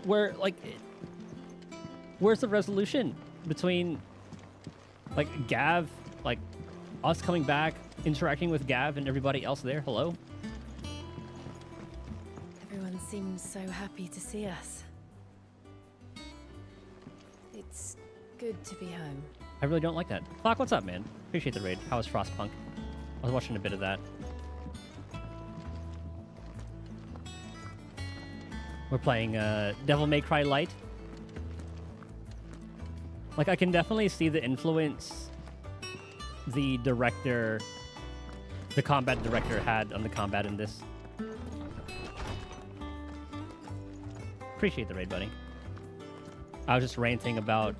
Where, like, where's the resolution between, like, Gav, like, us coming back, interacting with Gav and everybody else there? Hello? Everyone seems so happy to see us. It's good to be home. I really don't like that. Clock, what's up, man? Appreciate the raid. How was Frostpunk? I was watching a bit of that. We're playing Devil May Cry Lite. Like, I can definitely see the influence the director, the combat director had on the combat in this. Appreciate the raid, buddy. I was just ranting about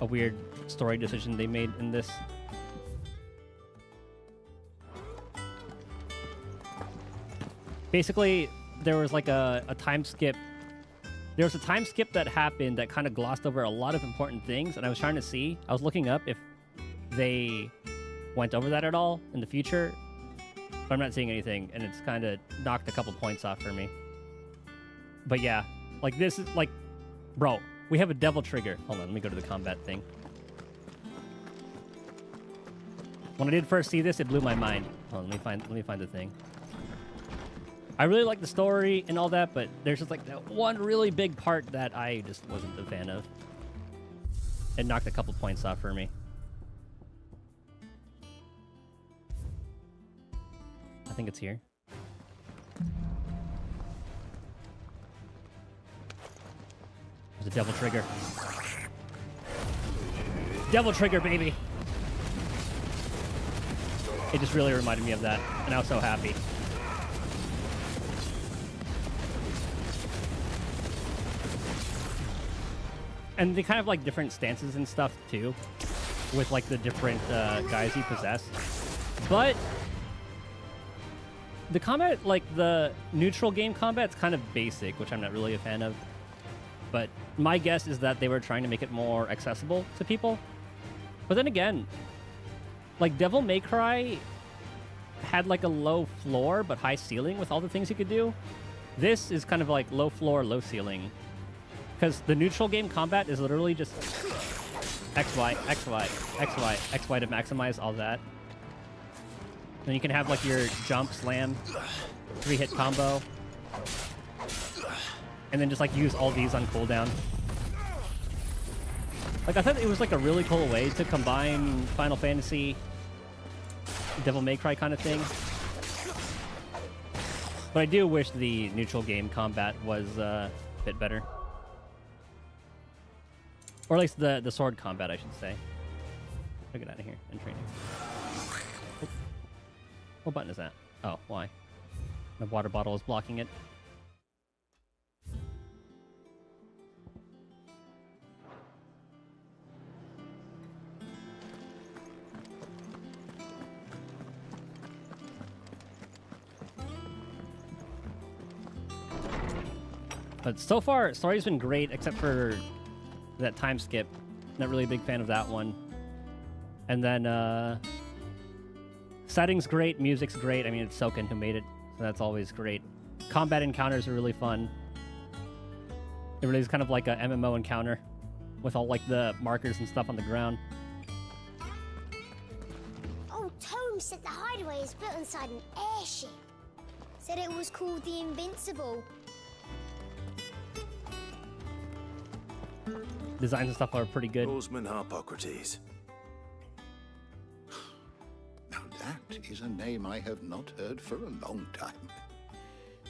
a weird story decision they made in this. Basically, there was like a time skip. There was a time skip that happened that kind of glossed over a lot of important things, and I was trying to see, I was looking up if they went over that at all in the future, but I'm not seeing anything, and it's kind of knocked a couple points off for me. But yeah, like this is like, bro, we have a devil trigger. Hold on, let me go to the combat thing. When I did first see this, it blew my mind. Hold on, let me find the thing. I really like the story and all that, but there's just like that one really big part that I just wasn't a fan of. It knocked a couple points off for me. I think it's here. There's a devil trigger. Devil trigger, baby! It just really reminded me of that, and I was so happy. And they kind of like different stances and stuff too, with like the different guys you possess. But the combat, like the neutral game combat, is kind of basic, which I'm not really a fan of. But my guess is that they were trying to make it more accessible to people. But then again, like Devil May Cry had like a low floor but high ceiling with all the things you could do. This is kind of like low floor, low ceiling. Because the neutral game combat is literally just X, Y, X, Y, X, Y, X, Y to maximize all that. Then you can have like your jump, slam, 3-hit combo. And then just like use all these on cooldown. Like I thought it was like a really cool way to combine Final Fantasy, Devil May Cry kind of thing. But I do wish the neutral game combat was a bit better. Or at least the sword combat, I should say. I'll get out of here and training. Oh. What button is that? Oh, why? My water bottle is blocking it. But so far, story's been great, except for that time skip. Not really a big fan of that one. And then, setting's great, music's great. I mean, it's Soken who made it, so that's always great. Combat encounters are really fun. It really is kind of like a MMO encounter with all like the markers and stuff on the ground. Oh, Tome said the hideaway is built inside an airship. Said it was called the Invincible. Designs and stuff are pretty good. Oarsman Harpocrates. Now that is a name I have not heard for a long time.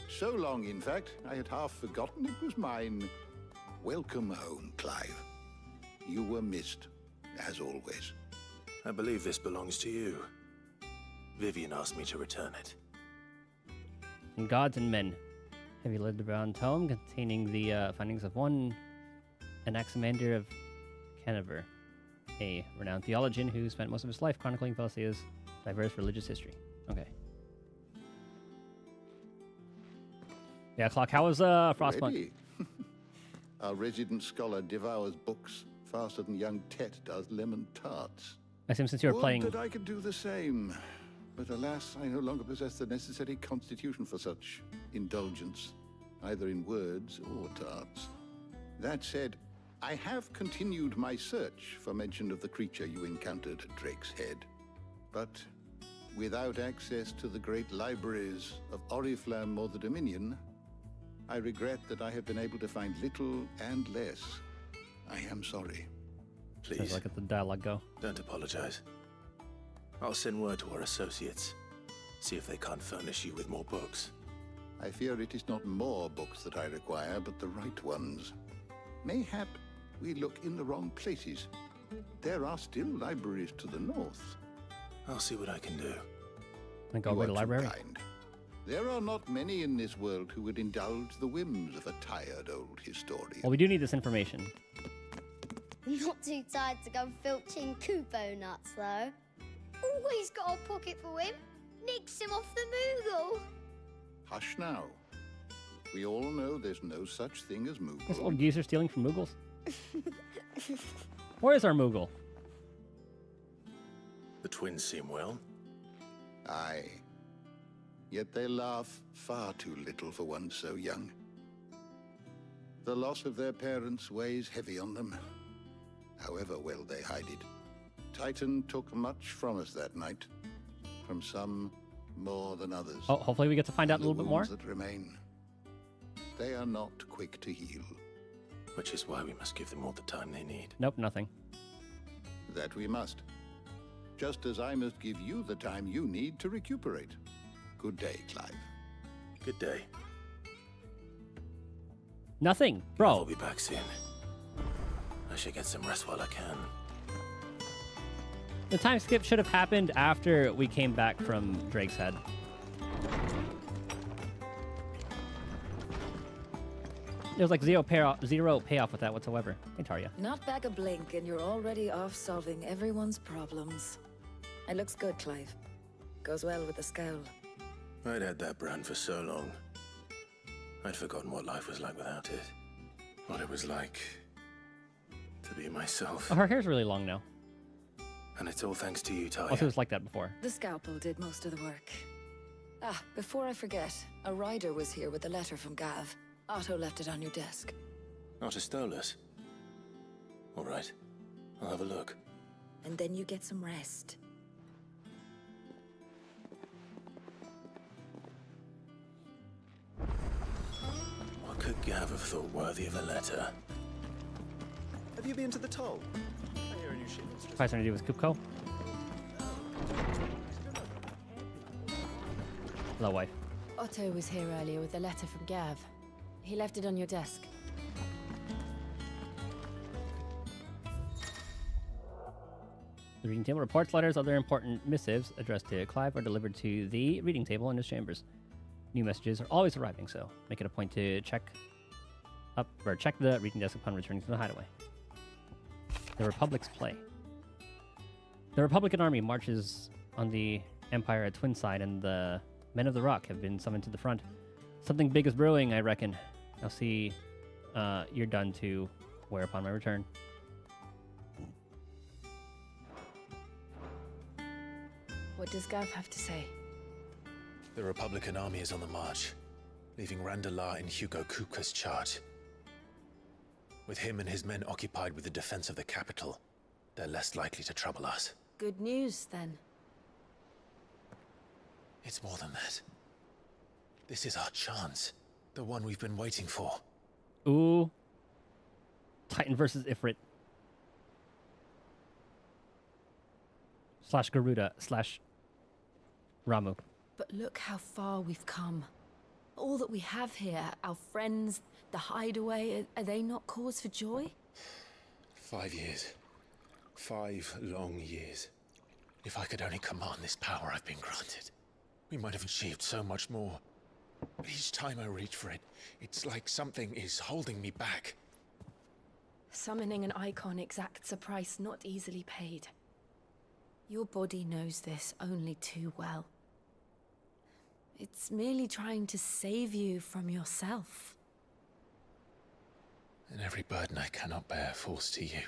So long, in fact, I had half forgotten it was mine. Welcome home, Clive. You were missed, as always. I believe this belongs to you. Vivian asked me to return it. And Gods and Men. Have you led the brown tome containing the findings of one Anaximander of Canterbury, a renowned theologian who spent most of his life chronicling Felicia's diverse religious history. Okay. Yeah, Clock, how was Frostpunk? Our resident scholar devours books faster than young Tet does lemon tarts. I assume since you were playing... that I could do the same. But alas, I no longer possess the necessary constitution for such indulgence, either in words or tarts. That said, I have continued my search for mention of the creature you encountered at Drake's Head. But without access to the great libraries of Oriflamme or the Dominion, I regret that I have been able to find little and less. I am sorry. Please. Look at the dialogue go. Don't apologize. I'll send word to our associates. See if they can't furnish you with more books. I fear it is not more books that I require, but the right ones. Mayhap we look in the wrong places. There are still libraries to the north. I'll see what I can do. I go to the library. Kind. There are not many in this world who would indulge the whims of a tired old historian. Well, we do need this information. Not too tired to go filching Kupo nuts, though. Always got a pocket for him. Nicks him off the Moogle. Hush now. We all know there's no such thing as Moogle. This old geezer stealing from Moogles? Where is our Moogle? The twins seem well. Aye. Yet they laugh far too little for one so young. The loss of their parents weighs heavy on them, however well they hide it. Titan took much from us that night. From some more than others. Oh, hopefully we get to find out a little bit more. That remain, they are not quick to heal. Which is why we must give them all the time they need. Nope, nothing. That we must. Just as I must give you the time you need to recuperate. Good day, Clive. Good day. Nothing, bro. I'll be back soon. I should get some rest while I can. The time skip should have happened after we came back from Drake's Head. There was like zero payoff with that whatsoever. Hey, Tarya. Not back a blink and you're already off solving everyone's problems. It looks good, Clive. Goes well with the scowl. I'd had that brand for so long. I'd forgotten what life was like without it. What it was like to be myself. Oh, her hair's really long now. And it's all thanks to you, Talia. Also, it was like that before. The scalpel did most of the work. Ah, before I forget, a rider was here with a letter from Gav. Otto left it on your desk. Otto stole us. All right, I'll have a look. And then you get some rest. What could Gav have thought worthy of a letter? Have you been to the toll? I hear a new shipment's just... Probably something to do with Kupko. Hello, wife. Otto was here earlier with a letter from Gav. He left it on your desk. The reading table reports letters, other important missives addressed to Clive are delivered to the reading table in his chambers. New messages are always arriving, so make it a point to check the reading desk upon returning to the hideaway. The Republic's play. The Republican army marches on the Empire at Twinside, and the Men of the Rock have been summoned to the front. Something big is brewing, I reckon. I'll see you're done to wear upon my return. What does Gav have to say? The Republican army is on the march, leaving Randalar in Hugo Kupka's charge. With him and his men occupied with the defense of the capital, they're less likely to trouble us. Good news, then. It's more than that. This is our chance. The one we've been waiting for. Ooh. Titan versus Ifrit. / Garuda / Ramu. But look how far we've come. All that we have here, our friends, the hideaway, are they not cause for joy? 5 years. 5 long years. If I could only command this power I've been granted, we might have achieved so much more. But each time I reach for it, it's like something is holding me back. Summoning an icon exacts a price not easily paid. Your body knows this only too well. It's merely trying to save you from yourself. And every burden I cannot bear falls to you.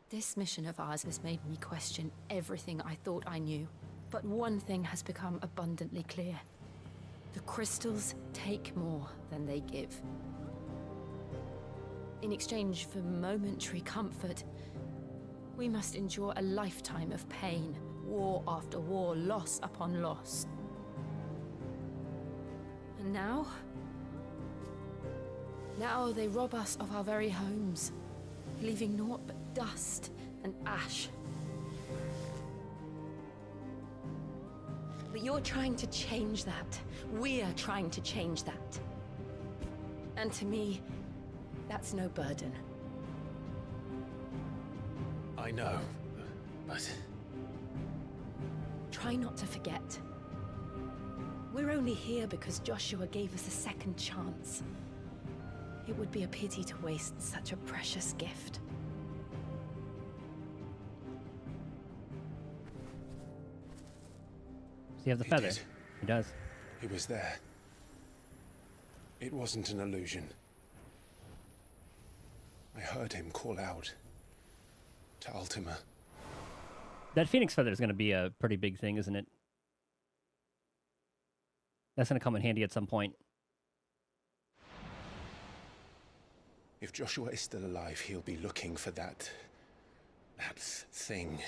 This mission of ours has made me question everything I thought I knew. But one thing has become abundantly clear. The crystals take more than they give. In exchange for momentary comfort, we must endure a lifetime of pain, war after war, loss upon loss. And now they rob us of our very homes, leaving naught but dust and ash. But you're trying to change that. We're trying to change that. And to me, that's no burden. I know, but... Try not to forget. We're only here because Joshua gave us a second chance. It would be a pity to waste such a precious gift. So you have the feather. He does. He was there. It wasn't an illusion. I heard him call out to Ultima. That Phoenix feather is going to be a pretty big thing, isn't it? That's going to come in handy at some point. If Joshua is still alive, he'll be looking for that thing.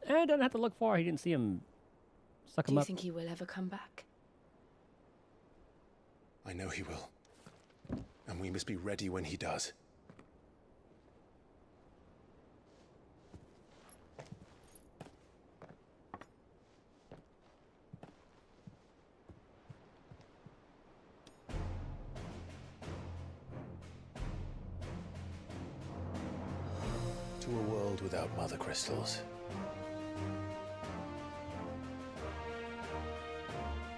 Doesn't have to look far. He didn't see him suck Do him you up. think he will ever come back? I know he will. And we must be ready when he does. To a world without mother crystals.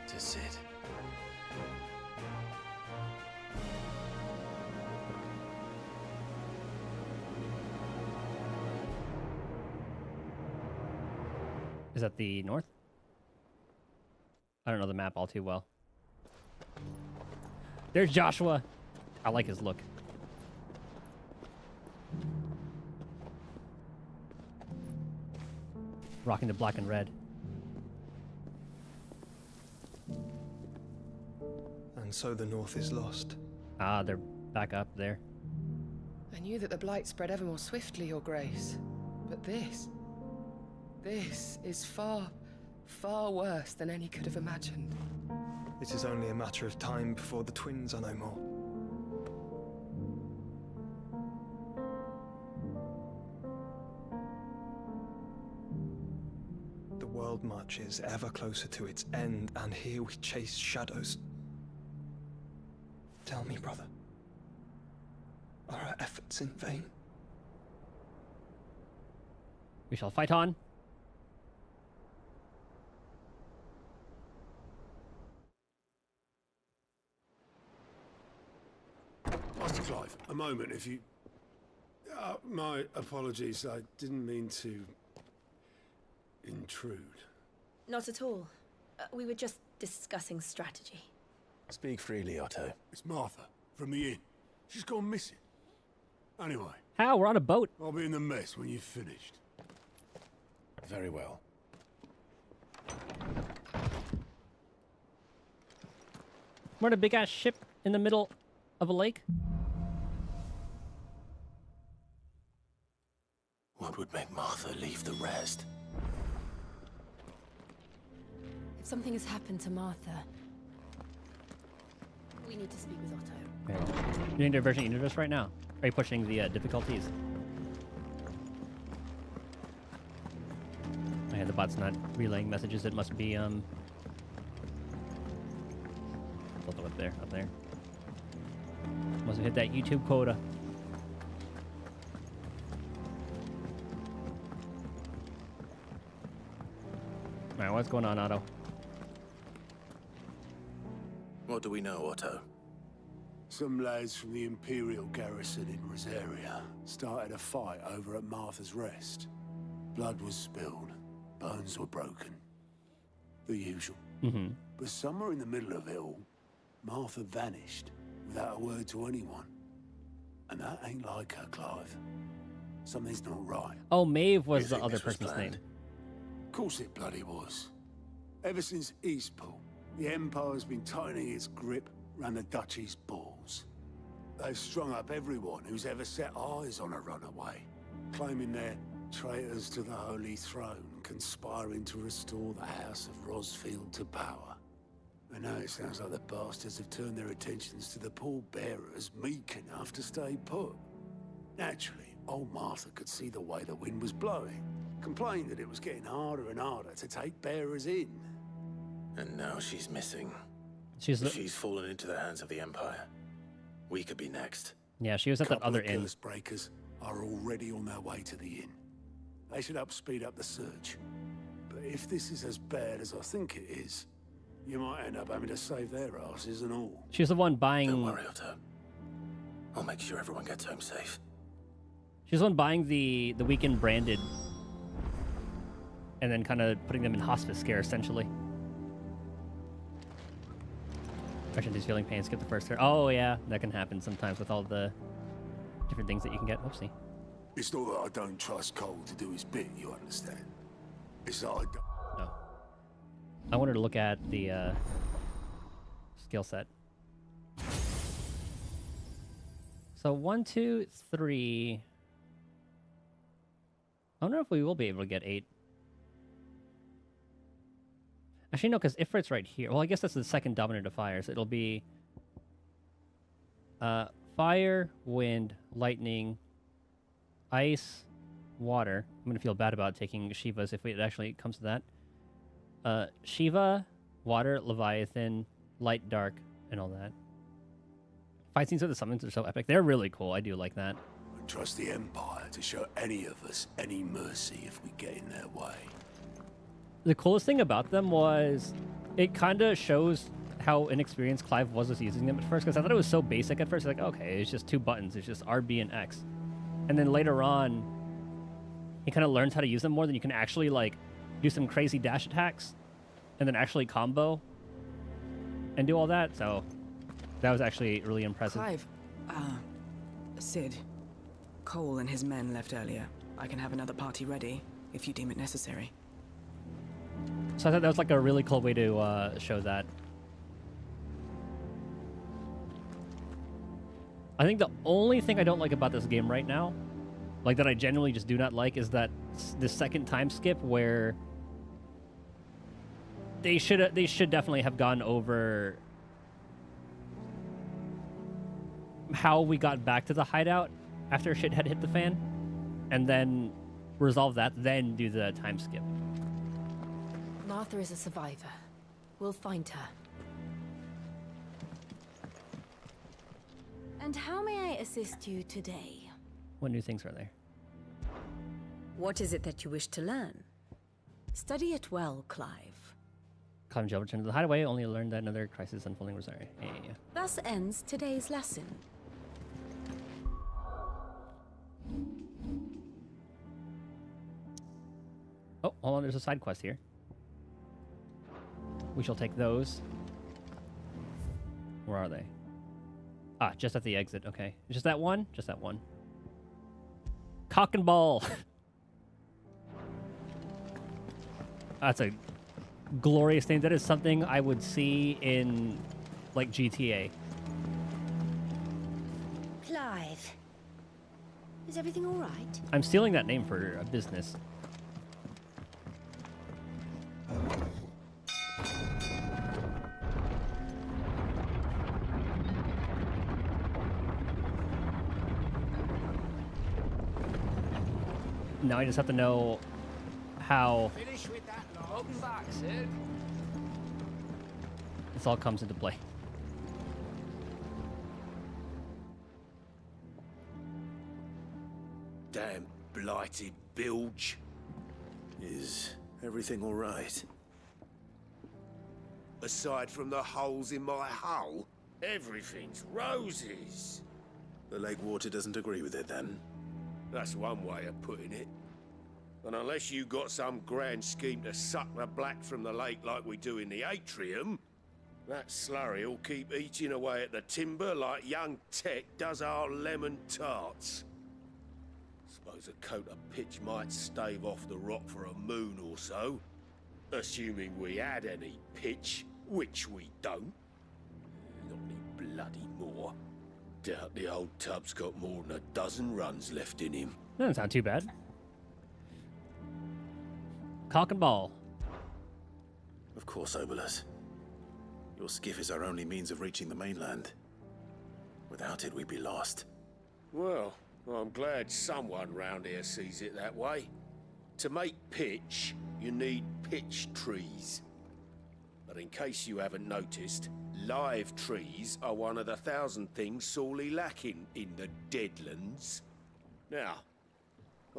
To Sid. Is that the north? I don't know the map all too well. There's Joshua. I like his look. Rocking the black and red. And so the north is lost. Ah, they're back up there. I knew that the blight spread ever more swiftly, Your Grace. But this is far, far worse than any could have imagined. It is only a matter of time before the twins are no more. The world marches ever closer to its end, and here we chase shadows. Tell me, brother, are our efforts in vain? We shall fight on. Master Clive, a moment, if you... my apologies, I didn't mean to... intrude. Not at all. We were just discussing strategy. Speak freely, Otto. It's Martha, from the inn. She's gone missing. Anyway. How? We're on a boat. I'll be in the mess when you've finished. Very well. We're on a big-ass ship in the middle of a lake. What would make Martha leave the rest? If something has happened to Martha, we need to speak with Otto. Okay. You're doing Divergent Universe right now? Are you pushing the difficulties? Yeah, the bot's not relaying messages. It must be hold on, up there. Must have hit that YouTube quota. Alright, what's going on, Otto? What do we know, Otto? Some lads from the Imperial garrison in Rosaria started a fight over at Martha's Rest. Blood was spilled, bones were broken. The usual. Mm-hmm. But somewhere in the middle of it all, Martha vanished without a word to anyone. And that ain't like her, Clive. Something's not right. Oh, Maeve was the other person's name. Of course it bloody was. Ever since Eastpool, the Empire's been tightening its grip round the Duchy's balls. They've strung up everyone who's ever set eyes on a runaway, claiming they're traitors to the Holy Throne, conspiring to restore the House of Rosfield to power. And now it sounds like the bastards have turned their attentions to the pallbearers meek enough to stay put. Naturally, old Martha could see the way the wind was blowing, complained that it was getting harder and harder to take bearers in. And now she's missing. She's fallen into the hands of the Empire. We could be next. Yeah, she was at that other inn. Curse breakers are already on their way to the inn. They should speed up the search. But if this is as bad as I think it is, you might end up having to save their asses and all. She was the one buying... Don't worry, Otto. I'll make sure everyone gets home safe. She was the one buying the weekend branded and then kind of putting them in hospice care, essentially. Argente's feeling pain. Skip the first turn. Oh, yeah. That can happen sometimes with all the different things that you can get. Whoopsie. It's not that I don't trust Cole to do his bit, you understand? It's that I don't... No. I wanted to look at the skill set. So 1, 2, 3. I wonder if we will be able to get 8. Actually, no, because Ifrit's right here. Well, I guess that's the second dominant of fire, so it'll be fire, wind, lightning, ice, water. I'm going to feel bad about taking Shiva's if it actually comes to that. Shiva, water, Leviathan, light, dark, and all that. Fight scenes with the summons are so epic. They're really cool. I do like that. I trust the Empire to show any of us any mercy if we get in their way. The coolest thing about them was it kind of shows how inexperienced Clive was with using them at first, because I thought it was so basic at first. Like, okay, it's just 2 buttons. It's just R, B, and X. And then later on, he kind of learns how to use them more. Than you can actually, like, do some crazy dash attacks and then actually combo and do all that. So that was actually really impressive. Clive, Sid, Cole and his men left earlier. I can have another party ready if you deem it necessary. So I thought that was like a really cool way to show that. I think the only thing I don't like about this game right now, like that I genuinely just do not like, is that the second time skip where they should definitely have gone over how we got back to the hideout after shit had hit the fan, and then resolve that, then do the time skip. Martha is a survivor. We'll find her. And how may I assist you today? What new things are there? What is it that you wish to learn? Study it well, Clive. Climb Jill returned to the hideaway, only learned that another crisis unfolding was sorry. Yeah. Thus ends today's lesson. Oh, hold on, there's a side quest here. We shall take those. Where are they? Ah, just at the exit, okay. Just that one? Just that one. Cock and ball! That's a glorious name. That is something I would see in, like, GTA. Clive, is everything all right? I'm stealing that name for a business. Now I just have to know how Finish with that log. Welcome back, Sid. this all comes into play. Damn blighted bilge. Is everything all right? Aside from the holes in my hull, everything's roses. The lake water doesn't agree with it, then? That's one way of putting it. And unless you got some grand scheme to suck the black from the lake like we do in the atrium, that slurry will keep eating away at the timber like young Tech does our lemon tarts. Suppose a coat of pitch might stave off the rot for a moon or so, assuming we had any pitch, which we don't. Not any bloody more. Doubt the old tub's got more than a dozen runs left in him. Doesn't sound too bad. Cock and ball. Of course, Obolus. Your skiff is our only means of reaching the mainland. Without it, we'd be lost. Well, I'm glad someone round here sees it that way. To make pitch, you need pitch trees. But in case you haven't noticed, live trees are one of the 1,000 things sorely lacking in the Deadlands. Now,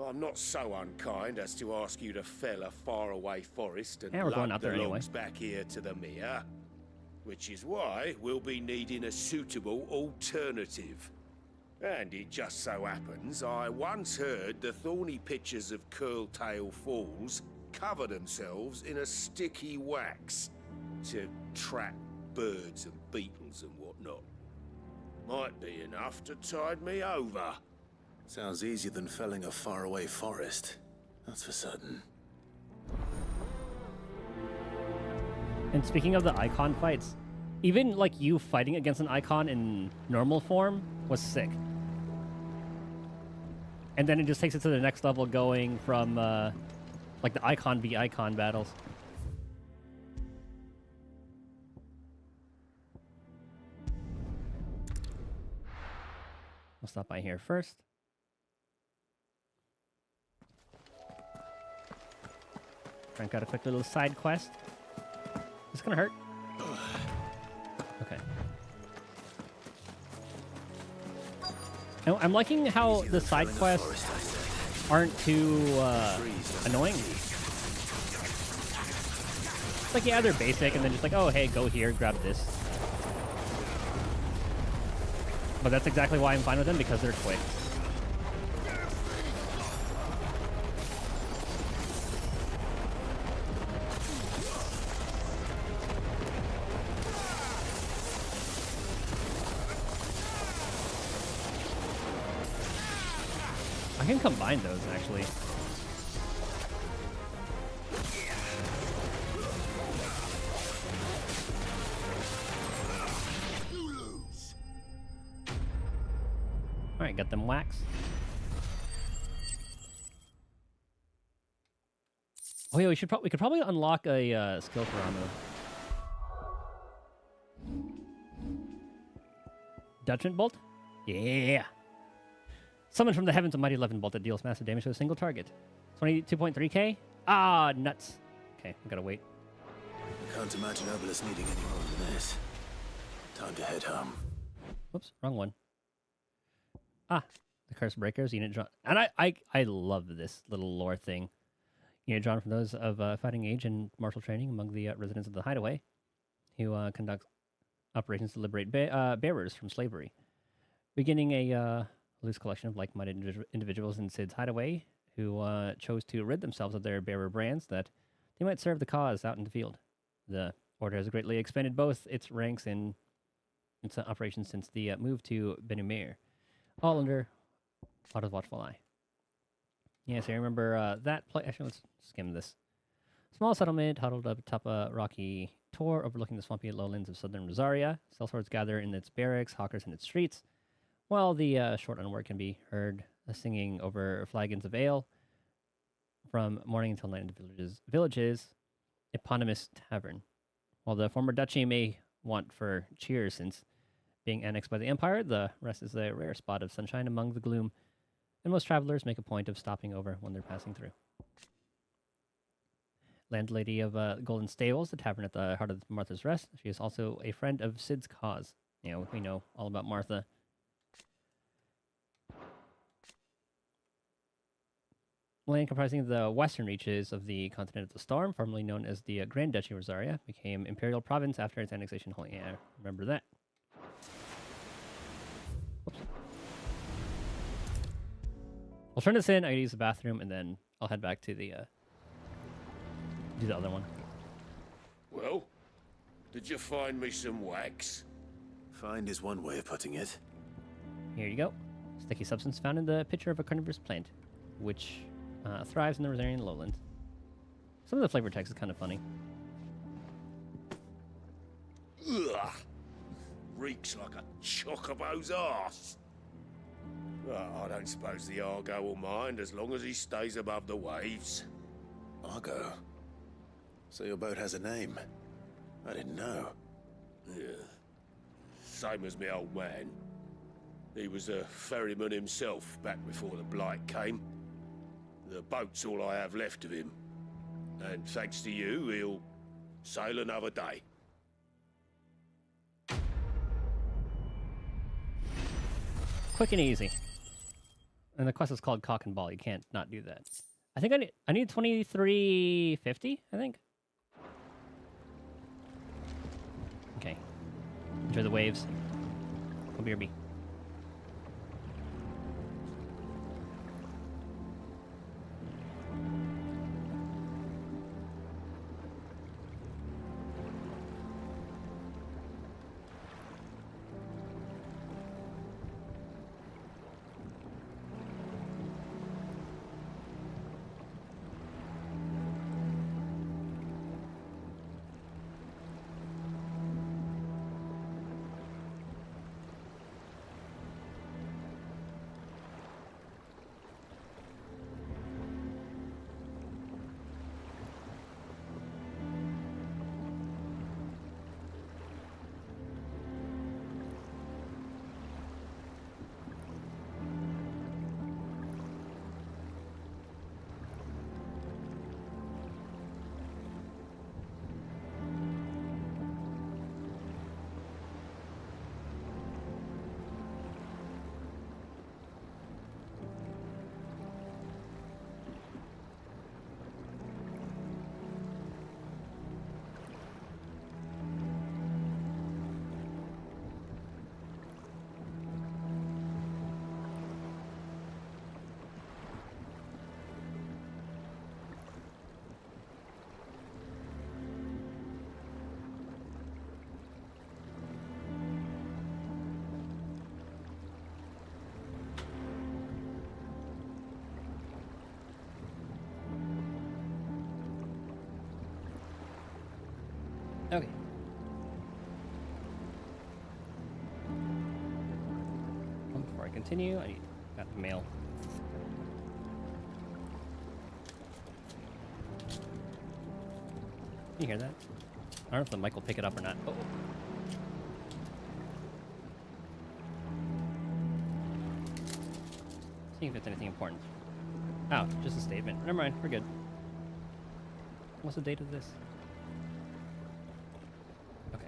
I'm not so unkind as to ask you to fell a faraway forest and Yeah, we're going lug out there the anyway. logs back here to the mere, which is why we'll be needing a suitable alternative. And it just so happens I once heard the thorny pitchers of Curltail Falls cover themselves in a sticky wax to trap birds and beetles and whatnot. Might be enough to tide me over. Sounds easier than felling a faraway forest. That's for certain. And speaking of the icon fights, even like you fighting against an icon in normal form was sick. And then it just takes it to the next level, going from like the icon v icon battles. We'll stop by here first. Crank out a quick little side quest. It's gonna hurt. Okay. I'm liking how the side quests aren't too annoying. Like, yeah, they're basic, and then just like, oh, hey, go here, grab this. But that's exactly why I'm fine with them, because they're quick. I can combine those, actually. Alright, got them wax. Oh yeah, we could probably unlock a skill for Ramu. Judgment Bolt? Yeah! Summoned from the heavens, a mighty 11 bolt that deals massive damage to a single target. 22.3k? Ah, nuts. Okay, we gotta wait. I can't imagine Obelisk needing any more than this. Time to head home. Whoops, wrong one. Ah, the Curse Breakers, unit drawn. And I love this little lore thing. Unit drawn from those of fighting age and martial training among the residents of the Hideaway, who conduct operations to liberate bearers from slavery. Beginning a loose collection of like-minded individuals in Sid's Hideaway who chose to rid themselves of their bearer brands that they might serve the cause out in the field. The Order has greatly expanded both its ranks and its operations since the move to Benumir, all under Otto's watchful eye. Yes, I remember that place. Actually, let's skim this. Small settlement huddled up atop a rocky tor overlooking the swampy lowlands of southern Rosaria. Sellswords gather in its barracks, hawkers in its streets, while the short unword can be heard singing over flagons of ale from morning until night in the village's eponymous tavern. While the former duchy may want for cheers since being annexed by the Empire, the rest is a rare spot of sunshine among the gloom, and most travelers make a point of stopping over when they're passing through. Landlady of Golden Stables, the tavern at the heart of Martha's Rest. She is also a friend of Sid's cause. You know, we know all about Martha. Land comprising the western reaches of the continent of the Storm, formerly known as the Grand Duchy of Rosaria, became imperial province after its annexation. Yeah, remember that. Whoops. I'll turn this in. I gotta use the bathroom, and then I'll head back to the do the other one. Well, did you find me some wax? Find is one way of putting it. Here you go. Sticky substance found in the pitcher of a carnivorous plant, which thrives in the Rosarian lowlands. Some of the flavor text is kind of funny. Ugh! Reeks like a chocobo's arse. I don't suppose the Argo will mind as long as he stays above the waves. Argo? So your boat has a name? I didn't know. Yeah. Same as my old man. He was a ferryman himself back before the Blight came. The boat's all I have left of him. And thanks to you, he'll sail another day. Quick and easy. And the quest is called Cock and Ball. You can't not do that. I think I need 2350, I think. Okay. Enjoy the waves. Come here, B. Okay. Before I continue, I got the mail. Can you hear that? I don't know if the mic will pick it up or not. Oh. See if it's anything important. Oh, just a statement. Never mind, we're good. What's the date of this? Okay.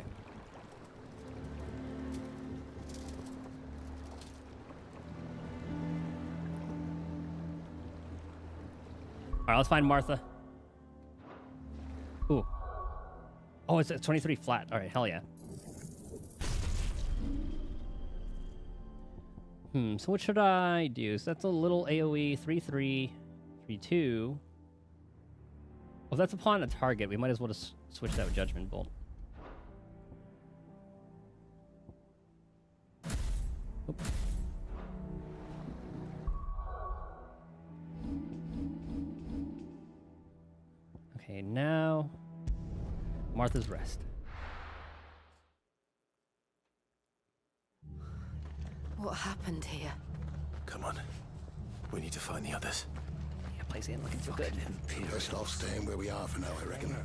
Alright, let's find Martha. Ooh. Oh, it's at 23 flat. Alright, hell yeah. So what should I do? So that's a little AoE 3-3, 3-2. Well, that's upon a target. We might as well just switch that with Judgment Bolt. Oop. Okay, now Martha's Rest. What happened here? Come on. We need to find the others. Yeah, place ain't looking too good. Best off staying where we are for now, I reckon.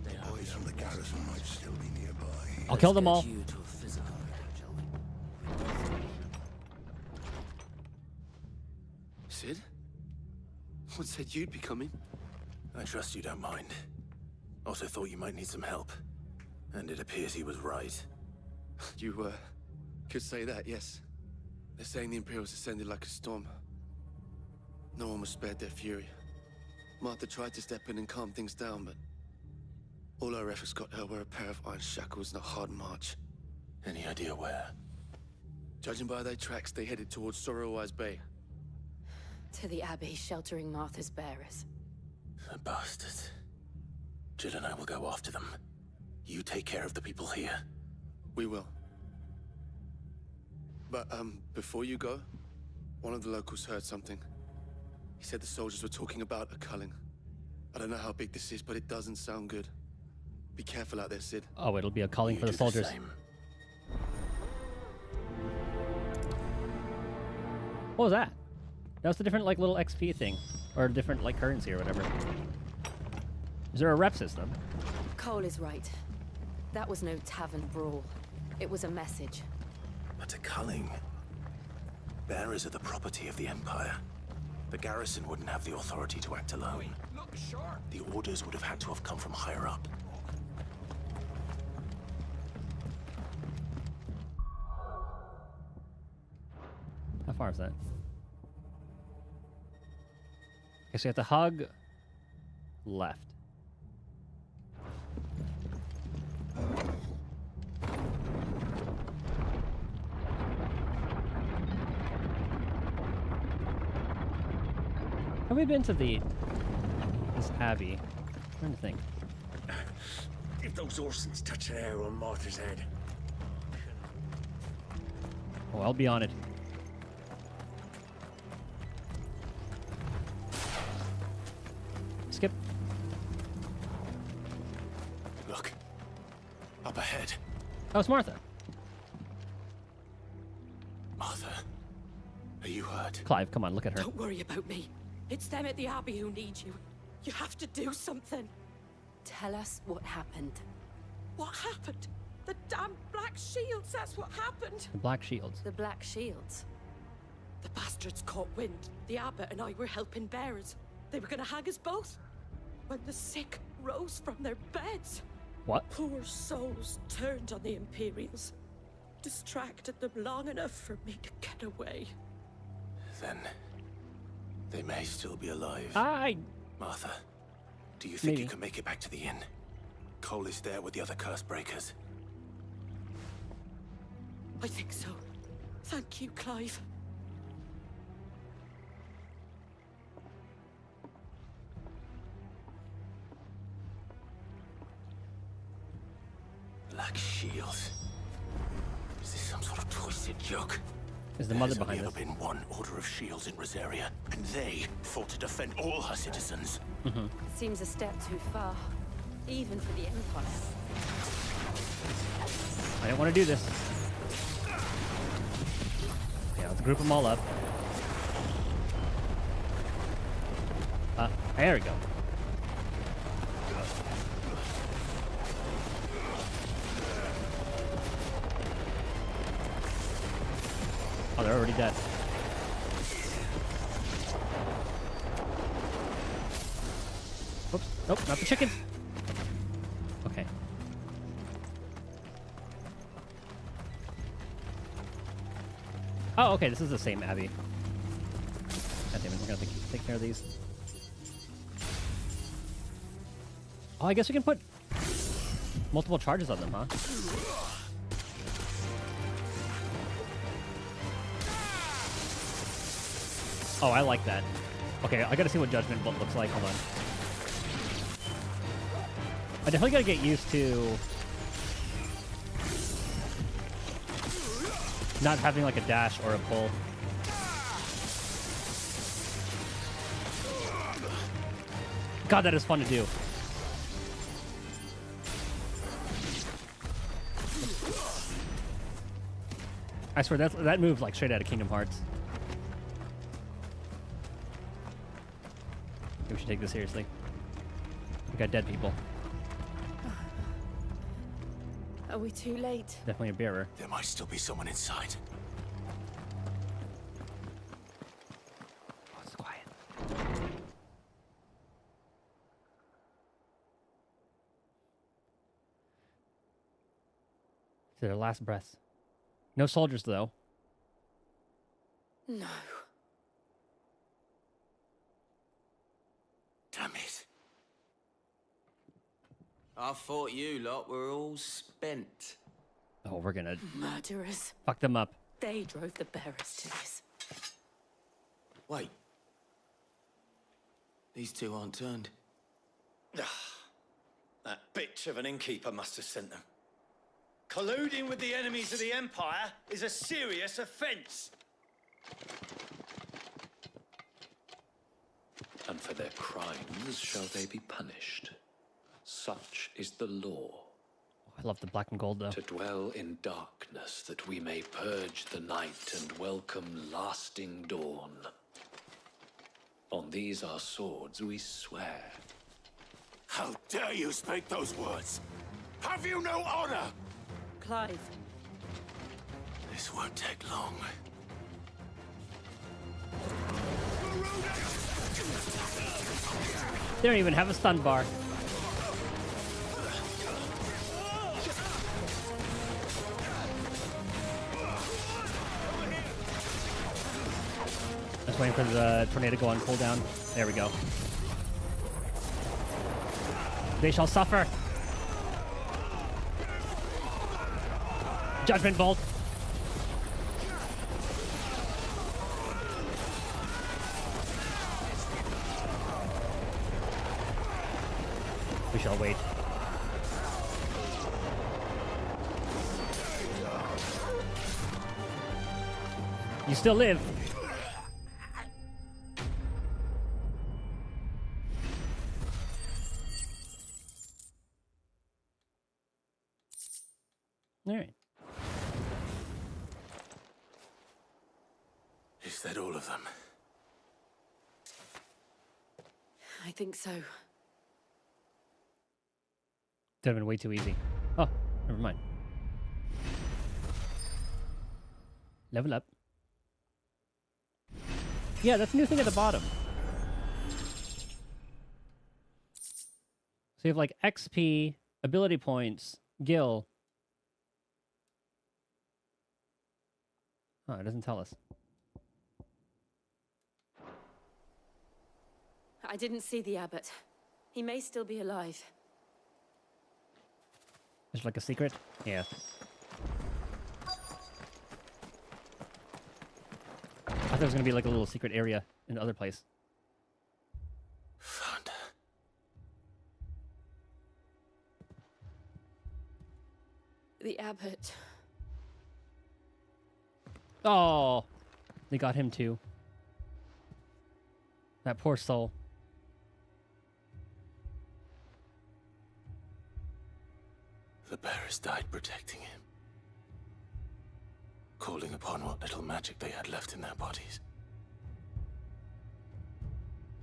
The boys from the garrison might still be nearby. I'll kill them all. Sid? What said you'd be coming? I trust you don't mind. Also thought you might need some help. And it appears he was right. You, could say that, yes. They're saying the Imperials ascended like a storm. No one was spared their fury. Martha tried to step in and calm things down, but all our efforts got her were a pair of iron shackles and a hard march. Any idea where? Judging by their tracks, they headed towards Sorrowwise Bay. To the Abbey sheltering Martha's bearers. The bastards. Jill and I will go after them. You take care of the people here. We will. But, before you go, one of the locals heard something. He said the soldiers were talking about a culling. I don't know how big this is, but it doesn't sound good. Be careful out there, Sid. Oh, it'll be a culling for the soldiers. What was that? That was a different, like, little XP thing. Or a different, like, currency or whatever. Is there a rep system? Cole is right. That was no tavern brawl. It was a message. But a culling. Bearers are the property of the Empire. The garrison wouldn't have the authority to act alone. The orders would have had to have come from higher up. How far is that? Okay, so you have to hug left. Have we been to this abbey? I'm trying to think. If those Orsons touch an arrow on Martha's head. Oh, I'll be on it. Skip. Look. Up ahead. Oh, it's Martha. Martha. Are you hurt? Clive, come on, look at her. Don't worry about me. It's them at the Abbey who need you. You have to do something. Tell us what happened. What happened? The damn Black Shields, that's what happened. The Black Shields. The Black Shields? The bastards caught wind. The abbot and I were helping bearers. They were gonna hang us both. When the sick rose from their beds. What? Poor souls turned on the Imperials. Distracted them long enough for me to get away. Then they may still be alive. Martha, do you think maybe you can make it back to the inn? Cole is there with the other curse breakers. I think so. Thank you, Clive. Black Shields. Is this some sort of twisted joke? Is the mother behind There's this? only ever been one order of shields in Rosaria, and they fought to defend all her citizens. Seems a step too far. even for the Empire. I didn't want to do this. Yeah, let's group them all up. There we go. Oh, they're already dead. Oops. Nope, not the chickens. Okay. Oh, okay, this is the same Abbey. God damn it, we're gonna have to take care of these. Oh, I guess we can put multiple charges on them, huh? Oh, I like that. Okay, I gotta see what Judgment Bolt looks like. Hold on. I definitely gotta get used to not having like a dash or a pull. God, that is fun to do. I swear that move like straight out of Kingdom Hearts. We should take this seriously. We got dead people. Are we too late? Definitely a bearer. There might still be someone inside. Oh, it's quiet. To their last breaths. No soldiers, though. No. Damn it. I thought you lot were all spent. Oh, we're gonna Murderers. fuck them up. They drove the bearers to this. Wait. These two aren't turned. That bitch of an innkeeper must have sent them. Colluding with the enemies of the Empire is a serious offense. And for their crimes shall they be punished. Such is the law. I love the black and gold, though. To dwell in darkness, that we may purge the night and welcome lasting dawn. On these our swords we swear. How dare you speak those words? Have you no honor? Clive. This won't take long. They don't even have a stun bar. Just waiting for the tornado to go on cooldown. There we go. They shall suffer. Judgment Bolt. We shall wait. You still live. All right. Is that all of them? I think so. That would have been way too easy. Oh, never mind. Level up. Yeah, that's a new thing at the bottom. So you have like XP, ability points, gil. Oh, it doesn't tell us. I didn't see the abbot. He may still be alive. It's like a secret? Yeah. I thought there was gonna be like a little secret area in the other place. Found her. The abbot. Oh, they got him too. That poor soul. The bearers died protecting him, calling upon what little magic they had left in their bodies.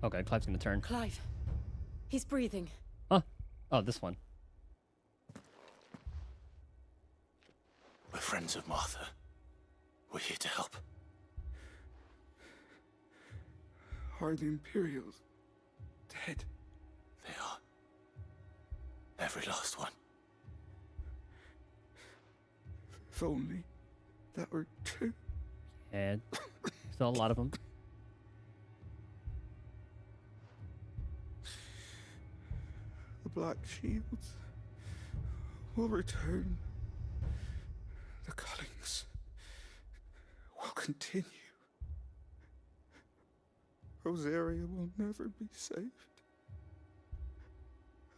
Okay, Clive's gonna turn. Clive. He's breathing. Huh? Oh, this one. We're friends of Martha. We're here to help. Are the Imperials dead? They are. Every last one. If only that were true. And still a lot of them. The Black Shields will return. The Cullings will continue. Rosaria will never be saved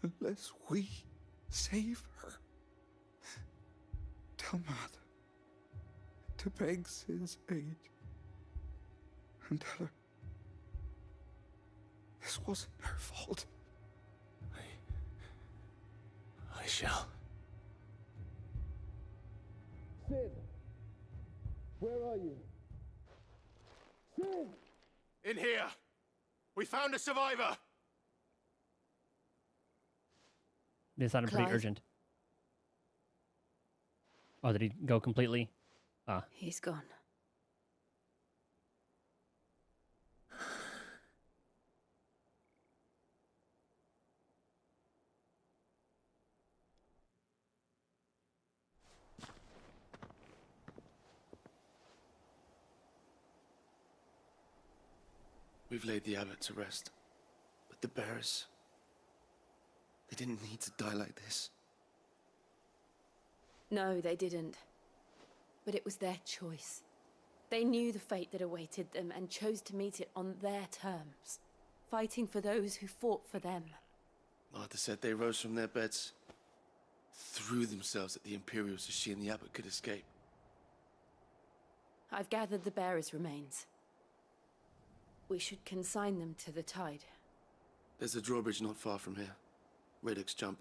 unless we save her. Tell Mother to beg Cid's aid and tell her this wasn't her fault. I shall. Cid! Where are you? Cid! In here! We found a survivor! They sounded pretty Clive? urgent. Oh, did he go completely? Ah. He's gone. We've laid the abbot to rest. But the bearers... they didn't need to die like this. No, they didn't. But it was their choice. They knew the fate that awaited them and chose to meet it on their terms, fighting for those who fought for them. Martha said they rose from their beds, threw themselves at the Imperials so she and the abbot could escape. I've gathered the bearers' remains. We should consign them to the tide. There's a drawbridge not far from here. Radix Jump.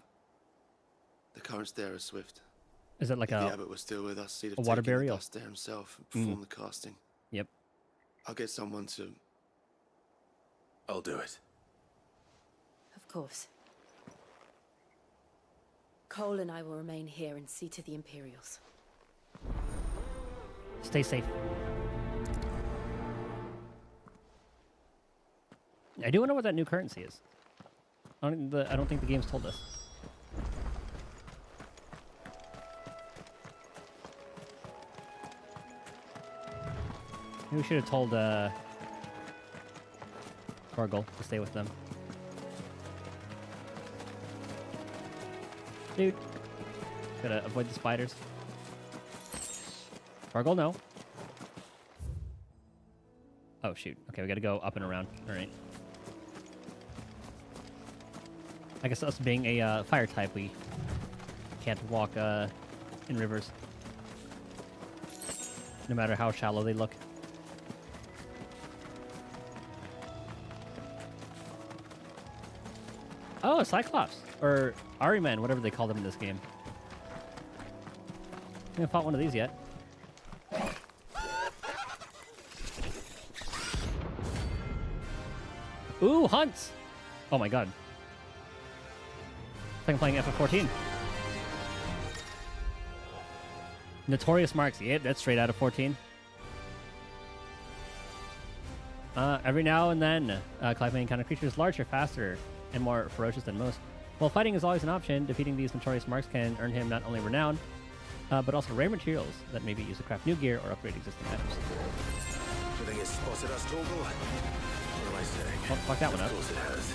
The currents there are swift. Is it like if a the abbot was still with us, he'd have a water taken the burial? dust there himself and performed the casting. Yep. I'll get someone to... I'll do it. Of course. Cole and I will remain here and see to the Imperials. Stay safe. I do wonder what that new currency is. I don't think the game's told us. Maybe we should have told Torgal to stay with them. Dude. Gotta avoid the spiders. Torgal, no. Oh, shoot. Okay, we gotta go up and around. Alright. I guess us being a fire type, we can't walk in rivers. No matter how shallow they look. Oh, Cyclops! Or Ahriman, whatever they call them in this game. I haven't fought one of these yet. Ooh, hunts! Oh my god. It's like I'm playing FF14. Notorious marks. Yep, that's straight out of 14. Every now and then, Clive may encounter creatures larger, faster, and more ferocious than most. While fighting is always an option, defeating these notorious marks can earn him not only renown, but also rare materials that may be used to craft new gear or upgrade existing items. Do you think it's spotted us, Torgal? What am I saying? Oh, fuck that one up. Of course it has.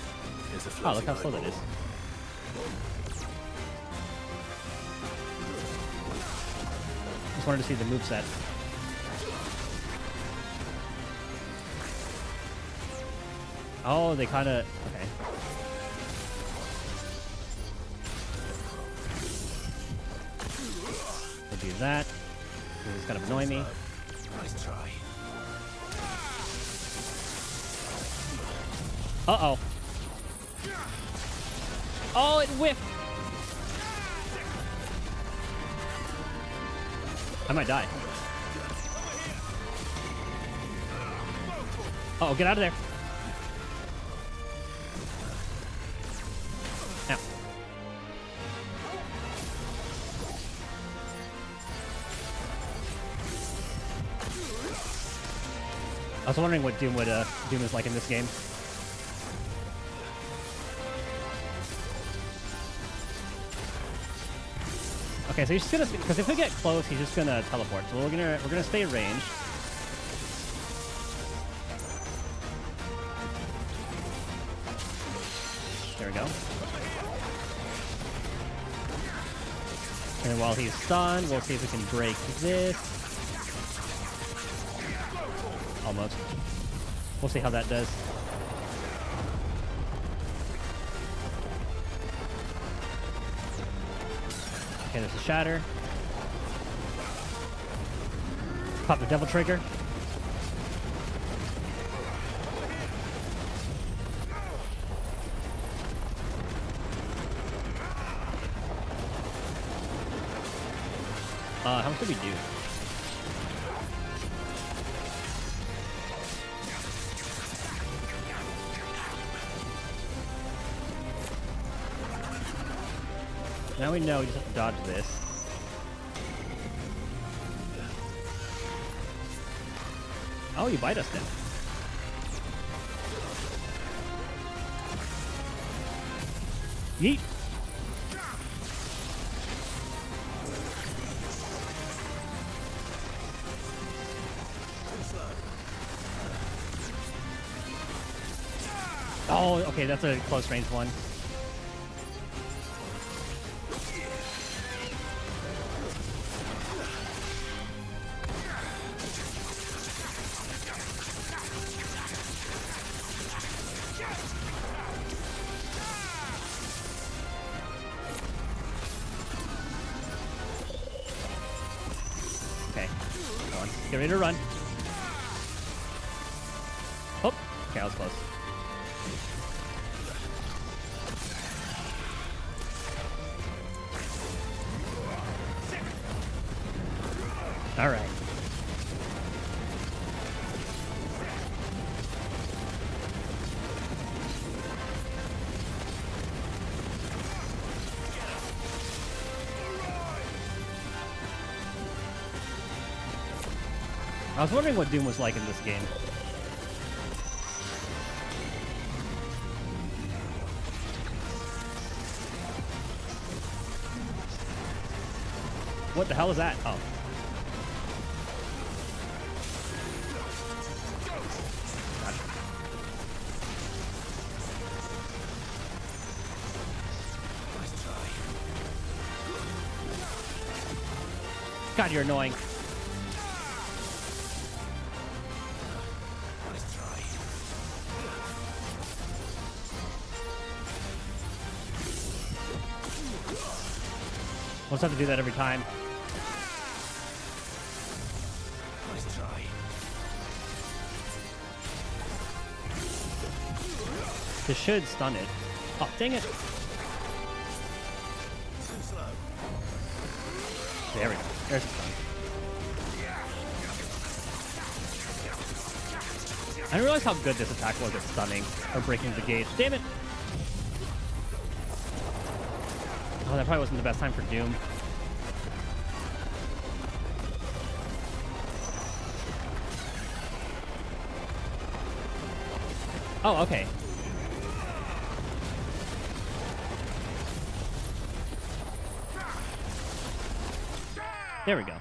It's a Oh, look how floating slow that is. Just wanted to see the moveset. Oh, they kind of... Okay. We'll do that. This is kind of annoying me. Nice try. Uh-oh. Oh, it whiffed! I might die. Uh oh, get out of there. Ow. I was wondering what Doom is like in this game. Okay, so he's just gonna, because if we get close, he's just gonna teleport. So we're gonna stay in range. There we go. And then while he's stunned, we'll see if we can break this. Almost. We'll see how that does. Okay, there's a shatter. Pop the devil trigger. How much did we do? Now we know we just have to dodge this. Oh, you bite us then. Yeet. Oh, okay, that's a close range one. Okay, come on, get ready to run. Oh, okay, I was close. All right. I was wondering what Doom was like in this game. What the hell is that? Oh. God, you're annoying. We'll just have to do that every time. Nice try. This should stun it. Oh, dang it. There we go. There's a stun. I didn't realize how good this attack was at stunning or breaking the gauge. Damn it! Oh, that probably wasn't the best time for Doom. Oh, okay. There we go.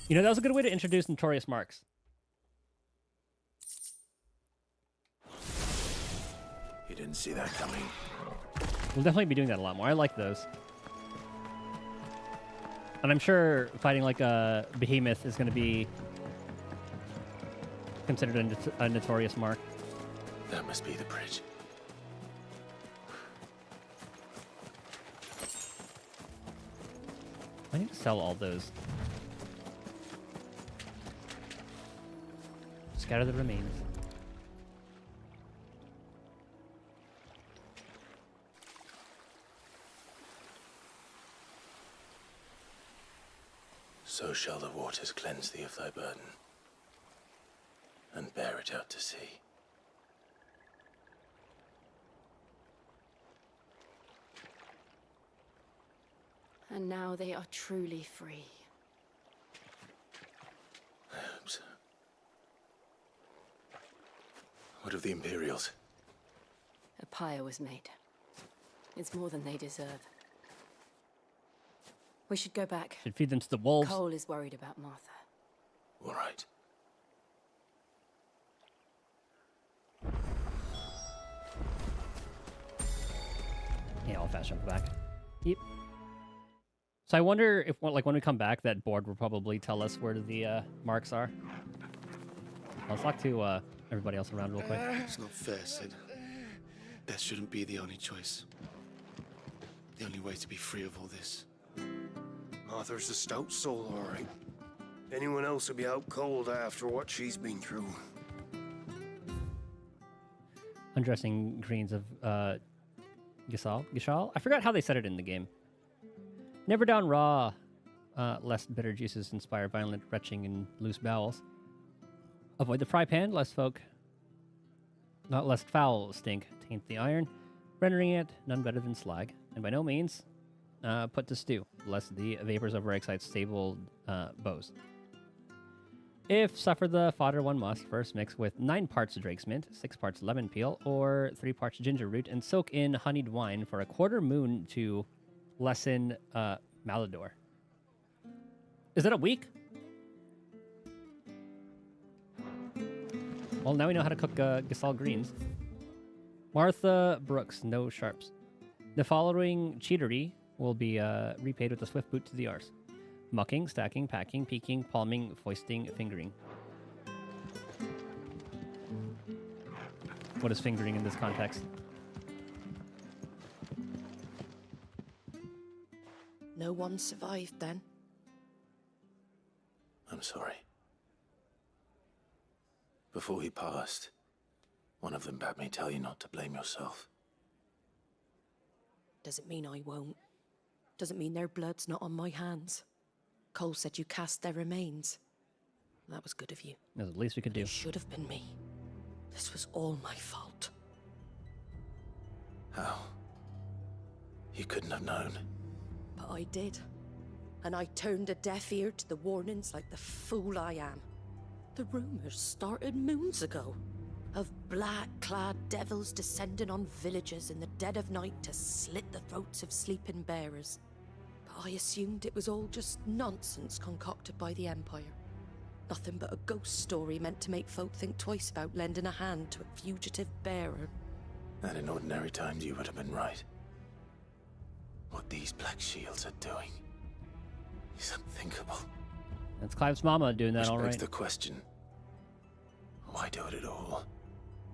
You know, that was a good way to introduce notorious marks. You didn't see that coming. We'll definitely be doing that a lot more. I like those. And I'm sure fighting like a behemoth is going to be considered a notorious mark. That must be the bridge. I need to sell all those. Scatter the remains. So shall the waters cleanse thee of thy burden, and bear it out to sea. And now they are truly free. I hope so. What of the Imperials? A pyre was made. It's more than they deserve. We should go back. Should feed them to the wolves. Cole is worried about Martha. All right. Yeah, I'll fast jump back. Yep. So I wonder if, like, when we come back, that board will probably tell us where the marks are. Let's talk to everybody else around real quick. It's not fair, Sid. Death shouldn't be the only choice. The only way to be free of all this. Martha's a stout soul, all right. Anyone else would be out cold after what she's been through. Undressing greens of Gishal? I forgot how they said it in the game. Never down raw, lest bitter juices inspire violent retching and loose bowels. Avoid the fry pan, lest foul stink taint the iron, rendering it none better than slag. And by no means put to stew, lest the vapors overexcite stable bows. If suffer the fodder one must, first mix with 9 parts of drake's mint, 6 parts lemon peel, or 3 parts ginger root, and soak in honeyed wine for a quarter moon to lessen Malador. Is that a week? Well, now we know how to cook Gisal greens. Martha Brooks, no sharps. The following cheatery will be repaid with a swift boot to the arse. Mucking, stacking, packing, peeking, palming, foisting, fingering. What is fingering in this context? No one survived then. I'm sorry. Before he passed, one of them bade me tell you not to blame yourself. Doesn't mean I won't. Doesn't mean their blood's not on my hands. Cole said you cast their remains. That was good of you. That's the least we could do. It should have been me. This was all my fault. How? You couldn't have known. But I did. And I turned a deaf ear to the warnings like the fool I am. The rumors started moons ago. Of black-clad devils descending on villages in the dead of night to slit the throats of sleeping bearers. But I assumed it was all just nonsense concocted by the Empire. Nothing but a ghost story meant to make folk think twice about lending a hand to a fugitive bearer. And in ordinary times you would have been right. What these Black Shields are doing is unthinkable. That's Clive's mama doing that, all Which right. begs the question, why do it at all?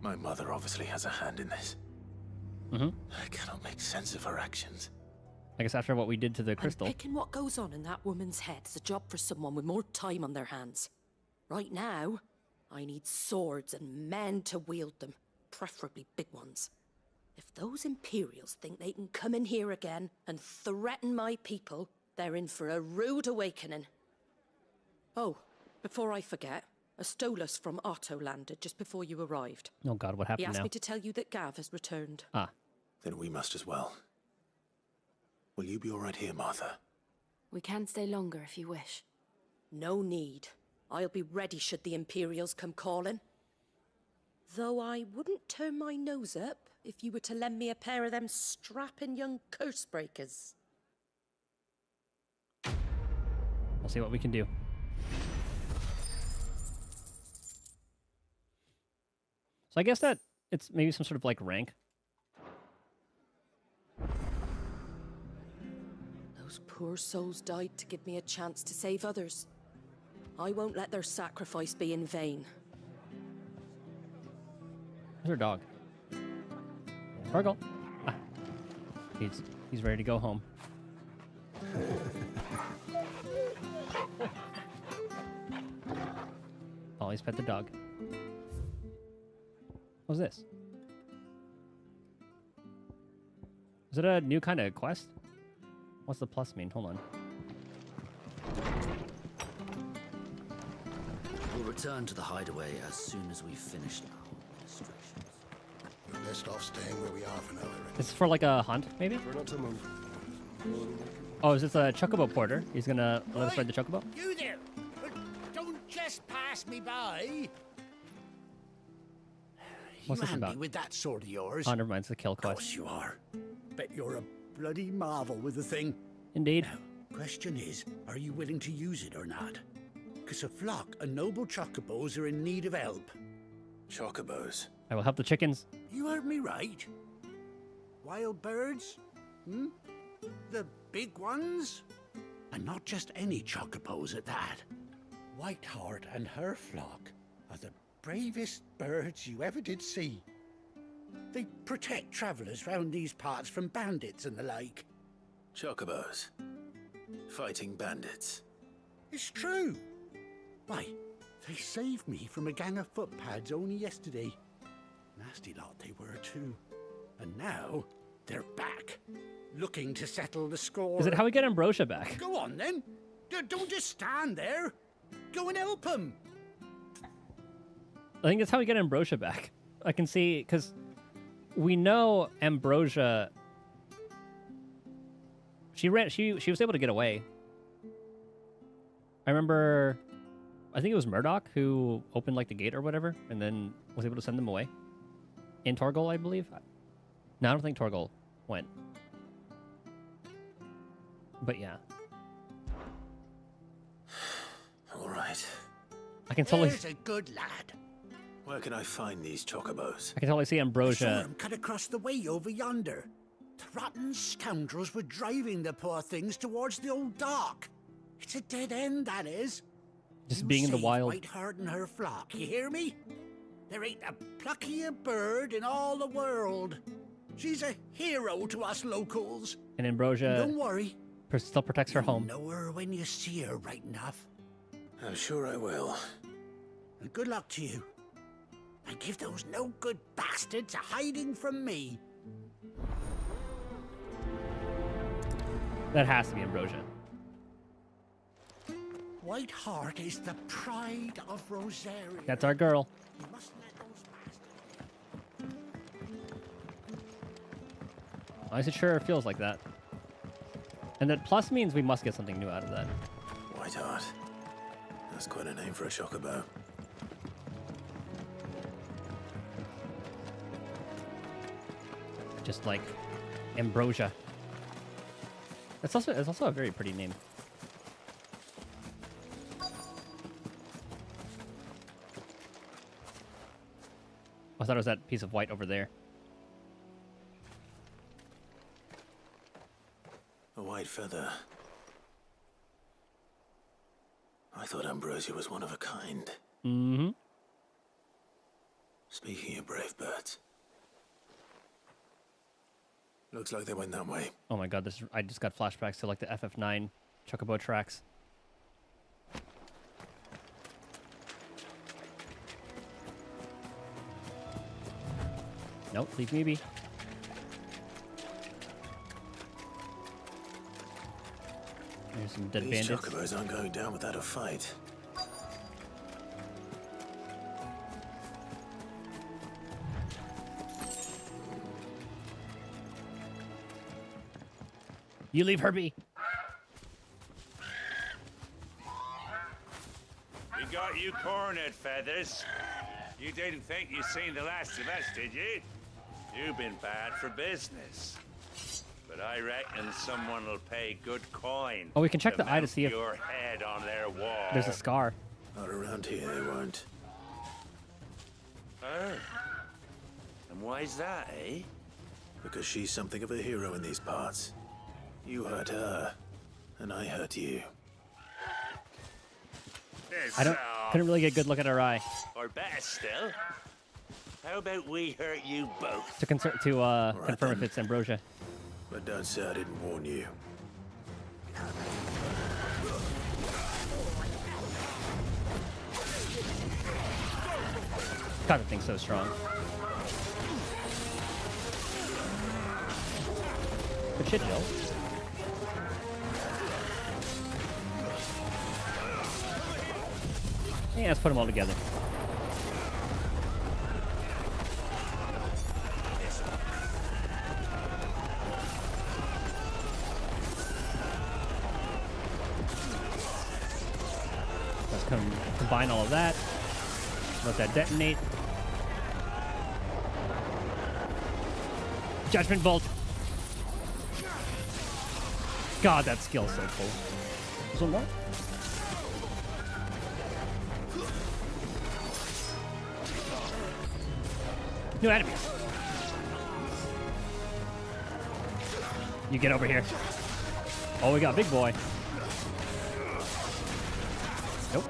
My mother obviously has a hand in this. Mm-hmm. I cannot make sense of her actions. I guess after what we did to the crystal. Picking what goes on in that woman's head is a job for someone with more time on their hands. Right now, I need swords and men to wield them, preferably big ones. If those Imperials think they can come in here again and threaten my people, they're in for a rude awakening. Oh, before I forget, a Stolas from Otto landed just before you arrived. Oh god, what He happened asked now? me to tell you that Gav has returned. Ah. Then we must as well. Will you be all right here, Martha? We can stay longer if you wish. No need. I'll be ready should the Imperials come calling. Though I wouldn't turn my nose up if you were to lend me a pair of them strapping young curse breakers. We'll see what we can do. So I guess that it's maybe some sort of like rank. Those poor souls died to give me a chance to save others. I won't let their sacrifice be in vain. Where's our dog? Sparkle. Ah. He's ready to go home. Always pet the dog. What's this? Is it a new kind of quest? What's the plus mean? Hold on. return to the hideaway as soon as we've finished our administrations. We're best off staying where we are for now, I reckon. This is for like a hunt, maybe? We're not to move. Oh, is this a chocobo porter? He's gonna let us ride the chocobo? You there! Don't just pass me by! What's you this handy about? with that sword of yours? Oh, never mind. It's a kill quest. Of course you are. Bet you're a bloody marvel with the thing. Indeed. Now, question is, are you willing to use it or not? Because a flock of noble chocobos are in need of help. Chocobos? I will help the chickens. You heard me right. Wild birds? Hmm? The big ones? And not just any chocobos at that. Whiteheart and her flock are the bravest birds you ever did see. They protect travellers round these parts from bandits and the like. Chocobos? Fighting bandits? It's true. Why, they saved me from a gang of footpads only yesterday. Nasty lot they were too. And now, they're back, looking to settle the score. Is it how we get Ambrosia back? Go on then. Don't just stand there. Go and help him. I think that's how we get Ambrosia back. I can see, because we know Ambrosia... She was able to get away. I remember... I think it was Murdoch who opened like the gate or whatever, and then was able to send them away. In Torgol, I believe. No, I don't think Torgol went. But yeah. All right. I can totally. There's a good lad. Where can I find these chocobos? I can totally see Ambrosia. I saw him cut across the way over yonder. The rotten scoundrels were driving the poor things towards the old dock. It's a dead end, that is. Just being in the wild. Whiteheart and her flock, you hear me? There ain't a pluckier bird in all the world. She's a hero to us locals. And Ambrosia. Don't worry. Still protects her home. You'll know her when you see her, right enough. I'm sure I will. And good luck to you. And give those no-good bastards a hiding from me. That has to be Ambrosia. Whiteheart is the pride of Rosaria. That's our girl. You mustn't let those bastards... At least it sure feels like that. And that plus means we must get something new out of that. Whiteheart. That's quite a name for a chocobo. Just like Ambrosia. It's also a very pretty name. I thought it was that piece of white over there. A white feather. I thought Ambrosia was one of a kind. Mm-hmm. Speaking of brave birds. Looks like they went that way. Oh my god, I just got flashbacks to like the FF9 Chocobo tracks. Nope, leave me be. There's some dead These bandits. chocobos aren't going down without a fight. You leave her be. We got you cornered, Feathers. You didn't think you'd seen the last of us, did you? You've been bad for business. But I reckon someone will pay good coin. Oh, we can check the eye to see if your head on their wall. there's a scar. Not around here, they won't. Oh. And why's that, eh? Because she's something of a hero in these parts. You hurt her, and I hurt you. Couldn't really get a good look at her eye. Or better still, how about we hurt you both? To confirm if it's Ambrosia. But don't say I didn't warn you. God, that thing's so strong. Good shit, Jill. Yeah, let's put them all together. Let's combine all of that. Let that detonate. Judgment Bolt. God, that skill's so cool. There's one more. New enemies. You get over here. Oh, we got a big boy. Nope.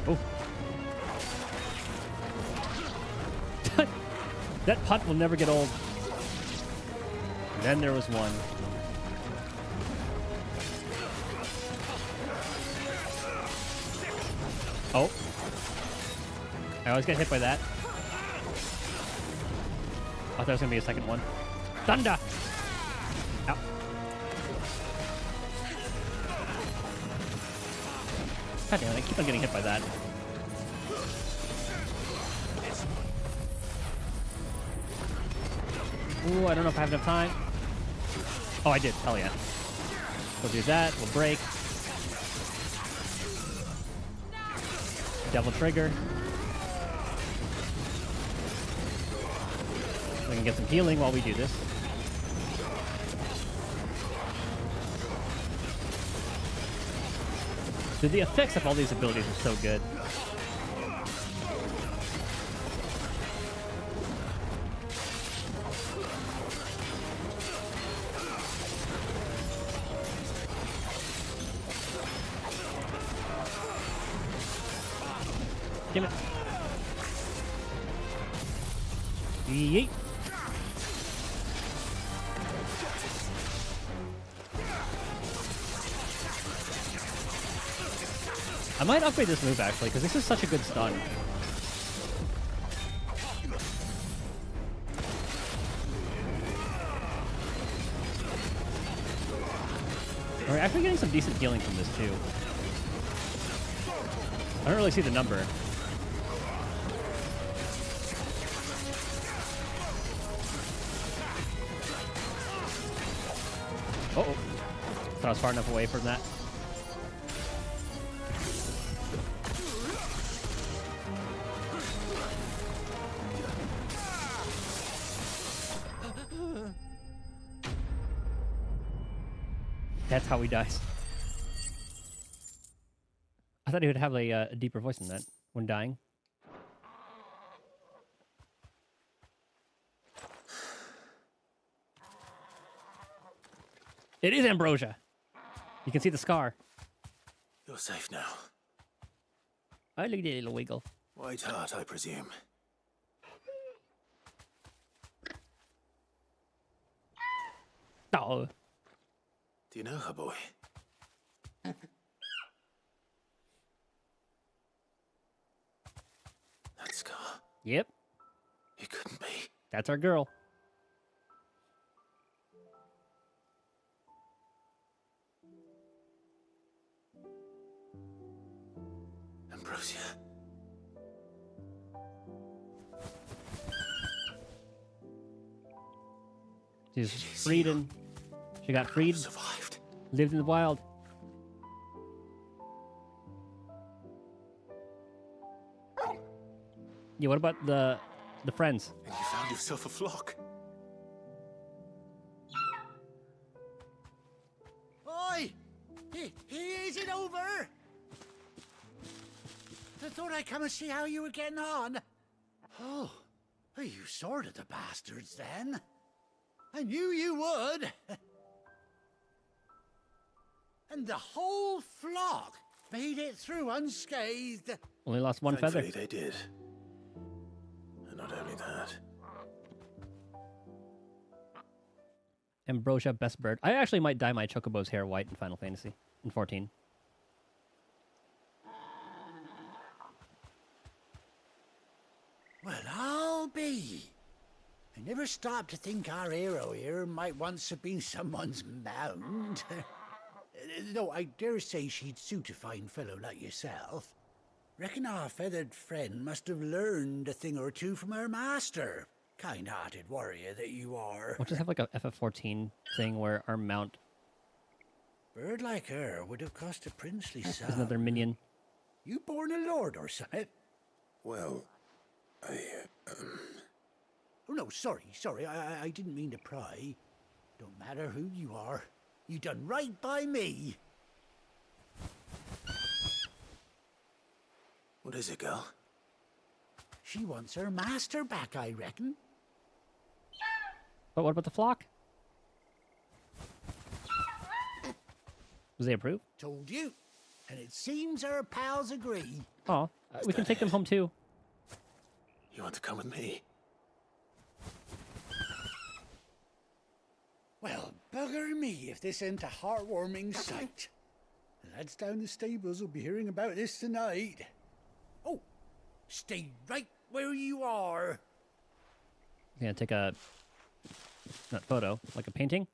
Oh. That punt will never get old. Then there was one. Oh. I always get hit by that. I thought there was going to be a second one. Thunder! Ow. God damn it, I keep on getting hit by that. Ooh, I don't know if I have enough time. Oh, I did. Hell yeah. We'll do that. We'll break. Devil trigger. We can get some healing while we do this. Dude, the effects of all these abilities are so good. Damn it. Yeet. I might upgrade this move actually, because this is such a good stun. We're actually getting some decent healing from this too. I don't really see the number. Uh-oh. Thought I was far enough away from that. That's how he dies. I thought he would have a deeper voice than that when dying. It is Ambrosia. You can see the scar. You're safe now. I look at a little wiggle. White heart, I presume. Oh. Do you know her, boy? That scar. Yep. It couldn't be. That's our girl. Ambrosia. She's freed and she got freed. Survived. Lived in the wild. Yeah, what about the friends? And you found yourself a flock. Oi! Is it over? I thought I'd come and see how you were getting on. Oh, you sorted the bastards then. I knew you would. And the whole flock made it through unscathed. Only lost one feather. Thankfully they did. And not only that. Ambrosia, best bird. I actually might dye my Chocobo's hair white in Final Fantasy in 14. Well, I'll be. And never stop to think our hero here might once have been someone's mound. Though I dare say she'd suit a fine fellow like yourself. Reckon our feathered friend must have learned a thing or two from her master. Kind-hearted warrior that you are. We'll just have like a FF14 thing where our mount Bird like her would have cost a princely is sum. another minion. You born a lord or something? Well, Oh no, sorry. I didn't mean to pry. Don't matter who you are. You done right by me. What is it, girl? She wants her master back, I reckon. But what about the flock? Was they approved? Told you. And it seems our pals agree. Oh, we can take them home too. You want to come with me? Well, bugger me if this ain't a heartwarming sight. The lads down the stables will be hearing about this tonight. Oh, stay right where you are. Yeah, take a not photo, like a painting.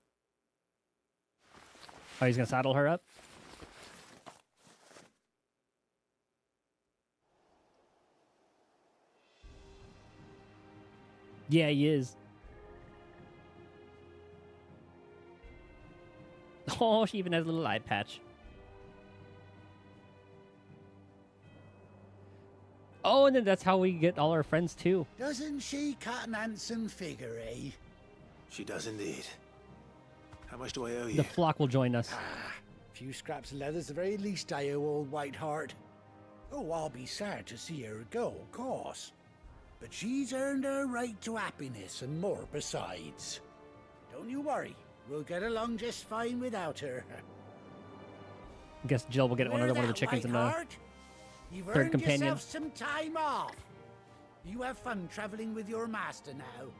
Oh, he's gonna saddle her up. Yeah, he is. Oh, she even has a little eye patch. Oh, and then that's how we get all our friends too. Doesn't she cut an handsome figure, eh? She does indeed. How much do I owe you? The flock will join us. A few scraps of leather's the very least I owe old Whiteheart. Oh, I'll be sad to see her go, of course. But she's earned her right to happiness and more besides. Don't you worry. We'll get along just fine without her. Guess Jill will get another one of the chickens in the You've third earned companion. yourself some time off. You have fun traveling with your master now.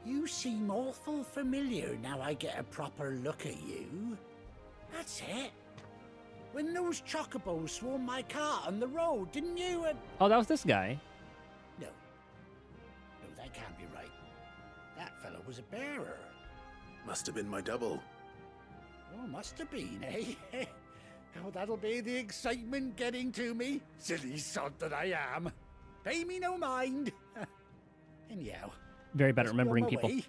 You seem awful familiar now I get a proper look at you. That's it. When those chocobos swarmed my cart on the road, didn't you? Oh, that was this guy. No. No, that can't be right. That fellow was a bearer. Must have been my double. Oh, must have been, eh? Oh, that'll be the excitement getting to me. Silly sod that I am. Pay me no mind. Anyhow. Very bad at let's be on remembering my people. way.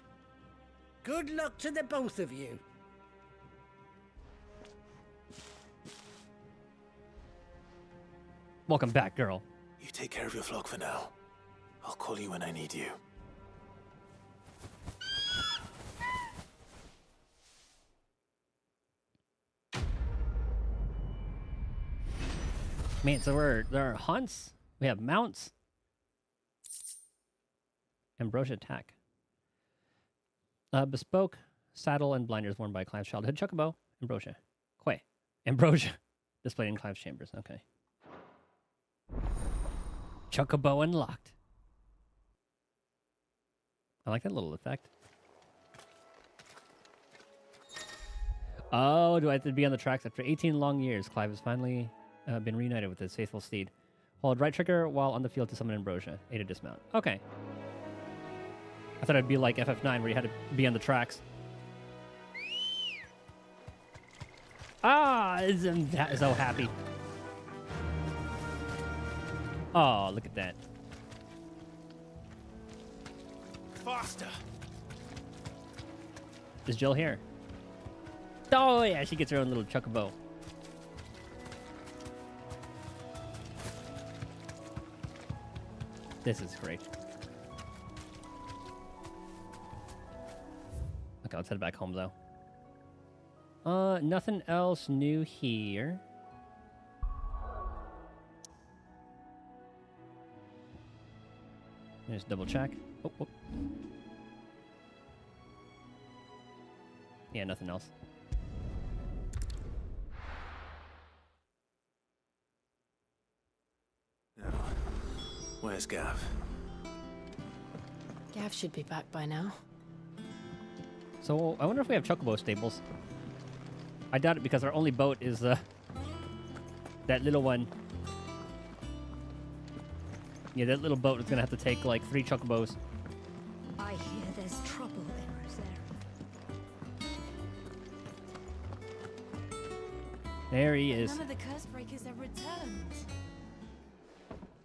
Good luck to the both of you. Welcome back, girl. You take care of your flock for now. I'll call you when I need you. Man, so there are hunts. We have mounts. Ambrosia attack. Bespoke saddle and blinders worn by Clive's childhood chocobo. Ambrosia. Quay. Ambrosia. Displayed in Clive's chambers. Okay. Chocobo unlocked. I like that little effect. Oh, do I have to be on the tracks? After 18 long years, Clive has finally been reunited with his faithful steed. Hold right trigger while on the field to summon Ambrosia. A to dismount. Okay. I thought it'd be like FF9 where you had to be on the tracks. Ah, I'm so happy. Oh, look at that. Faster! Is Jill here? Oh, yeah, she gets her own little chocobo. This is great. Okay, let's head back home, though. Nothing else new here. Just double check. Oh, oh. Yeah, nothing else. Now, where's Gav? Gav should be back by now. So, I wonder if we have chocobo stables. I doubt it because our only boat is that little one. Yeah, that little boat is gonna have to take like 3 chocobos. I hear there's trouble in Rosaria. There he is. None of the curse breakers have returned.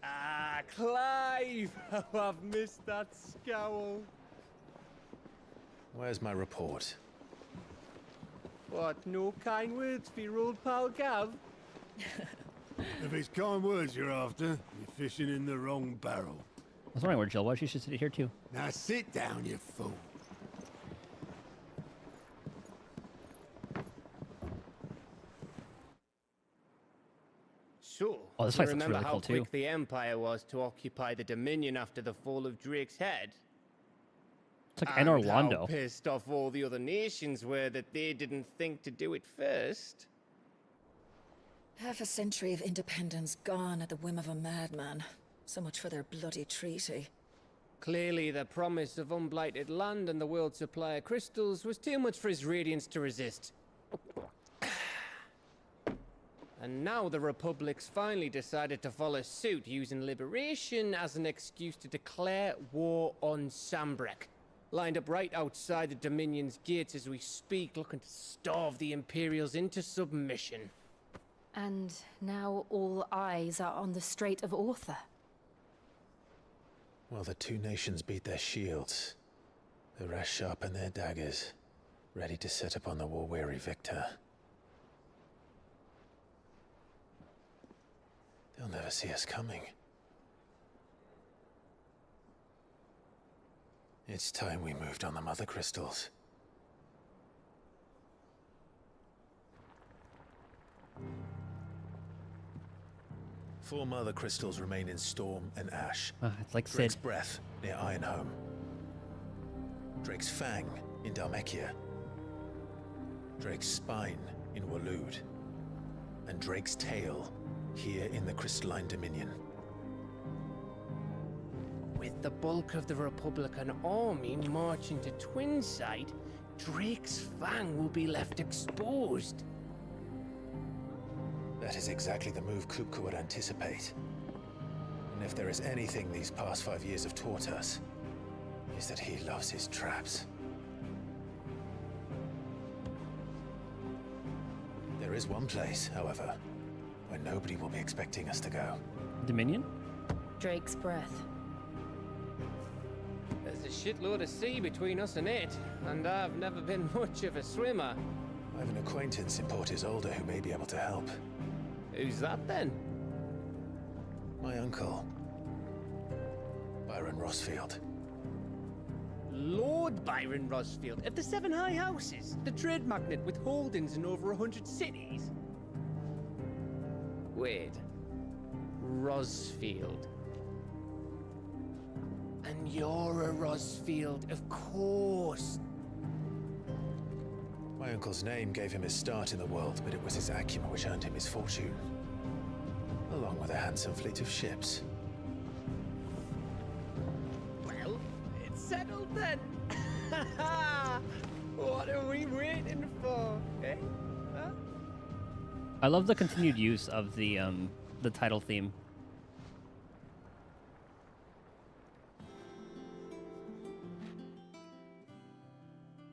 Ah, Clive! Oh, I've missed that scowl. Where's my report? What, no kind words for your old pal Gav? If it's kind words you're after, you're fishing in the wrong barrel. I was wondering where Jill was. She should sit here too. Now sit down, you fool. So, Oh, this you place looks remember really how cool, too. quick the Empire was to occupy the Dominion after the fall of Drake's Head? It's like And Anor Londo. how pissed off all the other nations were that they didn't think to do it first. Half a century of independence gone at the whim of a madman. So much for their bloody treaty. Clearly, the promise of unblighted land and the world's supply of crystals was too much for his radiance to resist. And now the Republic's finally decided to follow suit, using liberation as an excuse to declare war on Sambrek. Lined up right outside the Dominion's gates as we speak, looking to starve the Imperials into submission. And now all eyes are on the Strait of Author. Well, the two nations beat their shields. The rest sharpen their daggers, ready to set upon the war-weary victor. They'll never see us coming. It's time we moved on the Mother Crystals. Four Mother Crystals remain in Storm and Ash. It's like Drake's Sid. Breath near Ironhome. Drake's Fang in Dhalmekia. Drake's Spine in Waloed. And Drake's Tail here in the Crystalline Dominion. With the bulk of the Republican army marching to Twinside, Drake's Fang will be left exposed. That is exactly the move Kupka would anticipate. And if there is anything these past 5 years have taught us, is that he loves his traps. There is one place, however, where nobody will be expecting us to go. Dominion? Drake's Breath. There's a shitload of sea between us and it, and I've never been much of a swimmer. I have an acquaintance in Port Isolde who may be able to help. Who's that then? My uncle, Byron Rosfield. Lord Byron Rosfield of the Seven High Houses, the trade magnate with holdings in over 100 cities. Wait, Rosfield. And you're a Rosfield, of course. My uncle's name gave him his start in the world, but it was his acumen which earned him his fortune, along with a handsome fleet of ships. Well, it's settled then. What are we waiting for, eh? Huh? I love the continued use of the title theme.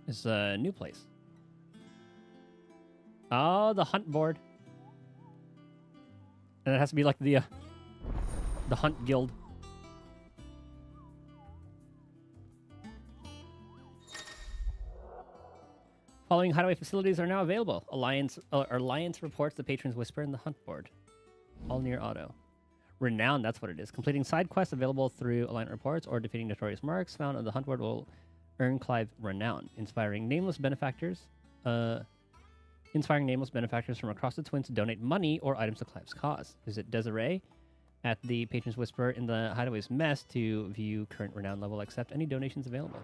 It's a new place. Oh, the hunt board. And it has to be like the hunt guild. Following hideaway facilities are now available. Alliance reports the Patron's Whisper in the hunt board. All near auto. Renown, that's what it is. Completing side quests available through Alliance reports or defeating notorious marks found on the hunt board will earn Clive Renown. Inspiring nameless benefactors from across the Twins to donate money or items to Clive's cause. Visit Desiree at the Patron's Whisper in the Hideaway's Mess to view current Renown level. Accept any donations available.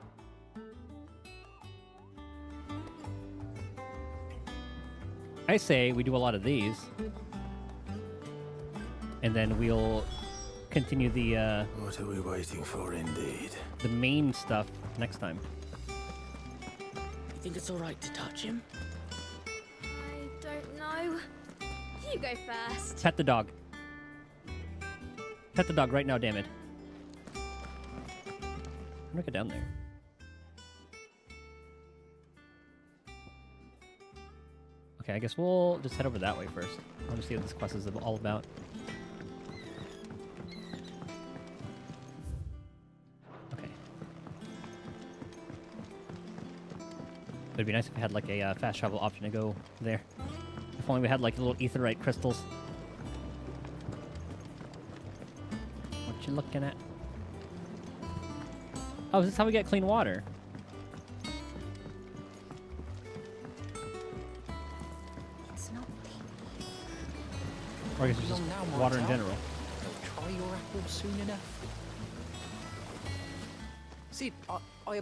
I say we do a lot of these, and then we'll continue the What are we waiting for, indeed? the main stuff next time. You think it's alright to touch him? I don't know. You go first. Pet the dog. Pet the dog right now, damn it. I'm gonna get down there. Okay, I guess we'll just head over that way first. I want to see what this quest is all about. Okay. It'd be nice if we had like a fast travel option to go there. If only we had like little aetherite crystals. What you looking at? Oh, is this how we get clean water? Or I guess it's just water in general. Try your apple soon enough. Sid, I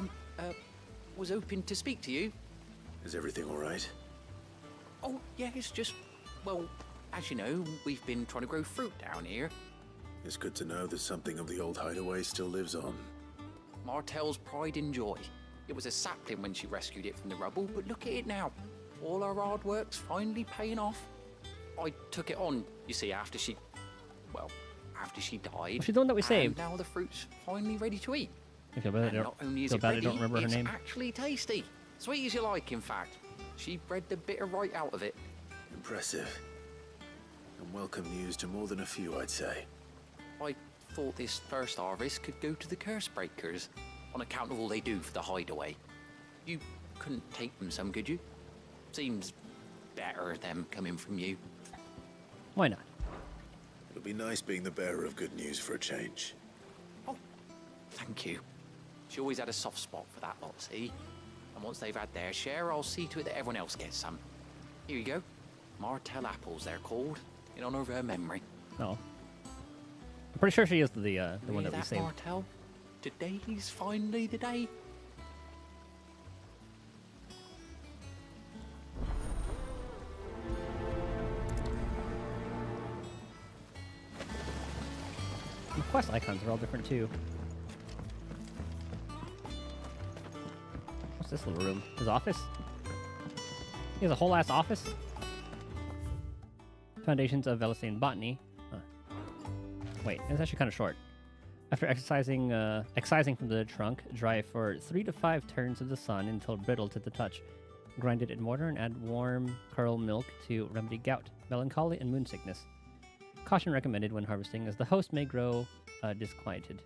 was hoping to speak to you. Is everything all right? Oh, yeah, it's just, well, as you know, we've been trying to grow fruit down here. It's good to know that something of the old hideaway still lives on. Martel's pride and joy. It was a sapling when she rescued it from the rubble, but look at it now. All our hard work's finally paying off. I took it on, you see, after she died. She's the one that we and saved. Now the fruit's finally ready to eat. I feel bad. Not only is Feel it bad I ready, don't remember her it's name. actually tasty. Sweet as you like, in fact. She bred the bitter right out of it. Impressive. And welcome news to more than a few, I'd say. I thought this first harvest could go to the curse breakers, on account of all they do for the hideaway. You couldn't take them some, could you? Seems better them coming from you. Why not? It'll be nice being the bearer of good news for a change. Oh, thank you. She always had a soft spot for that lot, see? And once they've had their share, I'll see to it that everyone else gets some. Here you go. Martel apples, they're called, in honor of her memory. No. I'm pretty sure she is the one that we that, saved. Martel? Today's finally the day. The quest icons are all different too. What's this little room? His office? He has a whole ass office? Foundations of Velocine Botany. Huh. Wait, it's actually kind of short. After excising from the trunk, dry it for 3 to 5 turns of the sun until brittle to the touch. Grind it in mortar and add warm curl milk to remedy gout, melancholy, and moon sickness. Caution recommended when harvesting, as the host may grow disquieted.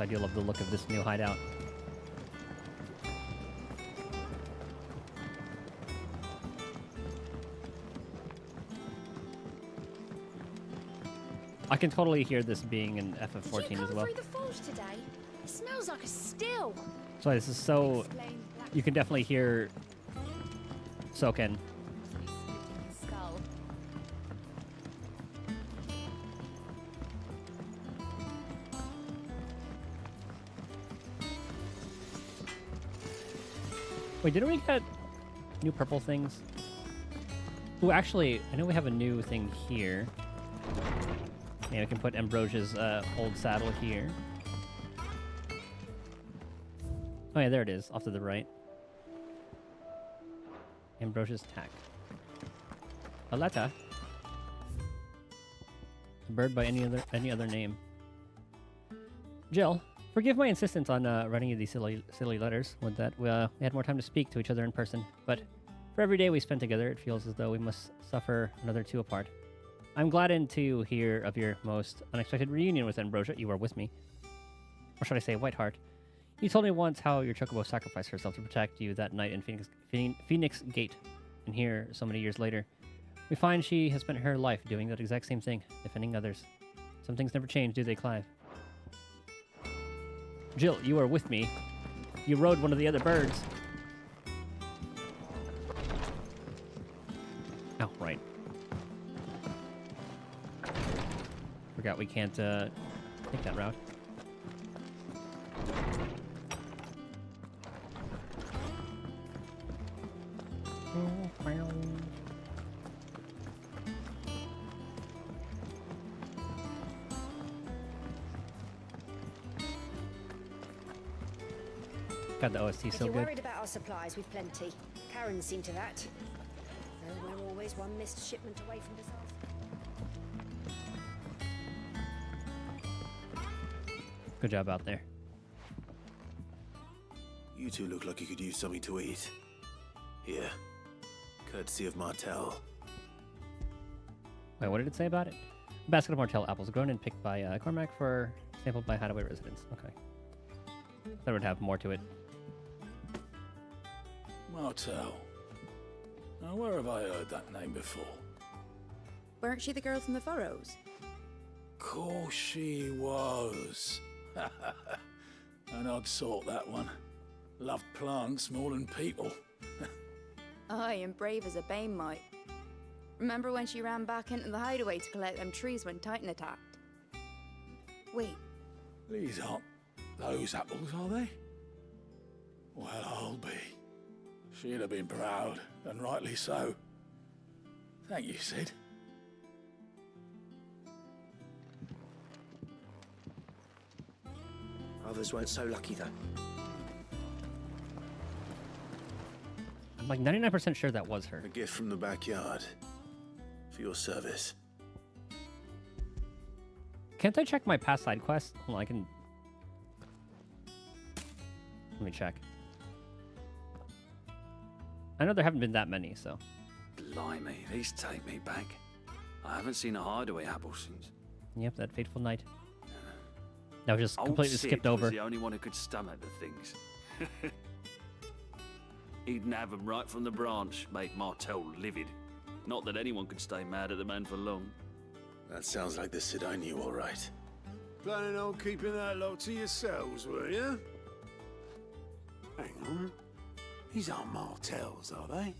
I do love the look of this new hideout. I can totally hear this being an FF14 as well. Through the forge today? It smells like a still. So this is so... You can definitely hear Soken. Skull. Wait, didn't we get new purple things? Oh, actually, I know we have a new thing here. Yeah, we can put Ambrosia's old saddle here. Oh yeah, there it is, off to the right. Ambrosia's tack. A letter. A bird by any other name. Jill, forgive my insistence on writing you these silly letters. Would that we had more time to speak to each other in person, but for every day we spent together, it feels as though we must suffer another 2 apart. I'm gladdened to hear of your most unexpected reunion with Ambrosia. You were with me. Or should I say, Whiteheart. You told me once how your chocobo sacrificed herself to protect you that night in Phoenix Gate. And here, so many years later, we find she has spent her life doing that exact same thing, defending others. Some things never change, do they, Clive? Jill, you were with me. You rode one of the other birds. Oh, right. Forgot we can't take that route. God, the OST is so If you're good. worried about our supplies, we've plenty. Karen's seen to that. Oh, we're always one missed shipment away from disaster. Good job out there. You two look like you could use something to eat. Here. Courtesy of Martel. Wait, what did it say about it? A basket of Martell apples grown and picked by Cormac for sampled by Hideaway residents. Okay. That would have more to it. Martel. Now, where have I heard that name before? Weren't she the girl from the Furrows? Course she was. An odd sort, that one. Loved plants more than people. Aye, and brave as a bane might. Remember when she ran back into the hideaway to collect them trees when Titan attacked? Wait. These aren't those apples, are they? Well, I'll be. She'd have been proud, and rightly so. Thank you, Sid. Others weren't so lucky, though. I'm like 99% sure that was her. A gift from the backyard. For your service. Can't I check my past side quest? Hold on, I can... Let me check. I know there haven't been that many, so... Blimey, these take me back. I haven't seen a hideaway apple since. Yep, that fateful night. That was just Old completely Sid skipped over. was the only one who could stomach the things. He'd nab them right from the branch, make Martel livid. Not that anyone could stay mad at the man for long. That sounds like the Sid I knew, all right. Planning on keeping that lot to yourselves, were you? Hang on. These aren't Martels, are they?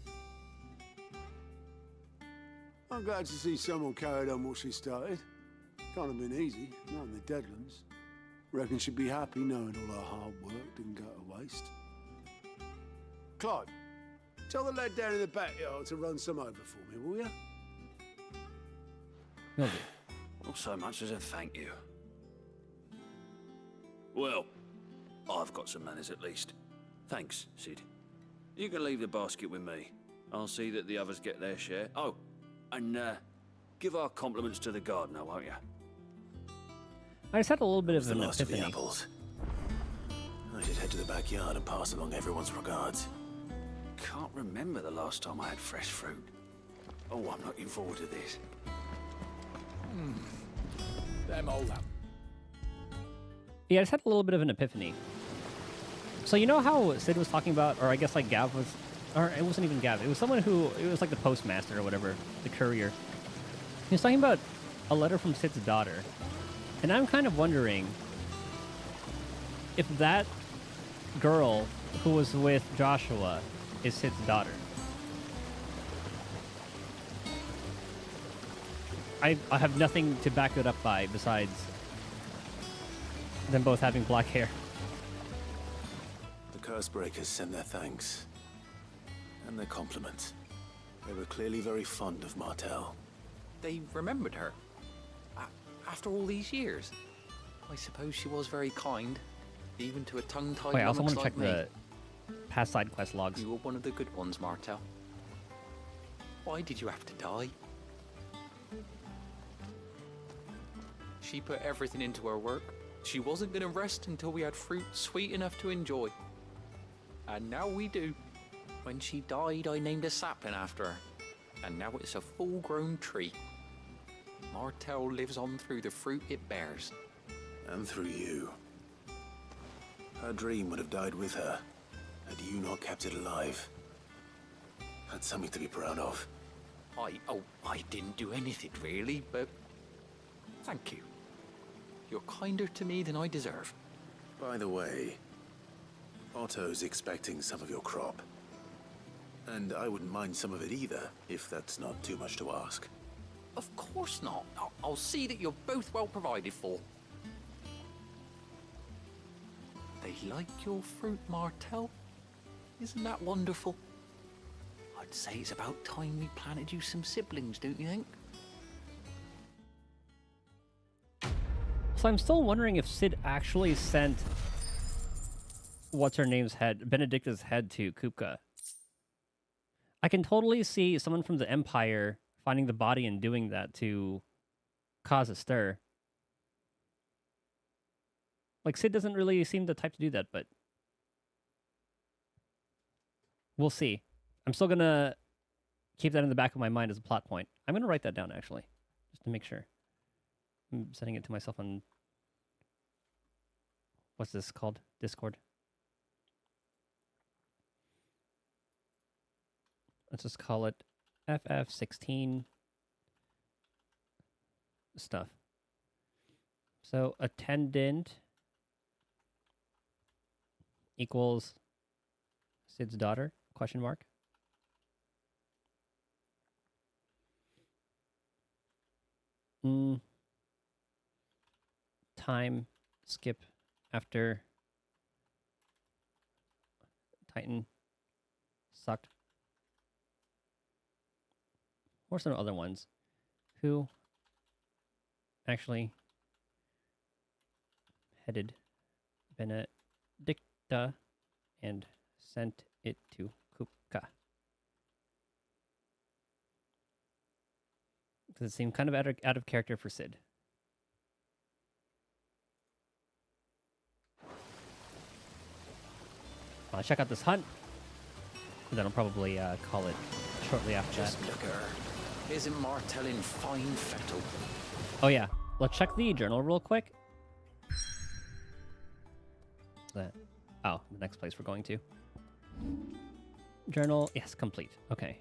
I'm glad to see someone carried on what she started. Can't have been easy, not in the Deadlands. Reckon she'd be happy knowing all her hard work didn't go to waste. Clive, tell the lad down in the backyard to run some over for me, will you? Not so much as a thank you. Well, I've got some manners at least. Thanks, Sid. You can leave the basket with me. I'll see that the others get their share. Oh, and give our compliments to the gardener, won't you? I just had a little bit of The an last of the epiphany. apples. I should head to the backyard and pass along everyone's regards. Can't remember the last time I had fresh fruit. Oh, I'm looking forward to this. Them old apples. Yeah, I just had a little bit of an epiphany. So you know how Sid was talking about, or I guess like Gav was, or it wasn't even Gav, it was someone who, it was like the postmaster or whatever, the courier. He was talking about a letter from Sid's daughter. And I'm kind of wondering if that girl who was with Joshua is Sid's daughter. I have nothing to back it up by besides them both having black hair. The Cursebreakers send their thanks. And their compliments. They were clearly very fond of Martel. They remembered her. After all these years. I suppose she was very kind. Even to a tongue-tied Wait, I also lummox want to check like me. the past side quest logs. You were one of the good ones, Martel. Why did you have to die? She put everything into her work. She wasn't going to rest until we had fruit sweet enough to enjoy. And now we do. When she died, I named a sapling after her. And now it's a full-grown tree. Martel lives on through the fruit it bears. And through you. Her dream would have died with her, had you not kept it alive. That's something to be proud of. I didn't do anything really, but thank you. You're kinder to me than I deserve. By the way, Otto's expecting some of your crop. And I wouldn't mind some of it either, if that's not too much to ask. Of course not. I'll see that you're both well provided for. They like your fruit, Martel. Isn't that wonderful? I'd say it's about time we planted you some siblings, don't you think? So I'm still wondering if Sid actually sent what's her name's head, Benedicta's head to Kupka. I can totally see someone from the Empire finding the body and doing that to cause a stir. Like, Sid doesn't really seem the type to do that, but we'll see. I'm still gonna keep that in the back of my mind as a plot point. I'm gonna write that down, actually, just to make sure. I'm setting it to myself on... What's this called? Discord. Let's just call it FF16 stuff. So attendant equals Sid's daughter, question mark. Time skip after Titan sucked. Or some other ones. Who actually headed Benedicta and sent it to Kupka. Because it seemed kind of out of character for Sid. Check out this hunt. Then I'll probably call it shortly after Just that. look at her. Isn't Martell in fine fettle? Oh yeah, let's check the journal real quick. Oh, the next place we're going to. Journal, yes, complete. Okay.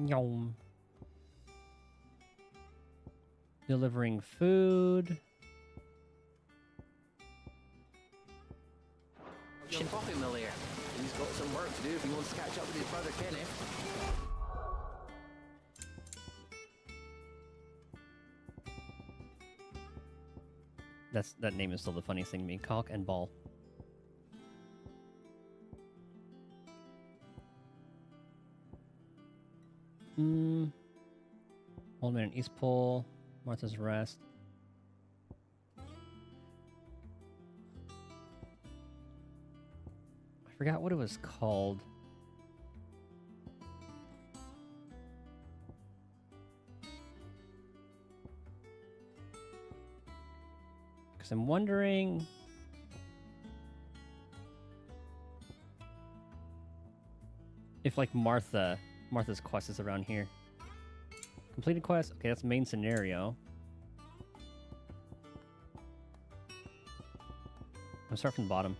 Yum. Delivering food. Young Pocket Mill here. He's got some work to do if he wants to catch up with his brother Kenneth. That name is still the funniest thing to me. Cock and Ball. Old Man in East Pole. Martha's Rest. I forgot what it was called. Because I'm wondering... if, like, Martha's quest is around here. Completed quest? Okay, that's main scenario. I'll start from the bottom.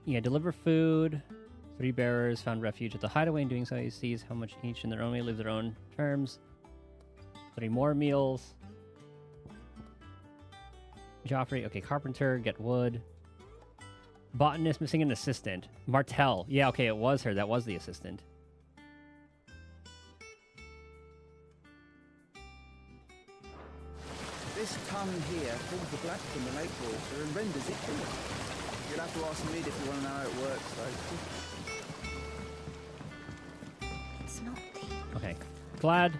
Yeah, deliver food. 3 bearers found refuge at the hideaway. In doing so, he sees how much each in their own way live their own terms. 3 more meals. Joffrey, okay, carpenter, get wood. Botanist, missing an assistant. Martell, yeah, okay, it was her. That was the assistant. This tongue here pulls the black from the lake water and renders it pure. You'll have to ask Mid if you want to know how it works, though. It's not deep. Okay, glad.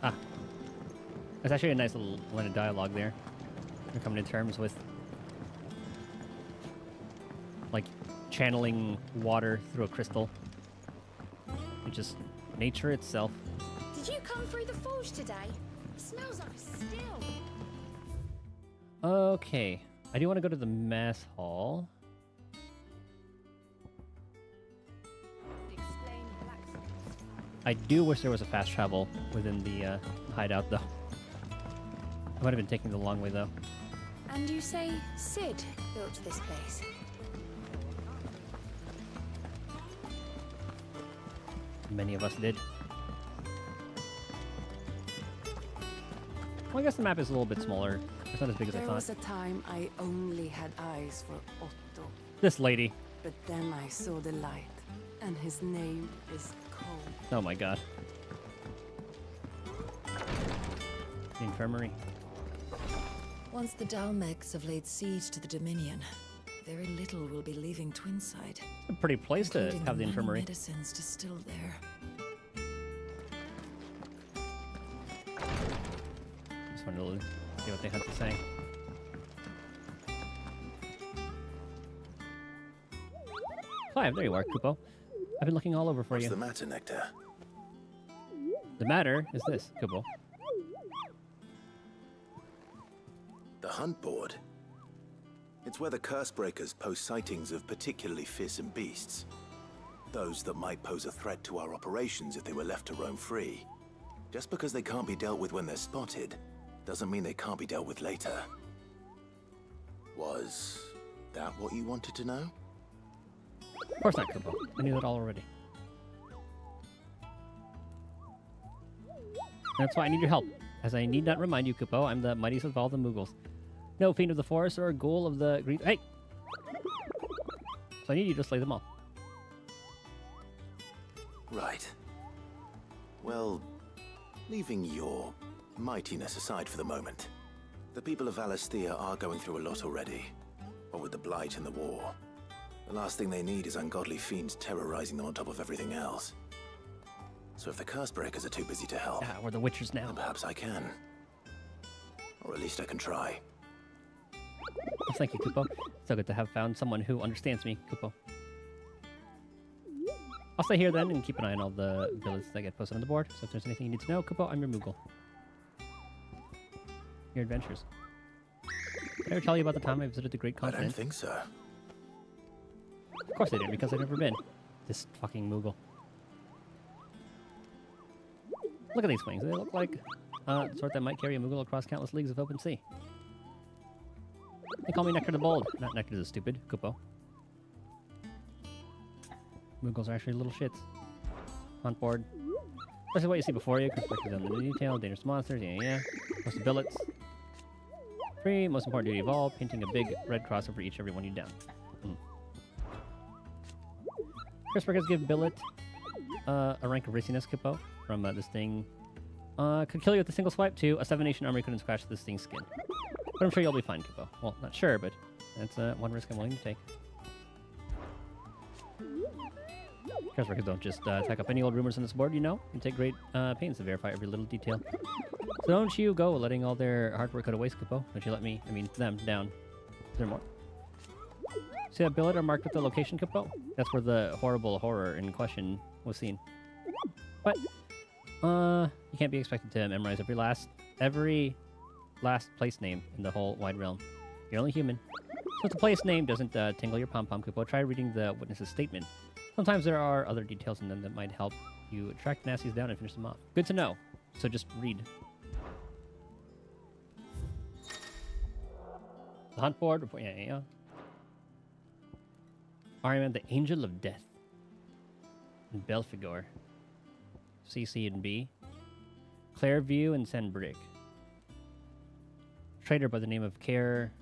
Ah. That's actually a nice little line of dialogue there. They're coming to terms with, like, channeling water through a crystal. Which is nature itself. Did you come through the forge today? It smells like still. Okay. I do want to go to the mess hall. I do wish there was a fast travel within the hideout, though. I might have been taking the long way, though. And you say Sid built this place? Many of us did. Well, I guess the map is a little bit smaller. It's not as big as I There thought. was a time I only had eyes for Otto. This lady. But then I saw the light, and his name is Cole. Oh my god. The infirmary. Once the Dalmecs have laid siege to the Dominion, very little will be leaving Twinside. A pretty place to including have the many infirmary. medicines distilled there. Just wanted to see what they had to say. Clive, there you are, Kupo. I've been looking all over for What's you. the matter, Nectar? The matter is this, Kupo. The hunt board. It's where the Cursebreakers post sightings of particularly fearsome beasts. Those that might pose a threat to our operations if they were left to roam free. Just because they can't be dealt with when they're spotted, doesn't mean they can't be dealt with later. Was that what you wanted to know? Of course not, Kupo. I knew that all already. That's why I need your help. As I need not remind you, Kupo, I'm the mightiest of all the moogles. No fiend of the forest or ghoul of the green... Hey! So I need you to slay them all. Right. Well, leaving your mightiness aside for the moment, the people of Valisthea are going through a lot already. What with the Blight and the war. The last thing they need is ungodly fiends terrorizing them on top of everything else. So if the Cursebreakers are too busy to help... Yeah, we're the Witchers now. Then perhaps I can. Or at least I can try. Oh, thank you, Kupo. So good to have found someone who understands me, Kupo. I'll stay here then and keep an eye on all the villages that get posted on the board. So if there's anything you need to know, Kupo, I'm your Moogle. Your adventures. Did I ever tell you about the time I visited the Great Continent? I don't think so. Of course I didn't, because I've never been. This fucking Moogle. Look at these wings. They look like the sort that might carry a Moogle across countless leagues of open sea. They call me Nectar the Bold, not Nectar the Stupid, Kupo. Moogles are actually little shits. Hunt board. This is what you see before you. Perspectives on the detail, dangerous monsters, yeah. Most of billets. 3, most important duty of all, painting a big red cross over every one you down. Cursebreakers give billet a rank of raciness, Kupo, from this thing. Could kill you with a single swipe, too. A 7-nation army couldn't scratch this thing's skin. But I'm sure you'll be fine, Kupo. Well, not sure, but that's one risk I'm willing to take. Cursebreakers don't just tack up any old rumors on this board, you know. You take great pains to verify every little detail. So don't you go letting all their hard work go to waste, Kupo. Don't you let me, them, down. Is there more? See that billet are marked with the location, Kupo? That's where the horrible horror in question was seen. But, you can't be expected to memorize every last place name in the whole wide realm. You're only human. So if the place name doesn't tingle your pom-pom, Kupo, try reading the witness's statement. Sometimes there are other details in them that might help you track the nasties down and finish them off. Good to know. So just read. The hunt board report. Yeah. Ariman, the Angel of Death. And Belphegor. CC and B. Clairview and Senbrick. Trader by the name of Care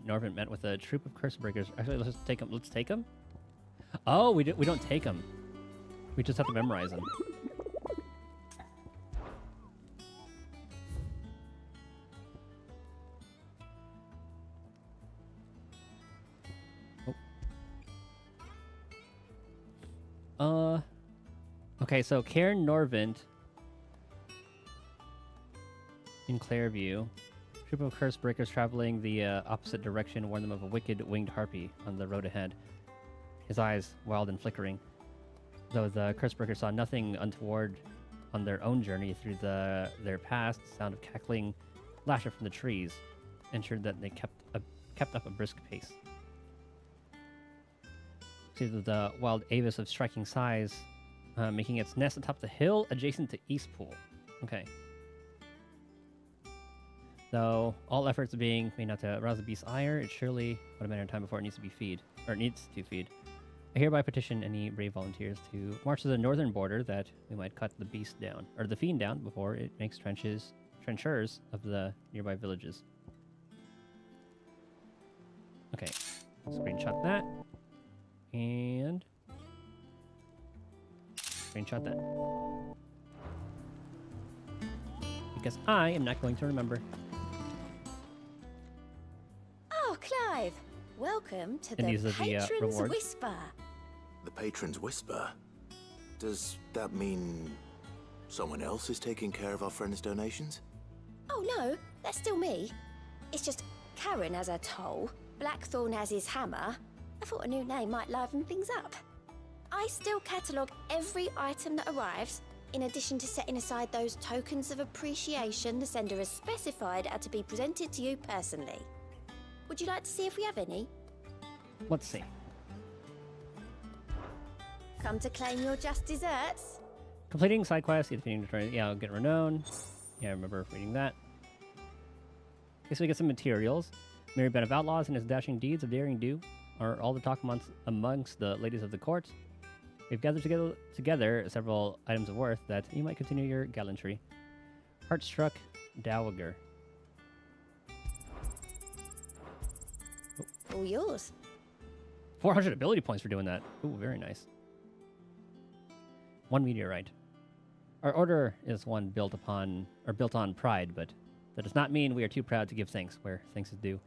Norvin met with a troop of Cursebreakers. Actually, let's take them. Let's take them. Oh, we don't take them. We just have to memorize them. Oh. Okay, so Cairn Norvent in Clairview. Troop of Cursebreakers traveling the opposite direction warn them of a wicked winged harpy on the road ahead. His eyes wild and flickering. Though the Cursebreakers saw nothing untoward on their own journey through their past, the sound of cackling laughter from the trees ensured that they kept up a brisk pace. See the wild avis of striking size, making its nest atop the hill adjacent to Eastpool. Okay. Though all efforts are being made not to arouse the beast's ire, it surely would have been in time before it needs to feed. I hereby petition any brave volunteers to march to the northern border that we might cut the beast down, or the fiend down, before it makes trenchers of the nearby villages. Okay, screenshot that. And screenshot that. Because I am not going to remember. Oh, Clive! Welcome to And the these are the, Patron's rewards. Whisper. The Patron's Whisper? Does that mean someone else is taking care of our friend's donations? Oh no, that's still me. It's just Karen has her toll, Blackthorn has his hammer, I thought a new name might liven things up. I still catalogue every item that arrives, in addition to setting aside those tokens of appreciation the sender has specified are to be presented to you personally. Would you like to see if we have any? Let's see. Come to claim your just desserts? Completing side quests, defeating Detroit. Yeah, I'll get renown. Yeah, I remember reading that. Okay, so we get some materials. Merry band of outlaws and his dashing deeds of daring do are all the talk amongst the ladies of the court. We've gathered together several items of worth that you might continue your gallantry. Heartstruck Dowager. All yours. 400 ability points for doing that. Ooh, very nice. 1 meteorite. Our order is one built on pride, but that does not mean we are too proud to give thanks where thanks is due.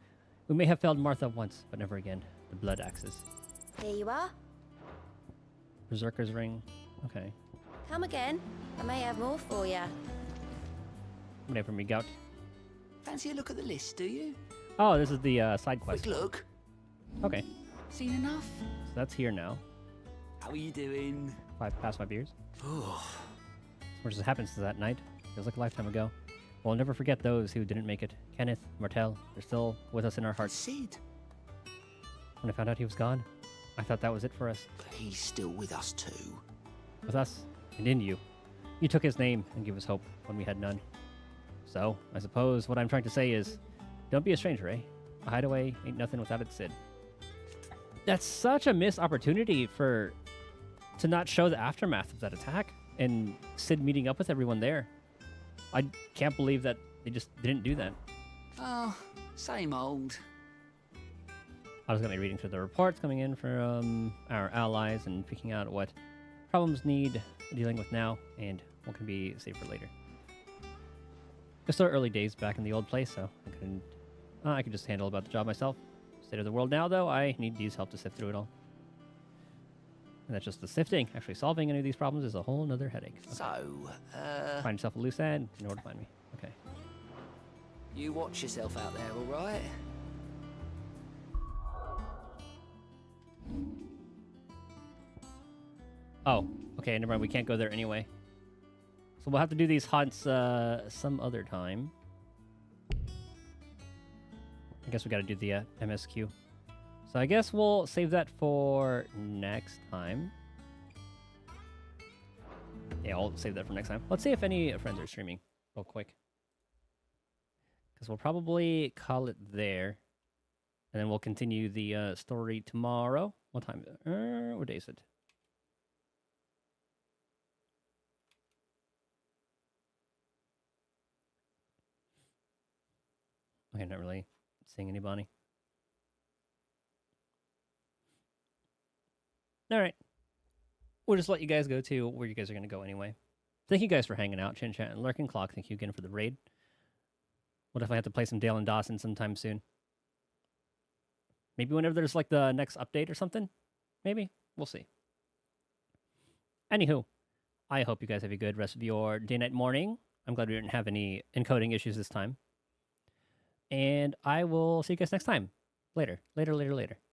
We may have failed Martha once, but never again. The blood axes. Here you are. Berserker's ring. Okay. Come again. I may have more for you. Whatever for me, gout. Fancy a look at the list, do you? Oh, this is the side quest. Quick look. Okay. Seen enough? So that's here now. How are you doing? Past 5 years. Oh. What just happened since that night? Feels like a lifetime ago. We'll never forget those who didn't make it. Kenneth, Martel, they're still with us in our hearts. Sid. When I found out he was gone, I thought that was it for us. But he's still with us too. With us, and in you. You took his name and gave us hope when we had none. So, I suppose what I'm trying to say is, don't be a stranger, eh? A hideaway ain't nothing without its Sid. That's such a missed opportunity to not show the aftermath of that attack and Sid meeting up with everyone there. I can't believe that they just didn't do that. Oh, same old. I was going to be reading through the reports coming in from our allies and picking out what problems need dealing with now and what can be saved for later. It's still early days back in the old place, so I could just handle about the job myself. State of the world now, though, I need Dee's help to sift through it all. And that's just the sifting. Actually solving any of these problems is a whole nother headache. Okay. So, Find yourself a loose end in order to find me. Okay. you watch yourself out there, all right? Oh, okay, never mind. We can't go there anyway. So we'll have to do these hunts some other time. I guess we got to do the MSQ. So I guess we'll save that for next time. Yeah, I'll save that for next time. Let's see if any friends are streaming real quick. Because we'll probably call it there. And then we'll continue the story tomorrow. What time? What day is it? Okay, not really seeing anybody. All right. We'll just let you guys go to where you guys are going to go anyway. Thank you guys for hanging out, Chin Chat and Lurking Clock. Thank you again for the raid. We'll definitely have to play some Dale and Dawson sometime soon. Maybe whenever there's like the next update or something. Maybe. We'll see. Anywho, I hope you guys have a good rest of your day, night, morning. I'm glad we didn't have any encoding issues this time. And I will see you guys next time. Later.